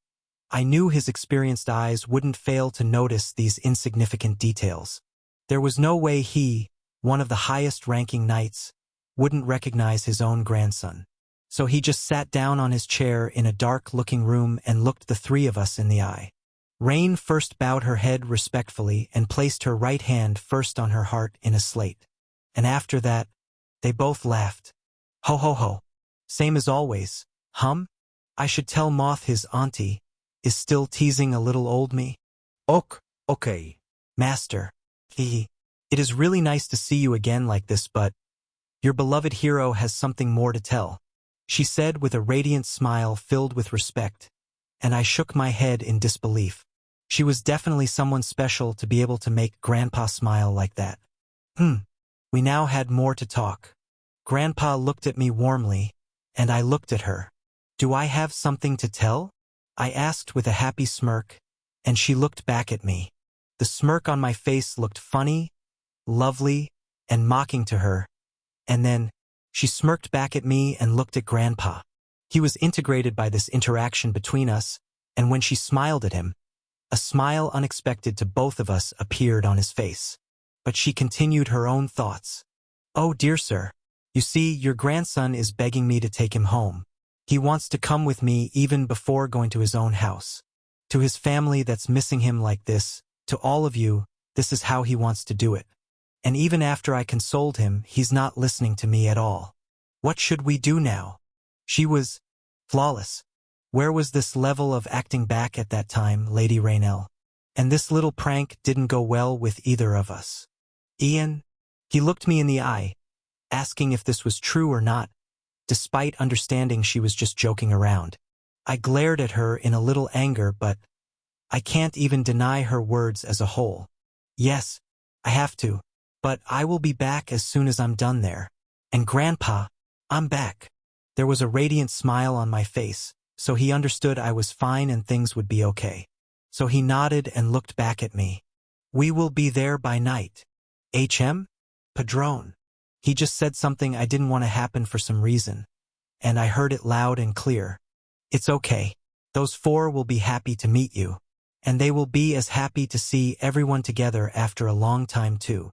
I knew his experienced eyes wouldn't fail to notice these insignificant details. There was no way he, one of the highest-ranking knights, wouldn't recognize his own grandson. So he just sat down on his chair in a dark-looking room and looked the three of us in the eye. Rain first bowed her head respectfully and placed her right hand first on her heart in a slate. And after that, they both laughed. Ho ho ho. Same as always, I should tell Moth his auntie is still teasing a little old me. Okay. Master, it is really nice to see you again like this, but your beloved hero has something more to tell, she said with a radiant smile filled with respect, and I shook my head in disbelief. She was definitely someone special to be able to make Grandpa smile like that. We now had more to talk. Grandpa looked at me warmly, and I looked at her. Do I have something to tell? I asked with a happy smirk, and she looked back at me. The smirk on my face looked funny, lovely, and mocking to her, and then she smirked back at me and looked at Grandpa. He was integrated by this interaction between us, and when she smiled at him, a smile unexpected to both of us appeared on his face. But she continued her own thoughts. "Oh, dear sir, you see, your grandson is begging me to take him home. He wants to come with me even before going to his own house. To his family that's missing him like this, to all of you, this is how he wants to do it. And even after I consoled him, he's not listening to me at all. What should we do now?" She was flawless. Where was this level of acting back at that time, Lady Raynell? And this little prank didn't go well with either of us. "Ian?" He looked me in the eye, asking if this was true or not, despite understanding she was just joking around. I glared at her in a little anger, but I can't even deny her words as a whole. "Yes, I have to, but I will be back as soon as I'm done there. And Grandpa, I'm back." There was a radiant smile on my face, so he understood I was fine and things would be okay. So he nodded and looked back at me. "We will be there by night. HM? Padrone." He just said something I didn't want to happen for some reason, and I heard it loud and clear. "It's okay. Those four will be happy to meet you, and they will be as happy to see everyone together after a long time too.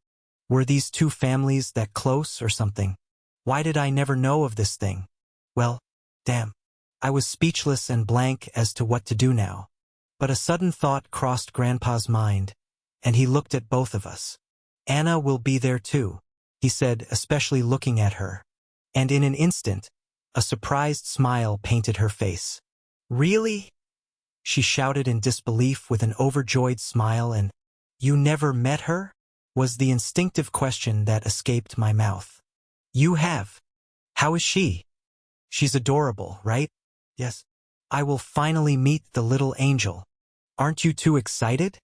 Were these two families that close or something? Why did I never know of this thing? Well, damn. I was speechless and blank as to what to do now. But a sudden thought crossed Grandpa's mind, and he looked at both of us. "Anna will be there too," he said, especially looking at her. And in an instant, a surprised smile painted her face. "Really?" she shouted in disbelief with an overjoyed smile, and, "You never met her?" was the instinctive question that escaped my mouth. "You have. How is she?" "She's adorable, right?" "Yes. I will finally meet the little angel. Aren't you too excited?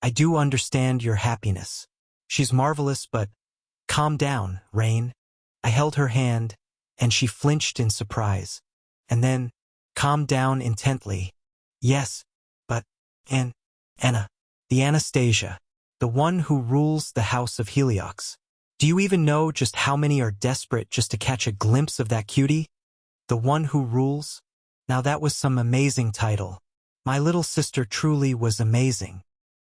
I do understand your happiness. She's marvelous, but calm down, Rain." I held her hand, and she flinched in surprise, and then calmed down intently. "Yes, but Anna, the Anastasia, the one who rules the House of Heliox. Do you even know just how many are desperate just to catch a glimpse of that cutie? The one who rules? Now that was some amazing title. My little sister truly was amazing."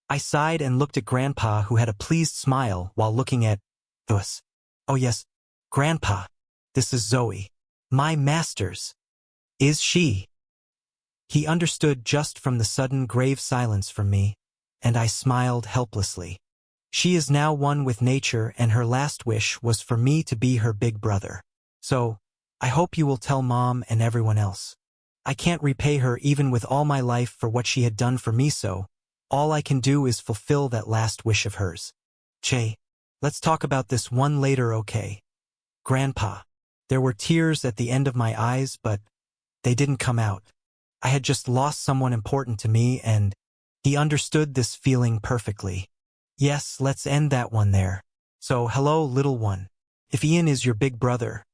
I sighed and looked at Grandpa, who had a pleased smile while looking at us. "Oh yes, Grandpa, this is Zoe. My master's. Is she?" He understood just from the sudden grave silence from me, and I smiled helplessly. She is now one with nature, and her last wish was for me to be her big brother. So, I hope you will tell Mom and everyone else. I can't repay her even with all my life for what she had done for me, so all I can do is fulfill that last wish of hers. Che, let's talk about this one later, okay? Grandpa. There were tears at the end of my eyes, but they didn't come out. I had just lost someone important to me, and he understood this feeling perfectly. Yes, let's end that one there. So, hello, little one. If Ian is your big brother,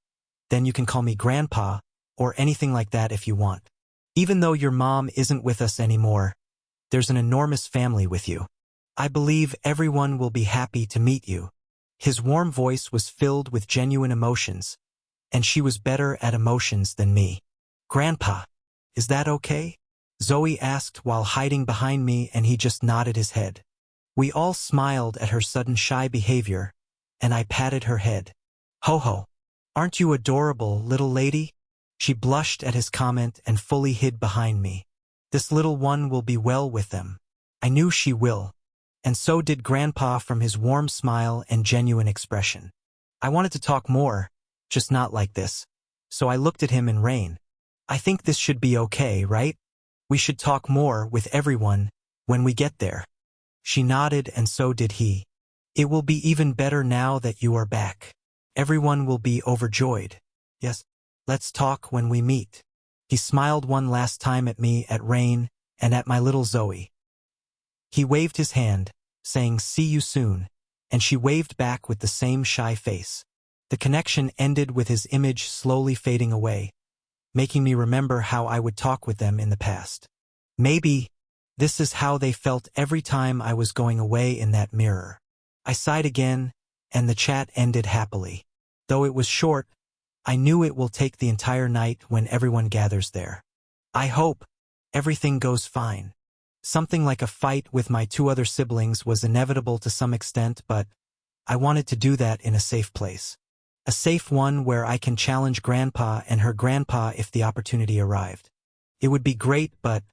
then you can call me Grandpa, or anything like that if you want. Even though your mom isn't with us anymore, there's an enormous family with you. I believe everyone will be happy to meet you." His warm voice was filled with genuine emotions, and she was better at emotions than me. "Grandpa, is that okay?" Zoe asked while hiding behind me, and he just nodded his head. We all smiled at her sudden shy behavior, and I patted her head. "Ho-ho, aren't you adorable, little lady?" She blushed at his comment and fully hid behind me. "This little one will be well with them. I knew she will." And so did Grandpa from his warm smile and genuine expression. I wanted to talk more, just not like this. So I looked at him and Rain. "I think this should be okay, right? We should talk more with everyone when we get there." She nodded, and so did he. "It will be even better now that you are back. Everyone will be overjoyed. Yes, let's talk when we meet." He smiled one last time at me, at Rain, and at my little Zoe. He waved his hand, saying, "See you soon," and she waved back with the same shy face. The connection ended with his image slowly fading away, making me remember how I would talk with them in the past. Maybe this is how they felt every time I was going away in that mirror. I sighed again, and the chat ended happily. Though it was short, I knew it will take the entire night when everyone gathers there. I hope everything goes fine. Something like a fight with my two other siblings was inevitable to some extent, but I wanted to do that in a safe place. A safe one where I can challenge Grandpa and her grandpa if the opportunity arrived. It would be great, but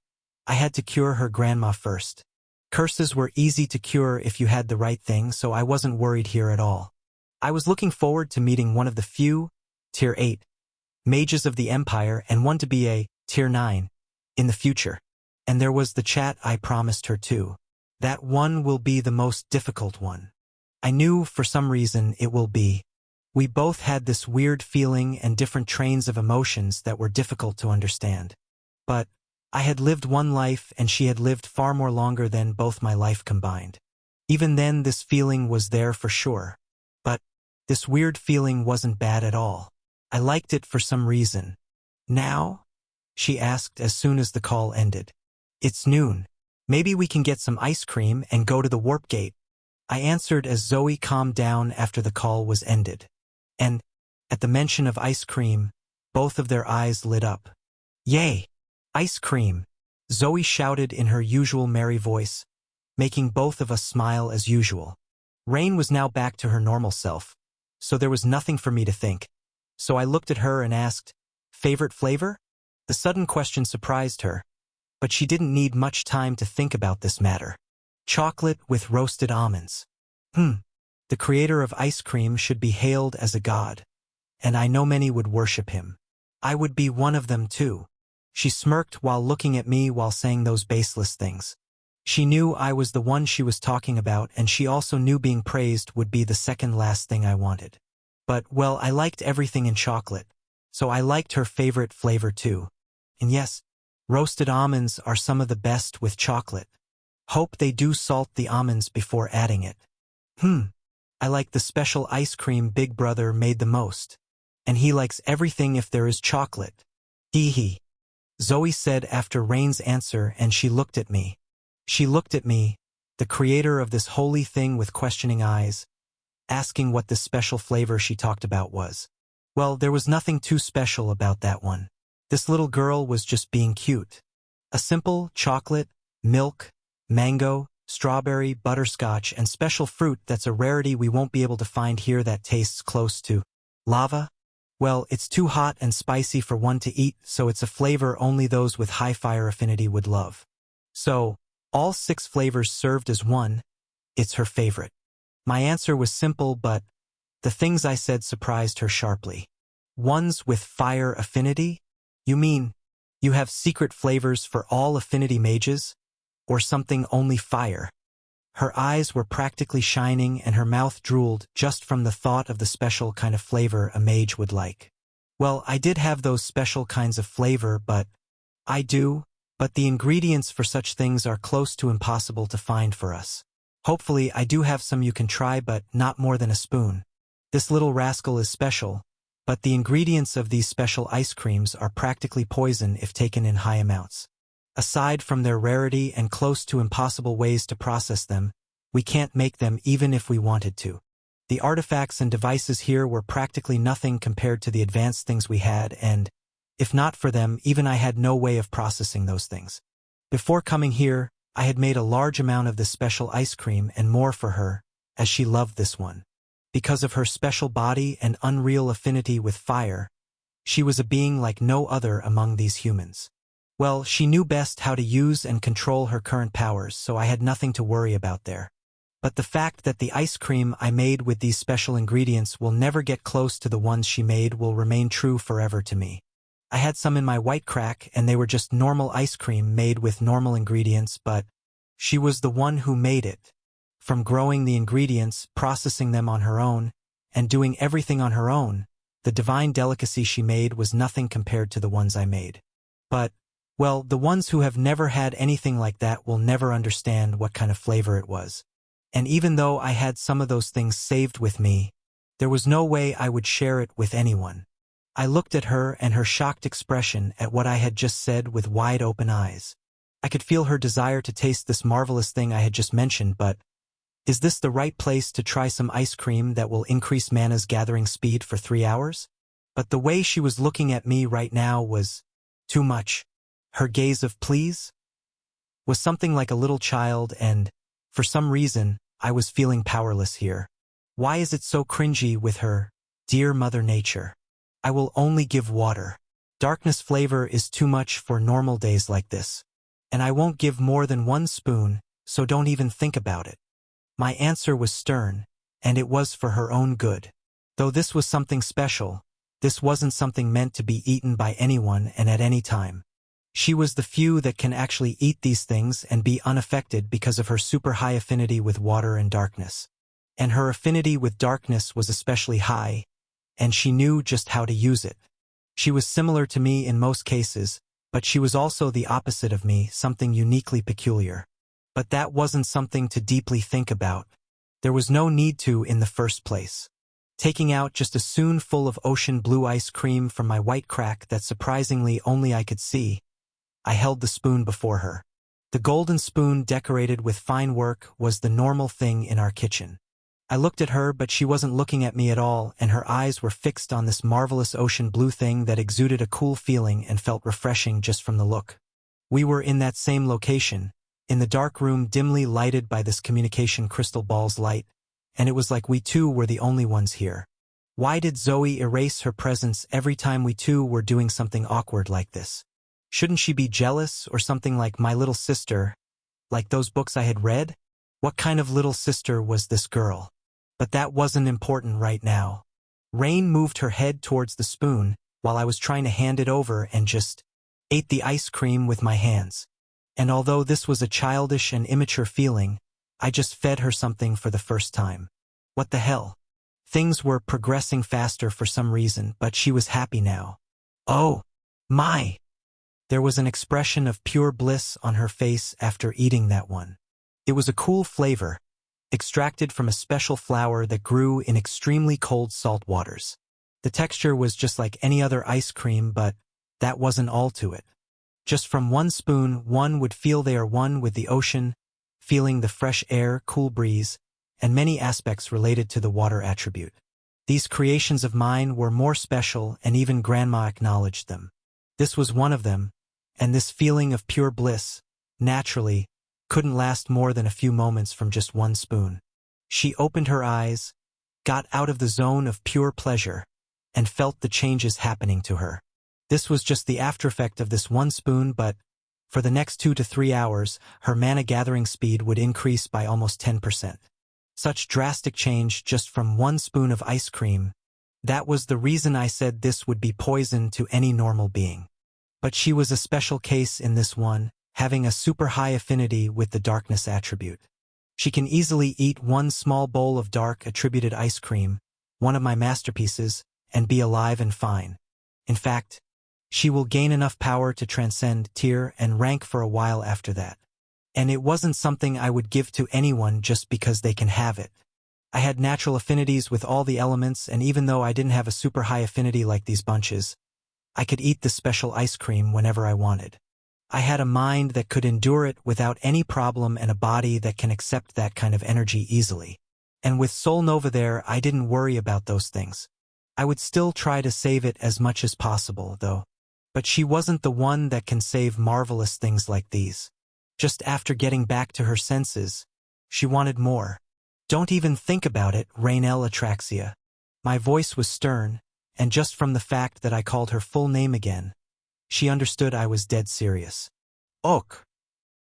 I had to cure her grandma first. Curses were easy to cure if you had the right thing, so I wasn't worried here at all. I was looking forward to meeting one of the few, Tier 8, mages of the Empire and one to be a Tier 9 in the future. And there was the chat I promised her too. That one will be the most difficult one. I knew for some reason it will be. We both had this weird feeling and different trains of emotions that were difficult to understand. But I had lived one life and she had lived far more longer than both my life combined. Even then this feeling was there for sure. But this weird feeling wasn't bad at all. I liked it for some reason. Now? She asked as soon as the call ended. It's noon. Maybe we can get some ice cream and go to the warp gate. I answered as Zoe calmed down after the call was ended. And, at the mention of ice cream, both of their eyes lit up. Yay! Ice cream! Zoe shouted in her usual merry voice, making both of us smile as usual. Rain was now back to her normal self, so there was nothing for me to think. So I looked at her and asked, favorite flavor? The sudden question surprised her, but she didn't need much time to think about this matter. Chocolate with roasted almonds. The creator of ice cream should be hailed as a god, and I know many would worship him. I would be one of them too. She smirked while looking at me while saying those baseless things. She knew I was the one she was talking about, and she also knew being praised would be the second last thing I wanted. But, well, I liked everything in chocolate, so I liked her favorite flavor too. And yes, roasted almonds are some of the best with chocolate. Hope they do salt the almonds before adding it. I like the special ice cream Big Brother made the most. And he likes everything if there is chocolate. Hee. Zoe said after Rain's answer, and she looked at me. She looked at me, the creator of this holy thing, with questioning eyes, asking what this special flavor she talked about was. Well, there was nothing too special about that one. This little girl was just being cute. A simple chocolate, milk, mango, strawberry, butterscotch, and special fruit that's a rarity we won't be able to find here that tastes close to lava. Well, it's too hot and spicy for one to eat, so it's a flavor only those with high fire affinity would love. So, all 6 flavors served as one. It's her favorite. My answer was simple, but the things I said surprised her sharply. Ones with fire affinity? You mean, you have secret flavors for all affinity mages? Or something only fire? Her eyes were practically shining and her mouth drooled just from the thought of the special kind of flavor a mage would like. Well, I did have those special kinds of flavor, but the ingredients for such things are close to impossible to find for us. Hopefully, I do have some you can try, but not more than a spoon. This little rascal is special, but the ingredients of these special ice creams are practically poison if taken in high amounts. Aside from their rarity and close to impossible ways to process them, we can't make them even if we wanted to. The artifacts and devices here were practically nothing compared to the advanced things we had, and, if not for them, even I had no way of processing those things. Before coming here, I had made a large amount of this special ice cream and more for her, as she loved this one. Because of her special body and unreal affinity with fire, she was a being like no other among these humans. Well, she knew best how to use and control her current powers, so I had nothing to worry about there. But the fact that the ice cream I made with these special ingredients will never get close to the ones she made will remain true forever to me. I had some in my white crack, and they were just normal ice cream made with normal ingredients, but she was the one who made it. From growing the ingredients, processing them on her own, and doing everything on her own, the divine delicacy she made was nothing compared to the ones I made. But, well, the ones who have never had anything like that will never understand what kind of flavor it was. And even though I had some of those things saved with me, there was no way I would share it with anyone. I looked at her and her shocked expression at what I had just said with wide open eyes. I could feel her desire to taste this marvelous thing I had just mentioned, but Is this the right place to try some ice cream that will increase mana's gathering speed for 3 hours? But the way she was looking at me right now was too much. Her gaze of please was something like a little child, and, for some reason, I was feeling powerless here. Why is it so cringy with her, dear Mother Nature? I will only give water. Darkness flavor is too much for normal days like this. And I won't give more than 1 spoon, so don't even think about it. My answer was stern, and it was for her own good. Though this was something special, this wasn't something meant to be eaten by anyone and at any time. She was the few that can actually eat these things and be unaffected because of her super high affinity with water and darkness. And her affinity with darkness was especially high, and she knew just how to use it. She was similar to me in most cases, but she was also the opposite of me, something uniquely peculiar. But that wasn't something to deeply think about. There was no need to in the first place. Taking out just a spoon full of ocean blue ice cream from my white crack that surprisingly only I could see, I held the spoon before her. The golden spoon decorated with fine work was the normal thing in our kitchen. I looked at her, but she wasn't looking at me at all, and her eyes were fixed on this marvelous ocean blue thing that exuded a cool feeling and felt refreshing just from the look. We were in that same location, in the dark room dimly lighted by this communication crystal ball's light, and it was like we two were the only ones here. Why did Zoe erase her presence every time we two were doing something awkward like this? Shouldn't she be jealous or something like my little sister, like those books I had read? What kind of little sister was this girl? But that wasn't important right now. Rain moved her head towards the spoon while I was trying to hand it over and just ate the ice cream with my hands. And although this was a childish and immature feeling, I just fed her something for the first time. What the hell? Things were progressing faster for some reason, but she was happy now. Oh, my! There was an expression of pure bliss on her face after eating that one. It was a cool flavor, extracted from a special flower that grew in extremely cold salt waters. The texture was just like any other ice cream, but that wasn't all to it. Just from 1 spoon, one would feel they are one with the ocean, feeling the fresh air, cool breeze, and many aspects related to the water attribute. These creations of mine were more special, and even Grandma acknowledged them. This was one of them, and this feeling of pure bliss, naturally, couldn't last more than a few moments from just 1 spoon. She opened her eyes, got out of the zone of pure pleasure, and felt the changes happening to her. This was just the aftereffect of this 1 spoon, but for the next 2 to 3 hours, her mana gathering speed would increase by almost 10%. Such drastic change just from 1 spoon of ice cream. That was the reason I said this would be poison to any normal being. But she was a special case in this one, having a super high affinity with the darkness attribute. She can easily eat 1 small bowl of dark attributed ice cream, one of my masterpieces, and be alive and fine. In fact, she will gain enough power to transcend tier and rank for a while after that. And it wasn't something I would give to anyone just because they can have it. I had natural affinities with all the elements, and even though I didn't have a super high affinity like these bunches, I could eat the special ice cream whenever I wanted. I had a mind that could endure it without any problem and a body that can accept that kind of energy easily. And with Soul Nova there, I didn't worry about those things. I would still try to save it as much as possible, though. But she wasn't the one that can save marvelous things like these. Just after getting back to her senses, she wanted more. Don't even think about it, Rainelle Atraxia. My voice was stern, and just from the fact that I called her full name again, she understood I was dead serious. Ok,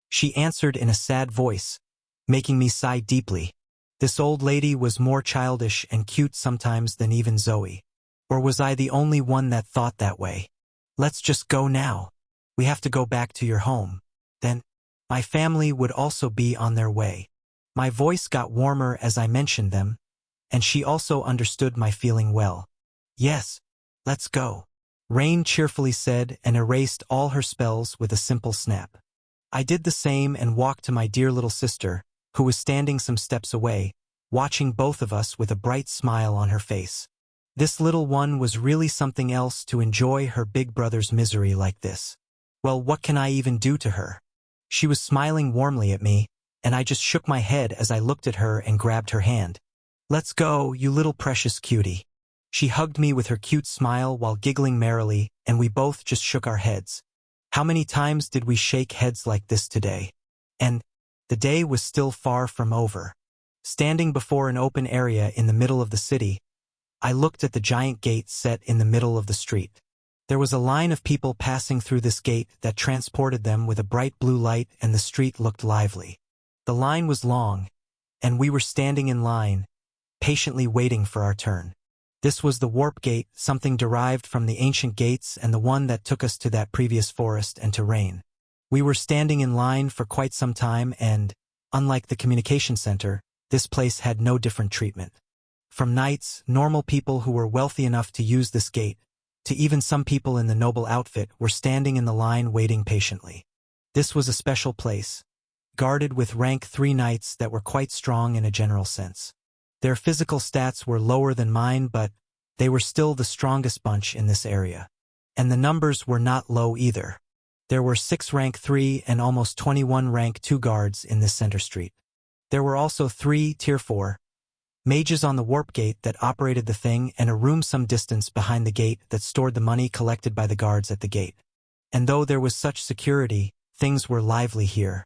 she answered in a sad voice, making me sigh deeply. This old lady was more childish and cute sometimes than even Zoe. Or was I the only one that thought that way? Let's just go now. We have to go back to your home. Then, my family would also be on their way. My voice got warmer as I mentioned them, and she also understood my feeling well. Yes, let's go. Rain cheerfully said and erased all her spells with a simple snap. I did the same and walked to my dear little sister, who was standing some steps away, watching both of us with a bright smile on her face. This little one was really something else to enjoy her big brother's misery like this. Well, what can I even do to her? She was smiling warmly at me, and I just shook my head as I looked at her and grabbed her hand. "Let's go, you little precious cutie." She hugged me with her cute smile while giggling merrily, and we both just shook our heads. How many times did we shake heads like this today? And the day was still far from over. Standing before an open area in the middle of the city, I looked at the giant gate set in the middle of the street. There was a line of people passing through this gate that transported them with a bright blue light, and the street looked lively. The line was long, and we were standing in line, patiently waiting for our turn. This was the Warp Gate, something derived from the ancient gates and the one that took us to that previous forest and to Rain. We were standing in line for quite some time and, unlike the communication center, this place had no different treatment. From knights, normal people who were wealthy enough to use this gate, to even some people in the noble outfit were standing in the line waiting patiently. This was a special place, guarded with rank 3 knights that were quite strong in a general sense. Their physical stats were lower than mine, but they were still the strongest bunch in this area. And the numbers were not low either. There were 6 rank 3 and almost 21 rank 2 guards in this center street. There were also 3 tier 4 mages on the warp gate that operated the thing, and a room some distance behind the gate that stored the money collected by the guards at the gate. And though there was such security, things were lively here.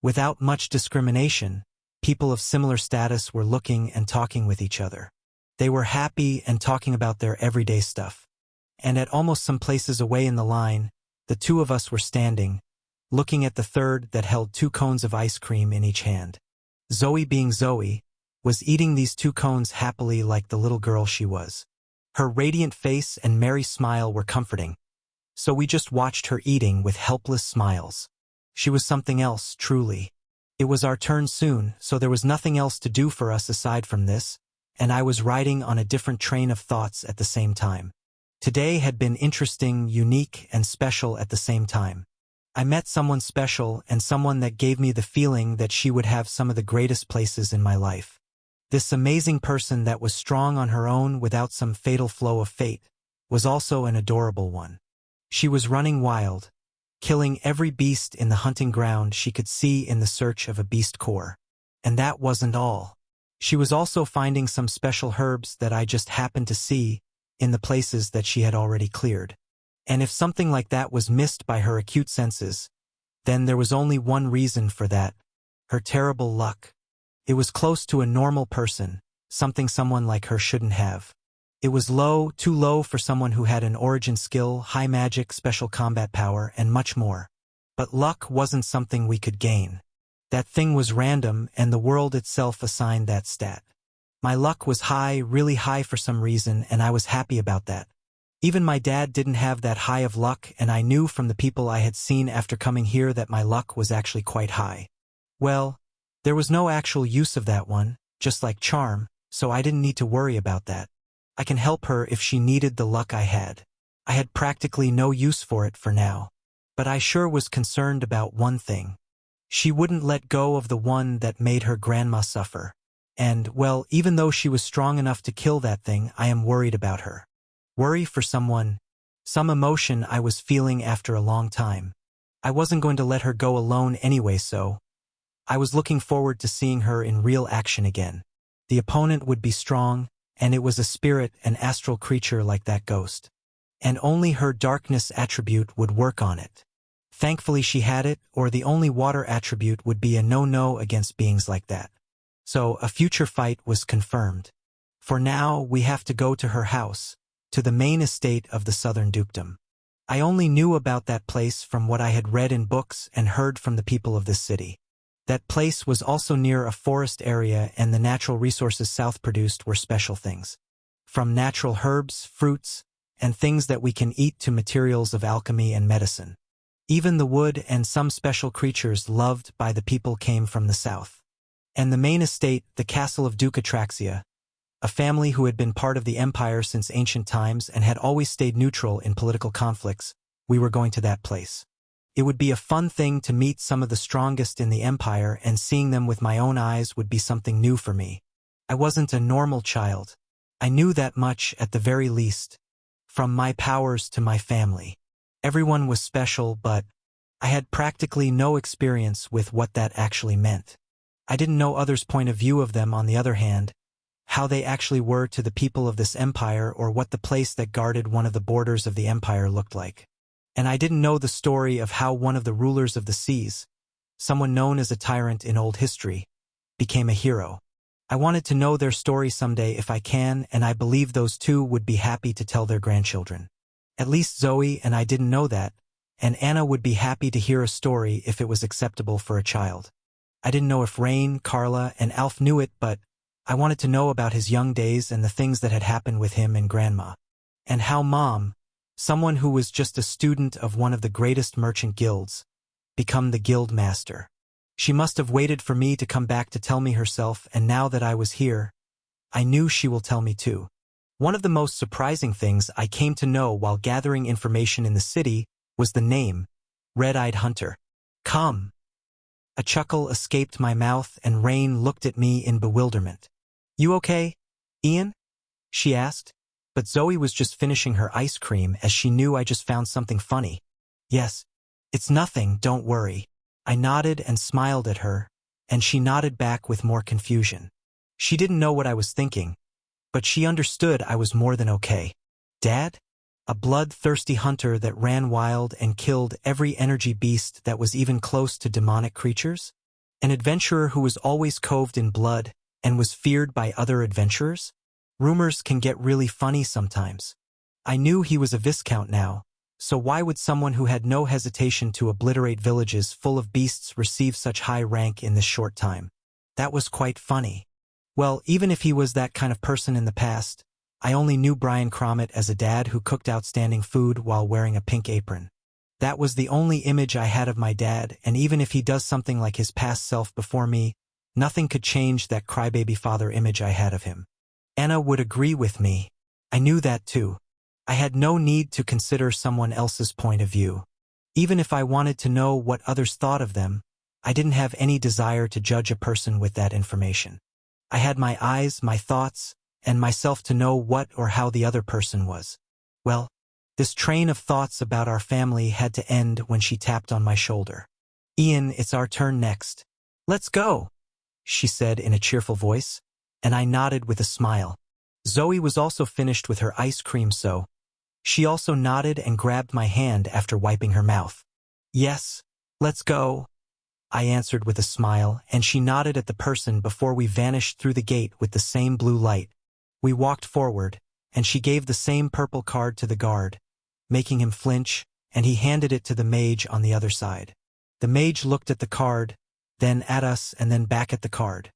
Without much discrimination, people of similar status were looking and talking with each other. They were happy and talking about their everyday stuff. And at almost some places away in the line, the 2 of us were standing, looking at the third that held 2 cones of ice cream in each hand. Zoe, being Zoe, was eating these 2 cones happily like the little girl she was. Her radiant face and merry smile were comforting, so we just watched her eating with helpless smiles. She was something else, truly. It was our turn soon, so there was nothing else to do for us aside from this, and I was riding on a different train of thoughts at the same time. Today had been interesting, unique, and special at the same time. I met someone special and someone that gave me the feeling that she would have some of the greatest places in my life. This amazing person that was strong on her own without some fatal flow of fate was also an adorable one. She was running wild, killing every beast in the hunting ground she could see in the search of a beast core. And that wasn't all. She was also finding some special herbs that I just happened to see in the places that she had already cleared. And if something like that was missed by her acute senses, then there was only one reason for that: her terrible luck. It was close to a normal person, something someone like her shouldn't have. It was low, too low for someone who had an origin skill, high magic, special combat power, and much more. But luck wasn't something we could gain. That thing was random, and the world itself assigned that stat. My luck was high, really high for some reason, and I was happy about that. Even my dad didn't have that high of luck, and I knew from the people I had seen after coming here that my luck was actually quite high. Well, there was no actual use of that one, just like charm, so I didn't need to worry about that. I can help her if she needed the luck I had. I had practically no use for it for now. But I sure was concerned about one thing. She wouldn't let go of the one that made her grandma suffer. And, well, even though she was strong enough to kill that thing, I am worried about her. Worry for someone, some emotion I was feeling after a long time. I wasn't going to let her go alone anyway, so I was looking forward to seeing her in real action again. The opponent would be strong, and it was a spirit, an astral creature like that ghost. And only her darkness attribute would work on it. Thankfully she had it, or the only water attribute would be a no-no against beings like that. So a future fight was confirmed. For now, we have to go to her house, to the main estate of the Southern Dukedom. I only knew about that place from what I had read in books and heard from the people of this city. That place was also near a forest area, and the natural resources South produced were special things. From natural herbs, fruits, and things that we can eat to materials of alchemy and medicine. Even the wood and some special creatures loved by the people came from the south. And the main estate, the castle of Duke Atraxia, a family who had been part of the empire since ancient times and had always stayed neutral in political conflicts, we were going to that place. It would be a fun thing to meet some of the strongest in the empire, and seeing them with my own eyes would be something new for me. I wasn't a normal child. I knew that much at the very least. From my powers to my family. Everyone was special, but I had practically no experience with what that actually meant. I didn't know others' point of view of them on the other hand, how they actually were to the people of this empire or what the place that guarded one of the borders of the empire looked like. And I didn't know the story of how one of the rulers of the seas, someone known as a tyrant in old history, became a hero. I wanted to know their story someday if I can, and I believe those two would be happy to tell their grandchildren. At least Zoe and I didn't know that, and Anna would be happy to hear a story if it was acceptable for a child. I didn't know if Rain, Carla, and Alf knew it, but I wanted to know about his young days and the things that had happened with him and Grandma. And how Mom, someone who was just a student of one of the greatest merchant guilds, become the guild master. She must have waited for me to come back to tell me herself, and now that I was here, I knew she will tell me too. One of the most surprising things I came to know while gathering information in the city was the name, Red-Eyed Hunter. Come. A chuckle escaped my mouth and Rain looked at me in bewilderment. You okay, Ian? She asked, but Zoe was just finishing her ice cream as she knew I just found something funny. Yes, it's nothing, don't worry. I nodded and smiled at her, and she nodded back with more confusion. She didn't know what I was thinking, but she understood I was more than okay. Dad? A bloodthirsty hunter that ran wild and killed every energy beast that was even close to demonic creatures? An adventurer who was always coved in blood and was feared by other adventurers? Rumors can get really funny sometimes. I knew he was a viscount now, so why would someone who had no hesitation to obliterate villages full of beasts receive such high rank in this short time? That was quite funny. Well, even if he was that kind of person in the past, I only knew Brian Cromit as a dad who cooked outstanding food while wearing a pink apron. That was the only image I had of my dad, and even if he does something like his past self before me, nothing could change that crybaby father image I had of him. Anna would agree with me. I knew that too. I had no need to consider someone else's point of view. Even if I wanted to know what others thought of them, I didn't have any desire to judge a person with that information. I had my eyes, my thoughts, and myself to know what or how the other person was. Well, this train of thoughts about our family had to end when she tapped on my shoulder. Ian, it's our turn next. Let's go, she said in a cheerful voice, and I nodded with a smile. Zoe was also finished with her ice cream, so she also nodded and grabbed my hand after wiping her mouth. Yes, let's go, I answered with a smile, and she nodded at the person before we vanished through the gate with the same blue light. We walked forward, and she gave the same purple card to the guard, making him flinch, and he handed it to the mage on the other side. The mage looked at the card, then at us and then back at the card.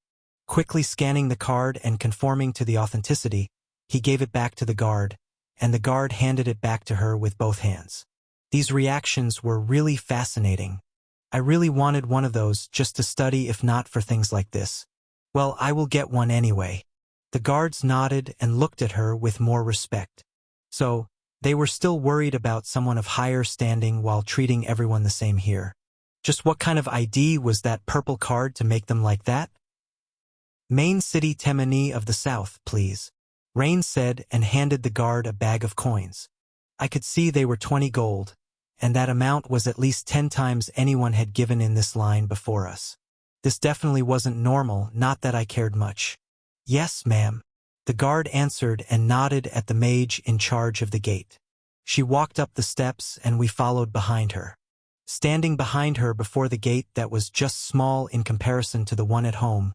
Quickly scanning the card and conforming to the authenticity, he gave it back to the guard, and the guard handed it back to her with both hands. These reactions were really fascinating. I really wanted one of those just to study if not for things like this. Well, I will get one anyway. The guards nodded and looked at her with more respect. So, they were still worried about someone of higher standing while treating everyone the same here. Just what kind of ID was that purple card to make them like that? Main City Temani of the South, please, Rain said and handed the guard a bag of coins. I could see they were 20 gold, and that amount was at least 10 times anyone had given in this line before us. This definitely wasn't normal, not that I cared much. Yes, ma'am, the guard answered and nodded at the mage in charge of the gate. She walked up the steps and we followed behind her. Standing behind her before the gate that was just small in comparison to the one at home,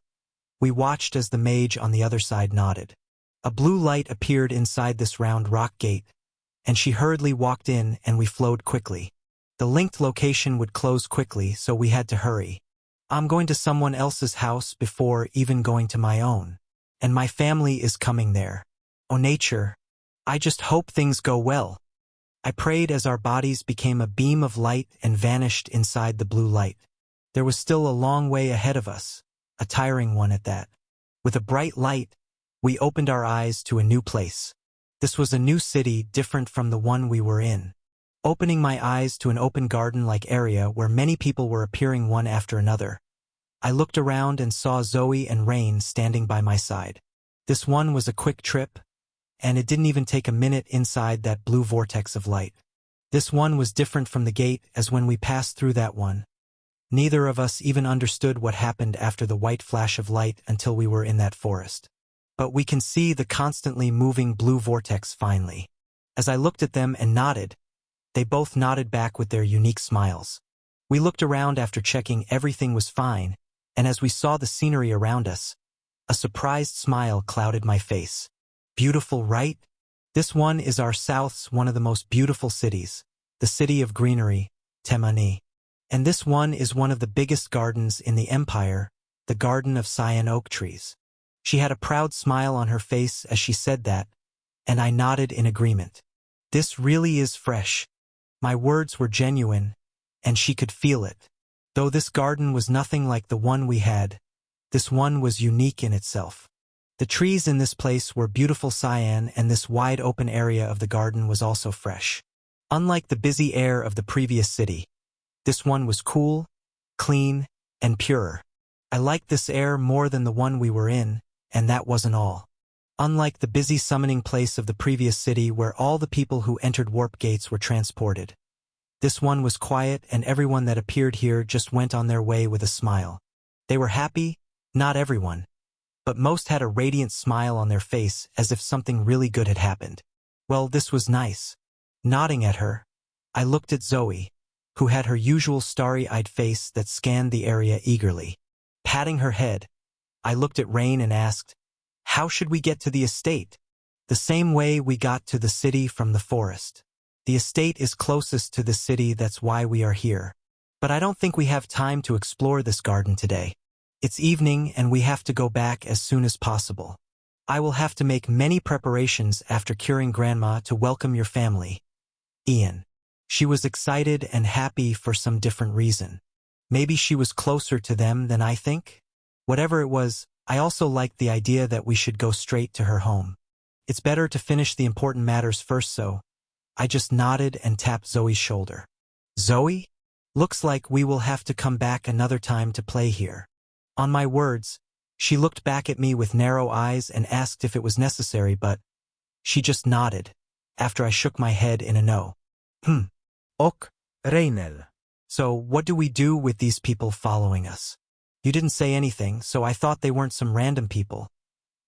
we watched as the mage on the other side nodded. A blue light appeared inside this round rock gate, and she hurriedly walked in and we flowed quickly. The linked location would close quickly, so we had to hurry. I'm going to someone else's house before even going to my own. And my family is coming there. Oh nature, I just hope things go well. I prayed as our bodies became a beam of light and vanished inside the blue light. There was still a long way ahead of us, a tiring one at that. With a bright light, we opened our eyes to a new place. This was a new city different from the one we were in. Opening my eyes to an open garden-like area where many people were appearing one after another, I looked around and saw Zoe and Rain standing by my side. This one was a quick trip, and it didn't even take a minute inside that blue vortex of light. This one was different from the gate, as when we passed through that one, Neither of us even understood what happened after the white flash of light until we were in that forest. But we can see the constantly moving blue vortex finally. As I looked at them and nodded, they both nodded back with their unique smiles. We looked around after checking everything was fine, and as we saw the scenery around us, a surprised smile clouded my face. Beautiful, right? This one is our South's one of the most beautiful cities, the city of greenery, Temani. And this one is one of the biggest gardens in the empire, the Garden of Cyan Oak Trees. She had a proud smile on her face as she said that, and I nodded in agreement. This really is fresh. My words were genuine, and she could feel it. Though this garden was nothing like the one we had, this one was unique in itself. The trees in this place were beautiful cyan, and this wide open area of the garden was also fresh. Unlike the busy air of the previous city, this one was cool, clean, and pure. I liked this air more than the one we were in, and that wasn't all. Unlike the busy summoning place of the previous city where all the people who entered warp gates were transported, this one was quiet, and everyone that appeared here just went on their way with a smile. They were happy, not everyone, but most had a radiant smile on their face as if something really good had happened. Well, this was nice. Nodding at her, I looked at Zoe, who had her usual starry-eyed face that scanned the area eagerly. Patting her head, I looked at Rain and asked, "How should we get to the estate?" "The same way we got to the city from the forest. The estate is closest to the city, that's why we are here. But I don't think we have time to explore this garden today. It's evening and we have to go back as soon as possible. I will have to make many preparations after curing Grandma to welcome your family, Ian." She was excited and happy for some different reason. Maybe she was closer to them than I think? Whatever it was, I also liked the idea that we should go straight to her home. It's better to finish the important matters first, so I just nodded and tapped Zoe's shoulder. "Zoe? Looks like we will have to come back another time to play here." On my words, she looked back at me with narrow eyes and asked if it was necessary, but she just nodded, after I shook my head in a no. Ok, Reynel. "So what do we do with these people following us? You didn't say anything, so I thought they weren't some random people.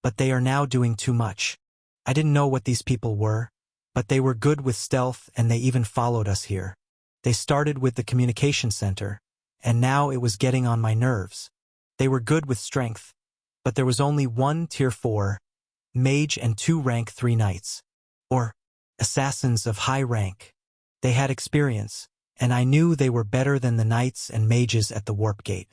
But they are now doing too much. I didn't know what these people were, but they were good with stealth and they even followed us here. They started with the communication center, and now it was getting on my nerves. They were good with strength, but there was only one tier 4 mage and 2 rank 3 knights, or assassins of high rank. They had experience, and I knew they were better than the knights and mages at the warp gate.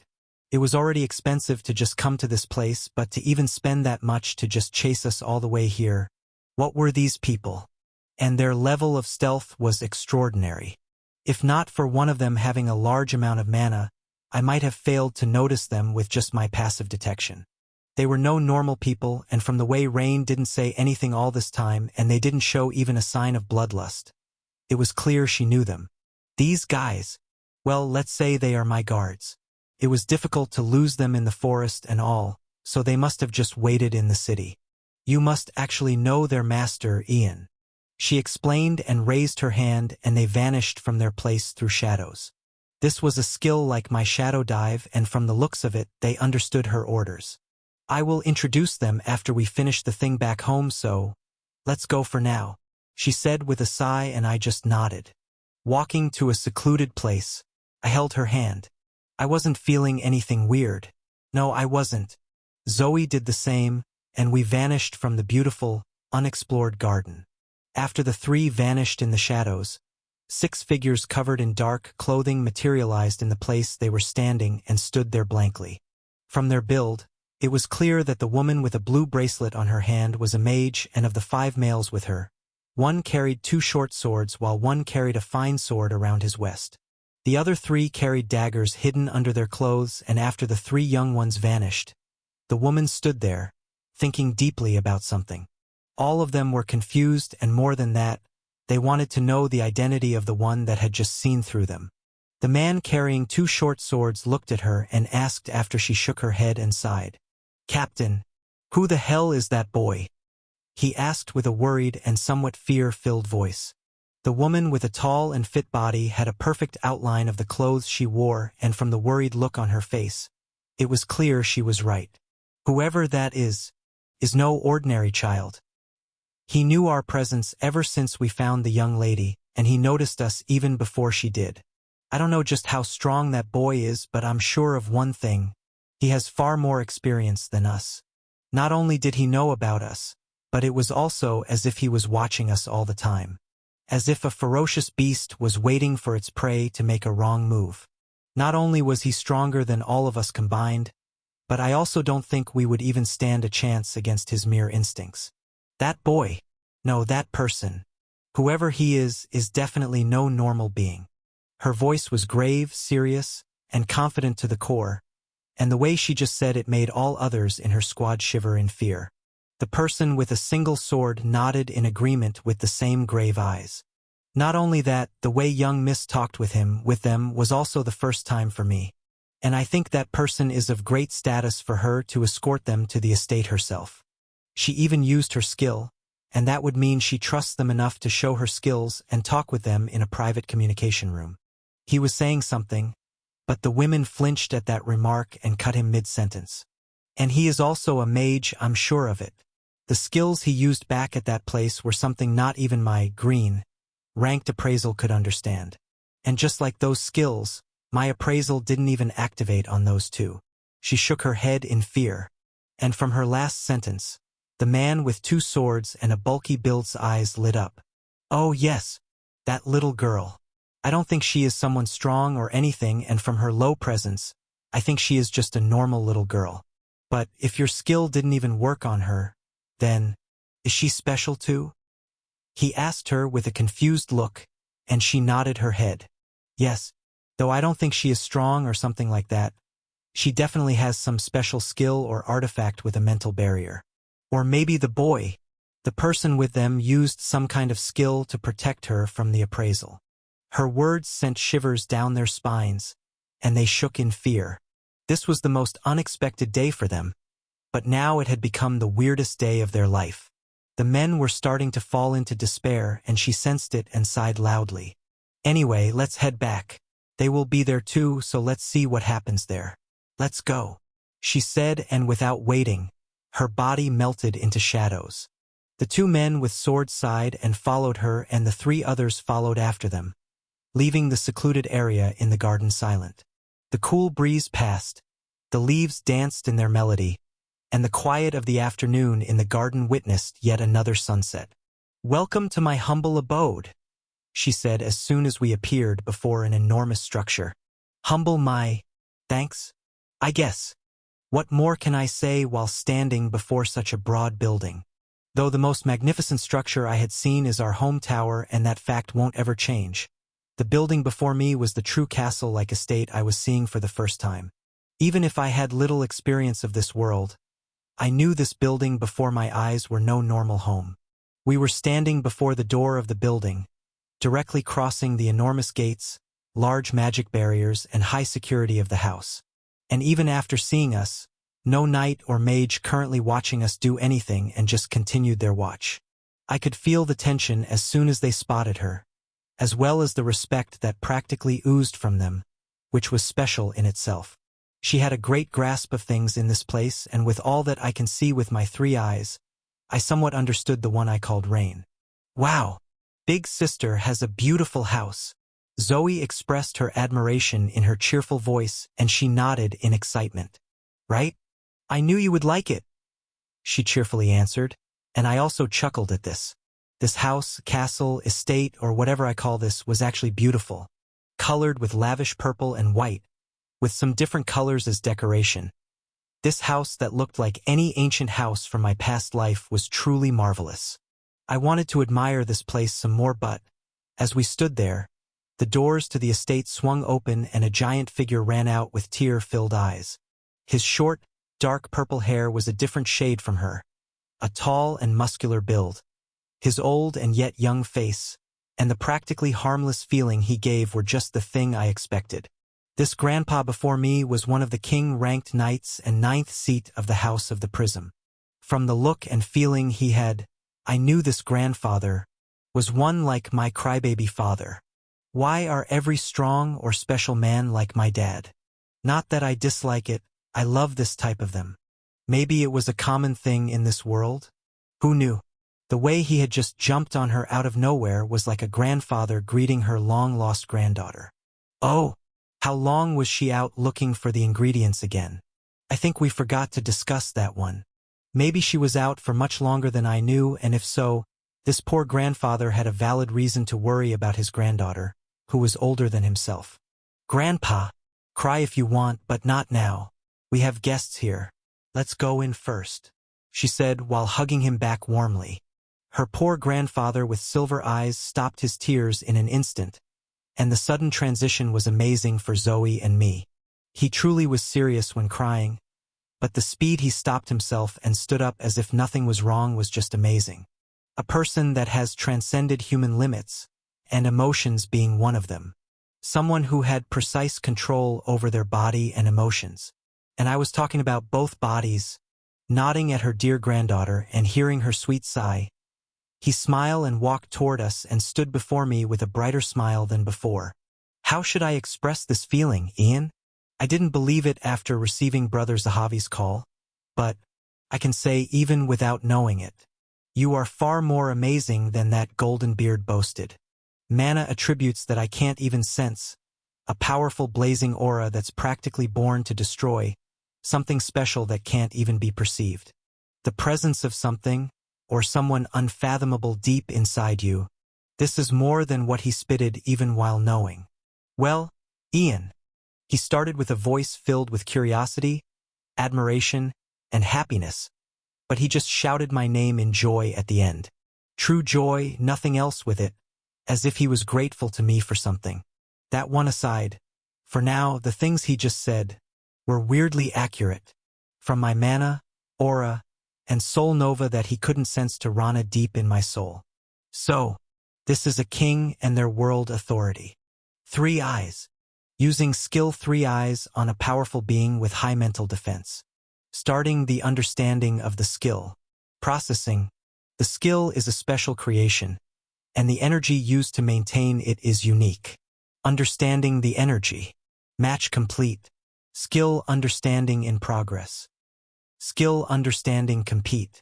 It was already expensive to just come to this place, but to even spend that much to just chase us all the way here. What were these people? And their level of stealth was extraordinary. If not for one of them having a large amount of mana, I might have failed to notice them with just my passive detection. They were no normal people, and from the way Rain didn't say anything all this time, and they didn't show even a sign of bloodlust, it was clear she knew them. These guys, well, let's say they are my guards. It was difficult to lose them in the forest and all, so they must have just waited in the city. "You must actually know their master, Ian," she explained and raised her hand, and they vanished from their place through shadows. This was a skill like my shadow dive, and from the looks of it, they understood her orders. "I will introduce them after we finish the thing back home, so let's go for now," she said with a sigh, and I just nodded. Walking to a secluded place, I held her hand. I wasn't feeling anything weird. No, I wasn't. Zoe did the same, and we vanished from the beautiful, unexplored garden. After the 3 vanished in the shadows, 6 figures covered in dark clothing materialized in the place they were standing and stood there blankly. From their build, it was clear that the woman with a blue bracelet on her hand was a mage, and of the 5 males with her, one carried 2 short swords while one carried a fine sword around his waist. The other 3 carried daggers hidden under their clothes, and after the 3 young ones vanished, the woman stood there, thinking deeply about something. All of them were confused, and more than that, they wanted to know the identity of the one that had just seen through them. The man carrying 2 short swords looked at her and asked after she shook her head and sighed, "Captain, who the hell is that boy?" He asked with a worried and somewhat fear-filled voice. The woman with a tall and fit body had a perfect outline of the clothes she wore, and from the worried look on her face, it was clear she was right. Whoever that is no ordinary child. He knew our presence ever since we found the young lady, and he noticed us even before she did. I don't know just how strong that boy is, but I'm sure of one thing. He has far more experience than us. Not only did he know about us, but it was also as if he was watching us all the time. As if a ferocious beast was waiting for its prey to make a wrong move. Not only was he stronger than all of us combined, but I also don't think we would even stand a chance against his mere instincts. That boy, no, that person, whoever he is definitely no normal being. Her voice was grave, serious, and confident to the core, and the way she just said it made all others in her squad shiver in fear. The person with a single sword nodded in agreement with the same grave eyes. Not only that, the way young Miss talked with them was also the first time for me. And I think that person is of great status for her to escort them to the estate herself. She even used her skill, and that would mean she trusts them enough to show her skills and talk with them in a private communication room. He was saying something, but the women flinched at that remark and cut him mid-sentence. And he is also a mage, I'm sure of it. The skills he used back at that place were something not even my ranked appraisal could understand. And just like those skills, my appraisal didn't even activate on those two. She shook her head in fear. And from her last sentence, the man with 2 swords and a bulky build's eyes lit up. Oh yes, that little girl. I don't think she is someone strong or anything, and from her low presence, I think she is just a normal little girl. But if your skill didn't even work on her, then, is she special too? He asked her with a confused look, and she nodded her head. Yes, though I don't think she is strong or something like that. She definitely has some special skill or artifact with a mental barrier. Or maybe the boy, the person with them, used some kind of skill to protect her from the appraisal. Her words sent shivers down their spines, and they shook in fear. This was the most unexpected day for them, but now it had become the weirdest day of their life. The men were starting to fall into despair, and she sensed it and sighed loudly. Anyway, let's head back. They will be there too, so let's see what happens there. Let's go, she said, and without waiting, her body melted into shadows. The 2 men with swords sighed and followed her, and the 3 others followed after them, leaving the secluded area in the garden silent. The cool breeze passed, the leaves danced in their melody, and the quiet of the afternoon in the garden witnessed yet another sunset. Welcome to my humble abode, she said as soon as we appeared before an enormous structure. Humble my thanks, I guess. What more can I say while standing before such a broad building? Though the most magnificent structure I had seen is our home tower, and that fact won't ever change. The building before me was the true castle-like estate I was seeing for the first time. Even if I had little experience of this world, I knew this building before my eyes were no normal home. We were standing before the door of the building, directly crossing the enormous gates, large magic barriers, and high security of the house. And even after seeing us, no knight or mage currently watching us do anything and just continued their watch. I could feel the tension as soon as they spotted her, as well as the respect that practically oozed from them, which was special in itself. She had a great grasp of things in this place, and with all that I can see with my 3 eyes, I somewhat understood the one I called Rain. Wow! Big sister has a beautiful house. Zoe expressed her admiration in her cheerful voice, and she nodded in excitement. Right? I knew you would like it, she cheerfully answered, and I also chuckled at this. This house, castle, estate, or whatever I call this, was actually beautiful, colored with lavish purple and white, with some different colors as decoration. This house that looked like any ancient house from my past life was truly marvelous. I wanted to admire this place some more, but, as we stood there, the doors to the estate swung open and a giant figure ran out with tear-filled eyes. His short, dark purple hair was a different shade from her, a tall and muscular build. His old and yet young face, and the practically harmless feeling he gave were just the thing I expected. This grandpa before me was one of the king-ranked knights and 9th seat of the House of the Prism. From the look and feeling he had, I knew this grandfather Was one like my crybaby father? Why are every strong or special man like my dad? Not that I dislike it, I love this type of them. Maybe it was a common thing in this world? Who knew? The way he had just jumped on her out of nowhere was like a grandfather greeting her long-lost granddaughter. Oh, how long was she out looking for the ingredients again? I think we forgot to discuss that one. Maybe she was out for much longer than I knew, and if so, this poor grandfather had a valid reason to worry about his granddaughter, who was older than himself. Grandpa, cry if you want, but not now. We have guests here. Let's go in first, she said while hugging him back warmly. Her poor grandfather with silver eyes stopped his tears in an instant, and the sudden transition was amazing for Zoe and me. He truly was serious when crying, but the speed he stopped himself and stood up as if nothing was wrong was just amazing. A person that has transcended human limits, and emotions being one of them. Someone who had precise control over their body and emotions. And I was talking about both bodies, nodding at her dear granddaughter and hearing her sweet sigh. He smiled and walked toward us and stood before me with a brighter smile than before. How should I express this feeling, Ian? I didn't believe it after receiving Brother Zahavi's call, but I can say even without knowing it. You are far more amazing than that golden beard boasted. Mana attributes that I can't even sense, a powerful blazing aura that's practically born to destroy, something special that can't even be perceived. The presence of something, or someone unfathomable deep inside you. This is more than what he spitted even while knowing. Well, Ian. He started with a voice filled with curiosity, admiration, and happiness, but he just shouted my name in joy at the end. True joy, nothing else with it, as if he was grateful to me for something. That one aside, for now, the things he just said were weirdly accurate. From my mana, aura, and soul nova that he couldn't sense to Rana deep in my soul. So, this is a king and their world authority. 3 eyes. Using skill 3 eyes on a powerful being with high mental defense. Starting the understanding of the skill. Processing. The skill is a special creation, and the energy used to maintain it is unique. Understanding the energy. Match complete. Skill understanding in progress. Skill understanding compete.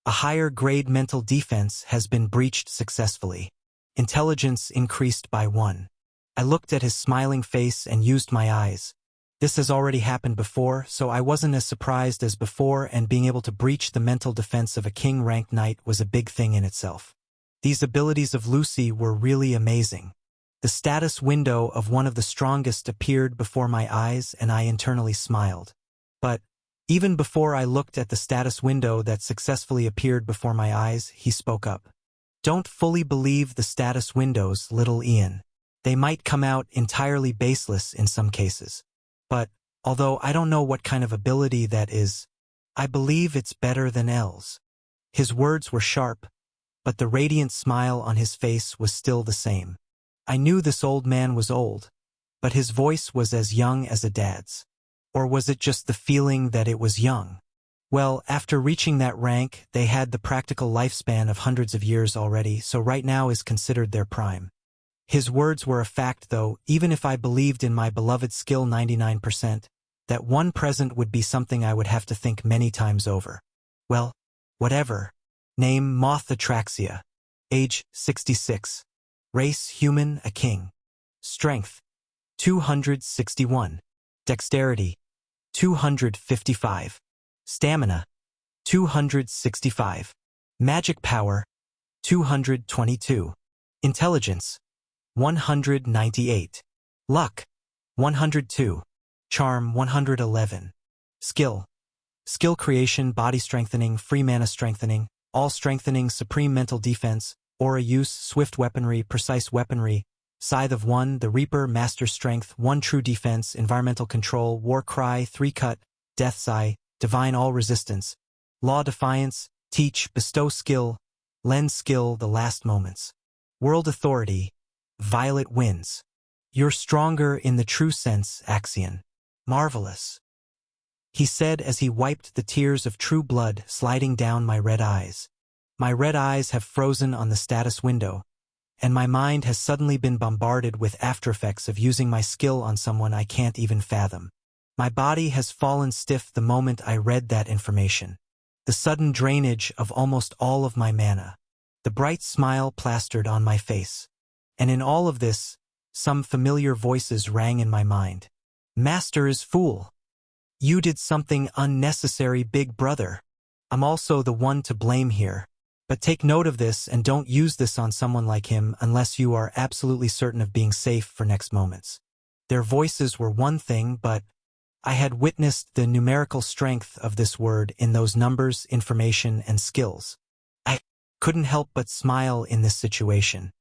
A higher grade mental defense has been breached successfully. Intelligence increased by 1. I looked at his smiling face and used my eyes. This has already happened before, so I wasn't as surprised as before, and being able to breach the mental defense of a king-ranked knight was a big thing in itself. These abilities of Lucy were really amazing. The status window of one of the strongest appeared before my eyes, and I internally smiled. But even before I looked at the status window that successfully appeared before my eyes, he spoke up. Don't fully believe the status windows, little Ian. They might come out entirely baseless in some cases. But, although I don't know what kind of ability that is, I believe it's better than L's. His words were sharp, but the radiant smile on his face was still the same. I knew this old man was old, but his voice was as young as a dad's. Or was it just the feeling that it was young? Well, after reaching that rank, they had the practical lifespan of hundreds of years already, so right now is considered their prime. His words were a fact though, even if I believed in my beloved skill 99%, that one present would be something I would have to think many times over. Well, whatever. Name Moth Atraxia. Age 66. Race human, a king. Strength 261. Dexterity 255. Stamina 265. Magic power 222. Intelligence 198. Luck 102. Charm 111. Skill creation, body strengthening, free mana strengthening, all strengthening, supreme mental defense, aura use, swift weaponry, precise weaponry, Scythe of 1, the Reaper, Master Strength, 1 True Defense, Environmental Control, War Cry, 3 Cut, Death's Eye, Divine All Resistance, Law Defiance, Teach, Bestow Skill, Lend Skill, The Last Moments. World Authority, Violet Winds. You're stronger in the true sense, Axion. Marvelous. He said as he wiped the tears of true blood sliding down my red eyes. My red eyes have frozen on the status window, and my mind has suddenly been bombarded with aftereffects of using my skill on someone I can't even fathom. My body has fallen stiff the moment I read that information. The sudden drainage of almost all of my mana. The bright smile plastered on my face. And in all of this, some familiar voices rang in my mind. Master is fool. You did something unnecessary, big brother. I'm also the one to blame here. But take note of this and don't use this on someone like him unless you are absolutely certain of being safe for next moments. Their voices were one thing, but I had witnessed the numerical strength of this word in those numbers, information, and skills. I couldn't help but smile in this situation.